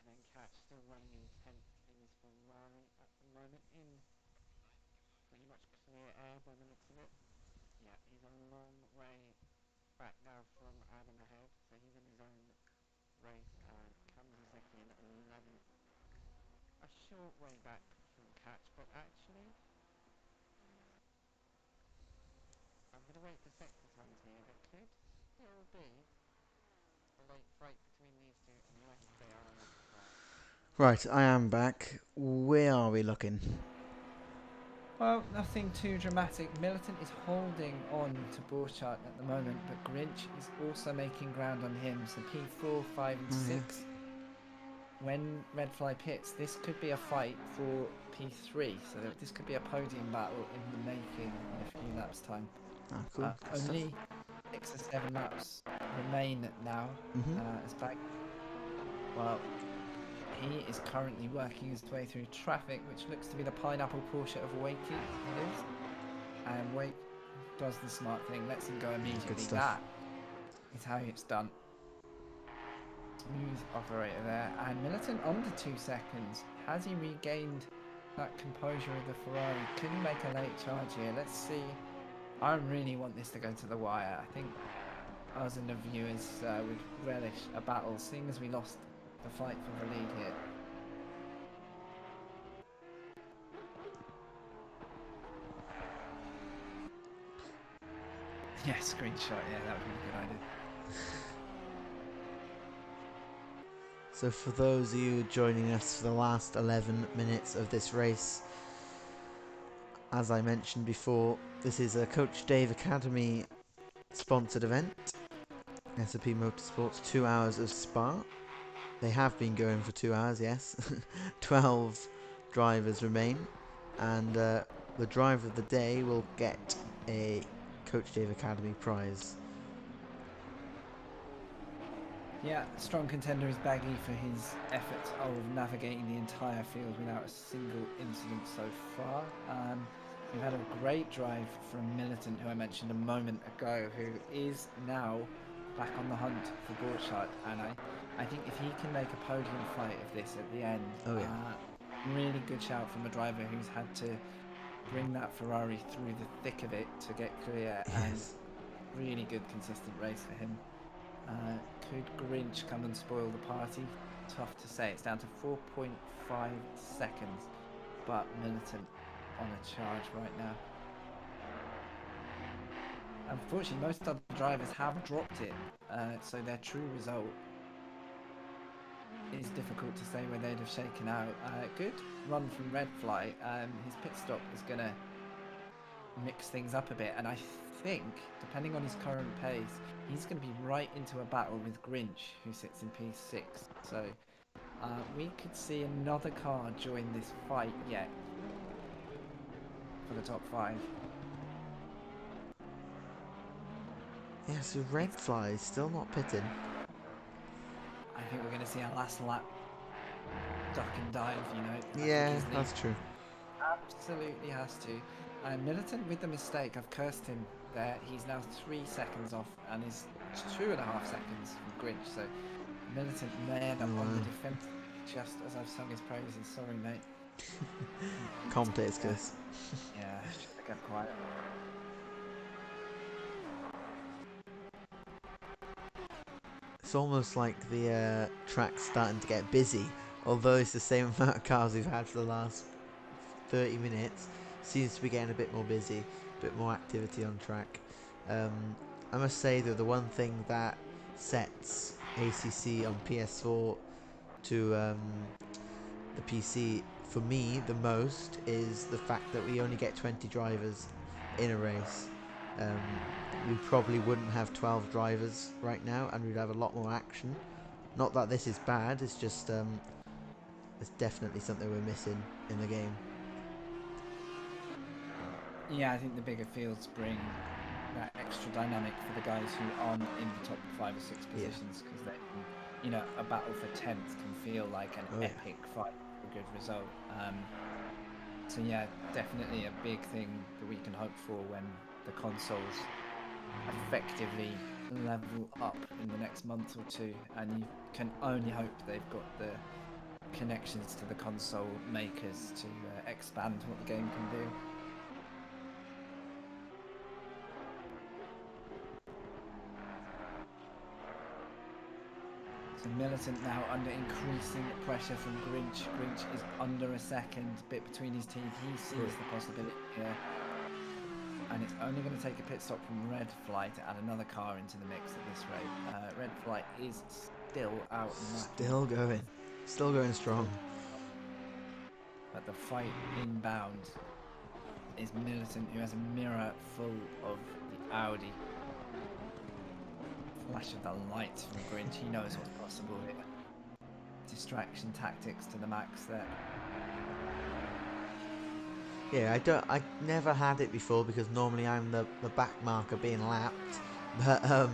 And then Catch still running in 10th in his Ferrari at the moment, in pretty much clear air by the looks of it. Yeah, he's a long way back now from Adam ahead, so he's in his own race, and Kamizaki in 11th. A short way back from Catch, but actually, I'm going to wait for sector times here. There could still be a late fight between these two, unless they are on track. Right, I am back. Where are we looking? Well, nothing too dramatic. Militant is holding on to Borchardt at the moment, but Grinch is also making ground on him. So P4, 5 and 6. When Red Fly pits, this could be a fight for P3. So this could be a podium battle in the making in a few laps' time. Ah, cool. Only 6 or 7 laps remain now. As back. Well, he is currently working his way through traffic, which looks to be the Pineapple Porsche of Wakey. It is. And Wake does the smart thing, lets him go immediately. That is how it's done. Smooth operator there. And Militant under 2 seconds. Has he regained that composure of the Ferrari? Could he make a late charge here? Let's see. I really want this to go to the wire. I think us and the viewers would relish a battle, seeing as we lost the fight for the lead here. Yeah, screenshot, yeah, that would be a good idea. So for those of you joining us for the last 11 minutes of this race, as I mentioned before, this is a Coach Dave Academy sponsored event. SOP Motorsport's 2 hours of Spa. They have been going for 2 hours, yes. 12 drivers remain, and the driver of the day will get a Coach Dave Academy prize. Yeah, strong contender is Baggy for his efforts of navigating the entire field without a single incident so far. We've had a great drive from Militant, who I mentioned a moment ago, who is now back on the hunt for Borchardt, and I think if he can make a podium fight of this at the end, really good shout from a driver who's had to bring that Ferrari through the thick of it to get clear, and really good consistent race for him. Could Grinch come and spoil the party? Tough to say. It's down to 4.5 seconds, but Militant on a charge right now. Unfortunately, most other drivers have dropped it, so their true result is difficult to say where they'd have shaken out. Good run from Red Fly. His pit stop is going to mix things up a bit, and I think, depending on his current pace, he's going to be right into a battle with Grinch, who sits in P6. So we could see another car join this fight yet for the top 5. Yeah, so Red Fly is still not pitting. I think we're going to see a last lap duck and dive, you know. Yeah, that's true. Absolutely has to. And Militant with the mistake, I've cursed him there. He's now 3 seconds off and is 2.5 seconds from Grinch. So Militant may end up on the defense just as I've sung his praises. Sorry, mate. Commentator's curse. Yeah, should have kept quiet. It's almost like the track's starting to get busy, although it's the same amount of cars we've had for the last 30 minutes. Seems to be getting a bit more busy, a bit more activity on track. I must say that the one thing that sets ACC on PS4 to the PC for me the most is the fact that we only get 20 drivers in a race. We probably wouldn't have 12 drivers right now, and we'd have a lot more action. Not that this is bad, it's just it's definitely something we're missing in the game. Yeah, I think the bigger fields bring that extra dynamic for the guys who aren't in the top 5 or 6 positions, because they, you know, a battle for 10th can feel like an epic fight for a good result. So yeah, definitely a big thing that we can hope for when the consoles effectively level up in the next month or two, and you can only hope they've got the connections to the console makers to expand what the game can do. So Militant now under increasing pressure from Grinch. Grinch is under a second, bit between his teeth. He sees the possibility here. And it's only going to take a pit stop from Red Fly to add another car into the mix at this rate. Red Fly is still out. Still going strong. But the fight inbound is Militant, who has a mirror full of the Audi. Flash of the lights from Grinch, he knows what's possible here. Distraction tactics to the max there. Yeah, I never had it before because normally I'm the back marker being lapped. But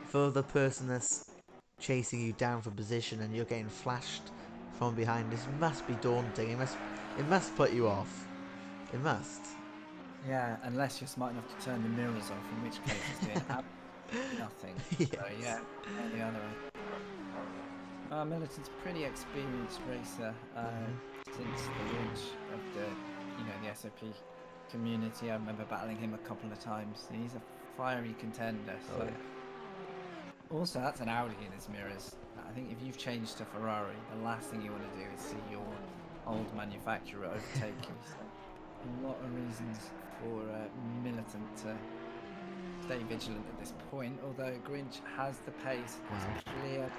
for the person that's chasing you down for position and you're getting flashed from behind, this must be daunting. It must put you off. It must. Yeah, unless you're smart enough to turn the mirrors off, in which case it's doing absolutely nothing. Yes. So yeah, the other way. Militant's a pretty experienced racer since the launch of the SOP community. I remember battling him a couple of times. He's a fiery contender. So. Also, that's an Audi in his mirrors. I think if you've changed to Ferrari, the last thing you want to do is see your old manufacturer overtake you. So a lot of reasons for Militant to stay vigilant at this point, although Grinch has the pace. It's clear.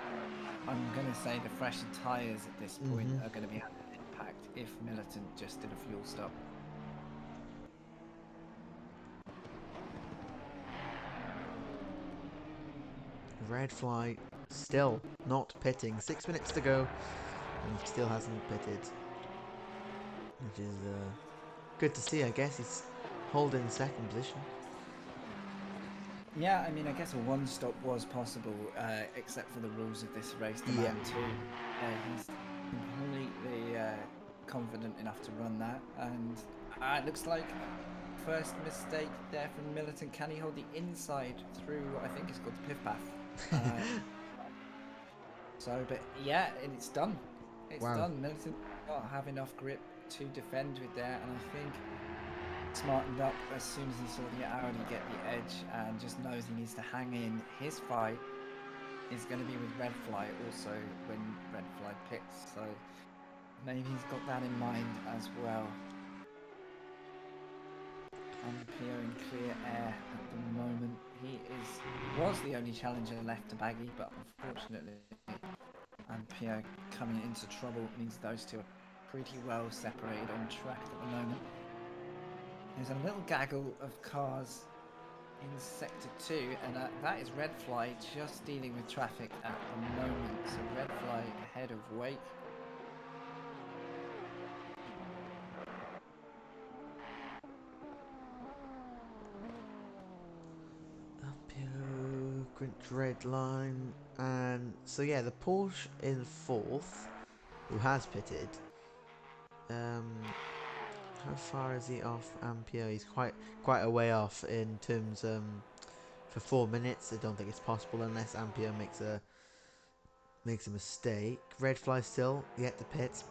I'm going to say the fresher tyres at this point are going to be having an impact if Militant just did a fuel stop. Red Fly still not pitting. 6 minutes to go and still hasn't pitted, which is good to see. I guess he's holding second position. Yeah, I mean, I guess a one stop was possible, except for the rules of this race demand too. He's completely confident enough to run that, and it looks like first mistake there from Militant. Can he hold the inside through what I think is called the piff path? But yeah, it's done. It's done. Militant not have enough grip to defend with there, and I think smartened up as soon as he saw the Audi get the edge and just knows he needs to hang in. His fight is going to be with Red Fly also when Red Fly picks, so maybe he's got that in mind as well. Ampio in clear air at the moment. He was the only challenger left to Baggy, but unfortunately Ampio coming into trouble means those two are pretty well separated on track at the moment. There's a little gaggle of cars in Sector 2, and that is Red Fly just dealing with traffic at the moment. So Red Fly ahead of Wake. Grinch red line, and so yeah, the Porsche in fourth, who has pitted. How far is he off Ampio? He's quite a way off in terms for 4 minutes. I don't think it's possible unless Ampio makes a mistake. Red Fly still yet to pit.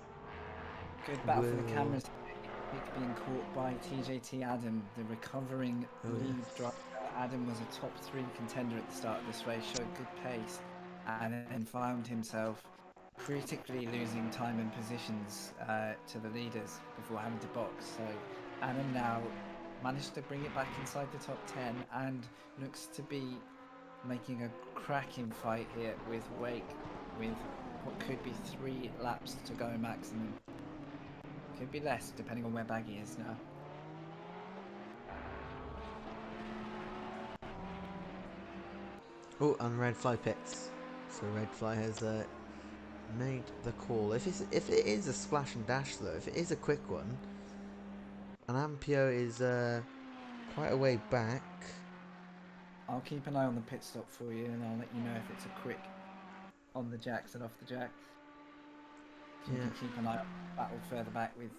Good battle for the cameras. Being caught by TJT Adam, the recovering lead driver. Adam was a top 3 contender at the start of this race, showed good pace, and then found himself critically losing time and positions to the leaders before having to box. So Adam now managed to bring it back inside the top 10 and looks to be making a cracking fight here with Wake, with what could be 3 laps to go maximum. Could be less depending on where Baggy is now. Oh, and Red Fly pits. So Red Fly has made the call. If it is a splash and dash though, if it is a quick one, and Ampio is quite a way back. I'll keep an eye on the pit stop for you, and I'll let you know if it's a quick on the jacks and off the jacks. So you can keep an eye on the battle further back with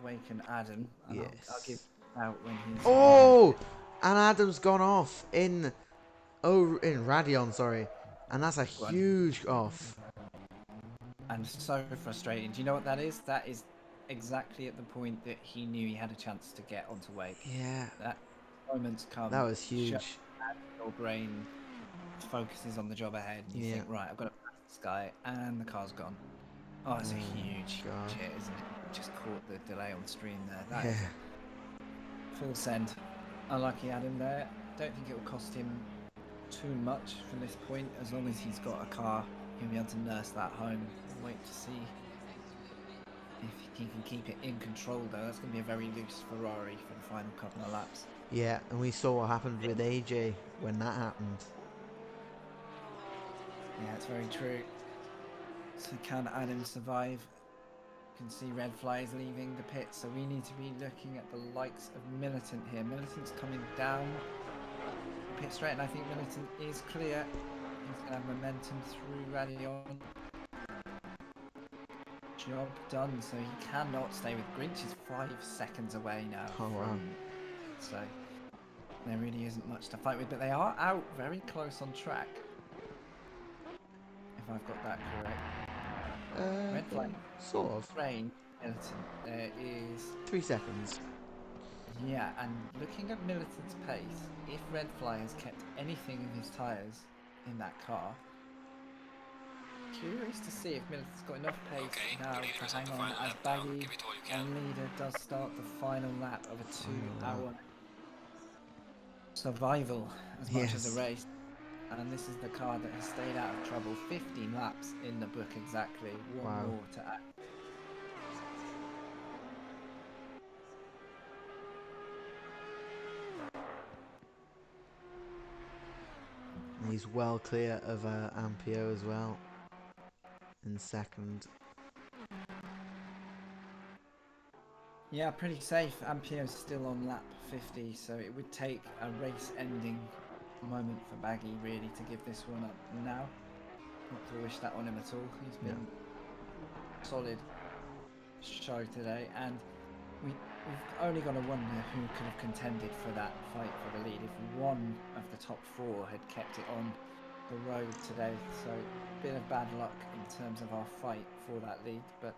Wake and Adam. And Yes. I'll give out when he's. Oh, and Adam's gone off in Radion, sorry, and that's a huge off. And so frustrating. Do you know what that is? That is exactly at the point that he knew he had a chance to get onto Wake. Yeah. That moment's come. That was huge. Your brain focuses on the job ahead, and you think, right, I've got to pass this guy, and the car's gone. Oh, it's a huge hit, isn't it? Just caught the delay on stream there. That is full send. Unlucky Adam there. Don't think it will cost him too much from this point. As long as he's got a car, he'll be able to nurse that home. We'll wait to see if he can keep it in control, though. That's going to be a very loose Ferrari for the final couple of laps. Yeah, and we saw what happened with AJ when that happened. Yeah, it's very true. So can Adam survive? You can see Red Fly is leaving the pit, so we need to be looking at the likes of Militant here. Militant's coming down the pit straight, and I think Militant is clear. He's going to have momentum through Radion. Job done, so he cannot stay with Grinch. Is 5 seconds away now. Oh, wow. So there really isn't much to fight with, but they are out very close on track. If I've got that correct. Red Flag. Sort of. Rain, Militant. There is 3 seconds. Yeah, and looking at Militant's pace, if Red Fly has kept anything of his tyres in that car, curious to see if Militant's got enough pace now to hang on as Baggy and Leader does start the final lap of a 2-hour survival as much as a race. And this is the car that has stayed out of trouble. 15 laps in the book exactly. One more to add. And he's well clear of Ampio as well. In second. Yeah, pretty safe. Ampio's still on lap 50, so it would take a race-ending moment for Baggy really to give this one up now. Not to wish that on him at all. He's been solid show today, and we've only got to wonder who could have contended for that fight for the lead if one of the top 4 had kept it on the road today. So a bit of bad luck in terms of our fight for that lead, but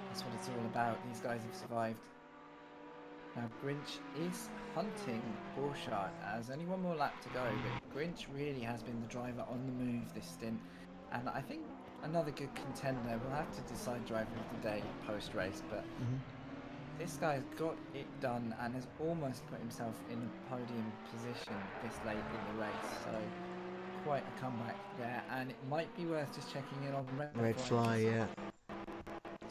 that's what it's all about. These guys have survived. Now Grinch is hunting Borchardt as only one more lap to go, but Grinch really has been the driver on the move this stint, and I think another good contender. We'll have to decide driver of the day post-race, but this guy's got it done and has almost put himself in a podium position this late in the race, so quite a comeback there, and it might be worth just checking in on Red Fly,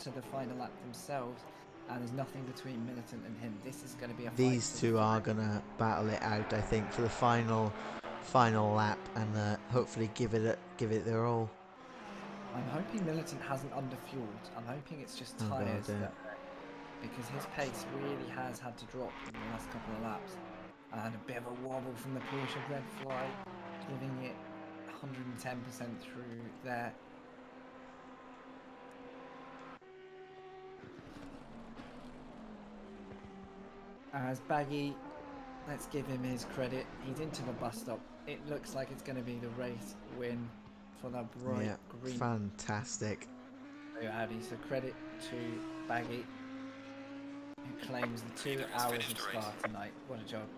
to the final lap themselves. And there's nothing between Militant and him. This is going to be a fight. These two are going to battle it out, I think, for the final lap, and hopefully give it their all. I'm hoping Militant hasn't underfueled. I'm hoping it's just tyres, because his pace really has had to drop in the last couple of laps. And a bit of a wobble from the Porsche Red Fly, giving it 110% through there. As Baggy, let's give him his credit. He's into the bus stop. It looks like it's going to be the race win for the bright green. Fantastic. Audi. So credit to Baggy, who claims the 2 hours of Spa tonight. What a job.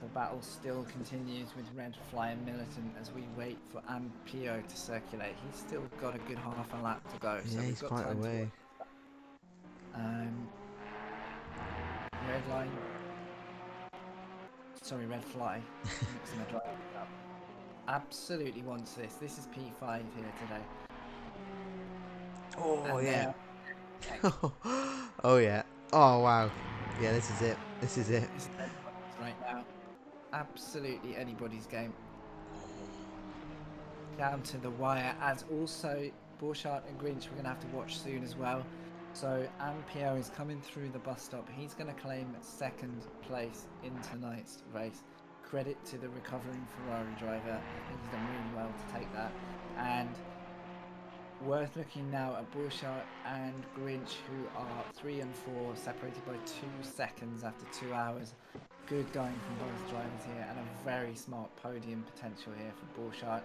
the battle still continues with Red Fly and Militant as we wait for Ampio to circulate. He's still got a good half a lap to go, so Yeah, we've he's got quite time away. Red Line. Sorry, Red Fly. Mixing my drivers up. Absolutely wants this. This is P5 here today. Oh, And yeah. they're Oh, yeah. Oh, wow. Yeah, this is it. This is it. This is anybody's right now. Absolutely anybody's game. Down to the wire, as also Borchardt and Grinch we're going to have to watch soon as well. So Ampio is coming through the bus stop. He's going to claim second place in tonight's race. Credit to the recovering Ferrari driver. I think he's done really well to take that. And worth looking now at Borchardt and Grinch, who are 3 and 4, separated by 2 seconds after 2 hours. Good going from both drivers here, and a very smart podium potential here for Borchardt.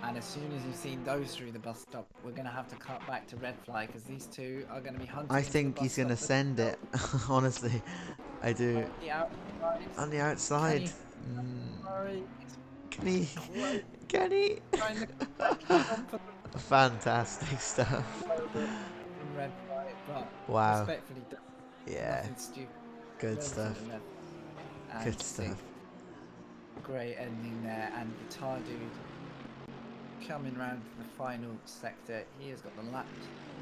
And as soon as you've seen those through the bus stop, we're going to have to cut back to Red Fly because these two are going to be hunting. I think he's going to send it. Honestly, I do. The outside. On the outside. Can he? Can he? Fantastic stuff. From Red Fly, but Wow. respectfully, Yeah. nothing stupid. Good stuff. Good stuff. Great ending there, and Guitar Dude coming round to the final sector. He has got the lapped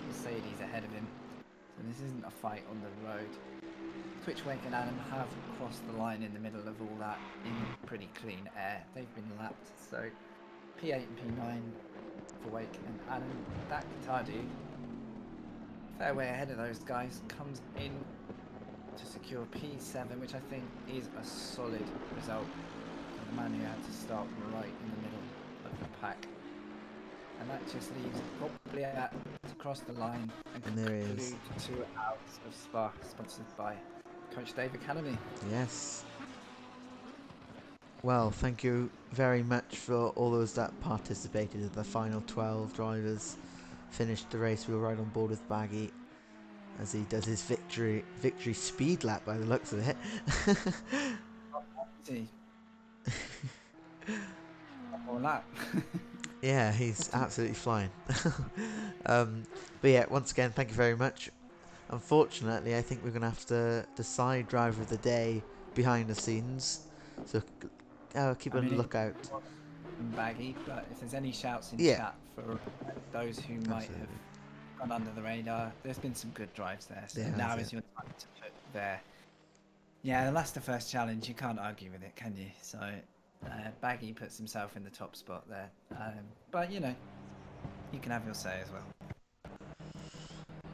Mercedes ahead of him, so this isn't a fight on the road. Twitchwake and Adam have crossed the line in the middle of all that in pretty clean air. They've been lapped, so P8 and P9 for Wake and Adam. That Guitar Dude, fair way ahead of those guys, comes in to secure P7, which I think is a solid result for the man who had to start right in the middle of the pack. And that just leaves probably to cross the line and there he conclude is. 2 hours of Spa, sponsored by Coach Dave Academy. Yes. Well, thank you very much for all those that participated. The final 12 drivers finished the race. We were right on board with Baggy as he does his victory speed lap by the looks of it. See. Or lap. Yeah, he's absolutely flying. But yeah, once again, thank you very much. Unfortunately, I think we're going to have to decide driver of the day behind the scenes. So keep on the lookout. Baggy, but if there's any shouts in Yeah. chat for those who might Absolutely. have gone under the radar, there's been some good drives there. So Yeah, now that's is your time to put there. Yeah, the last to first challenge, you can't argue with it, can you? So Baggy puts himself in the top spot there. But you know, you can have your say as well.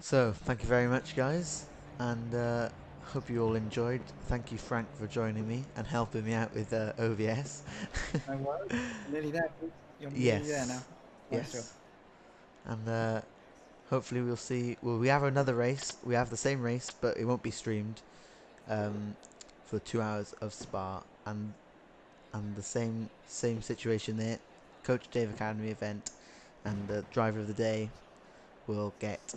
So, thank you very much, guys, and hope you all enjoyed. Thank you, Frank, for joining me and helping me out with OVS. No worries. Nearly there. You're Yes. nearly there now. Yes. Sure. And hopefully we'll see. Well, we have another race. We have the same race, but it won't be streamed for 2 hours of Spa, and the same situation there. Coach Dave Academy event, and the driver of the day will get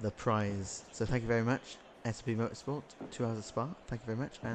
the prize. So thank you very much. SOP Motorsport, 2 hours of Spa. Thank you very much. And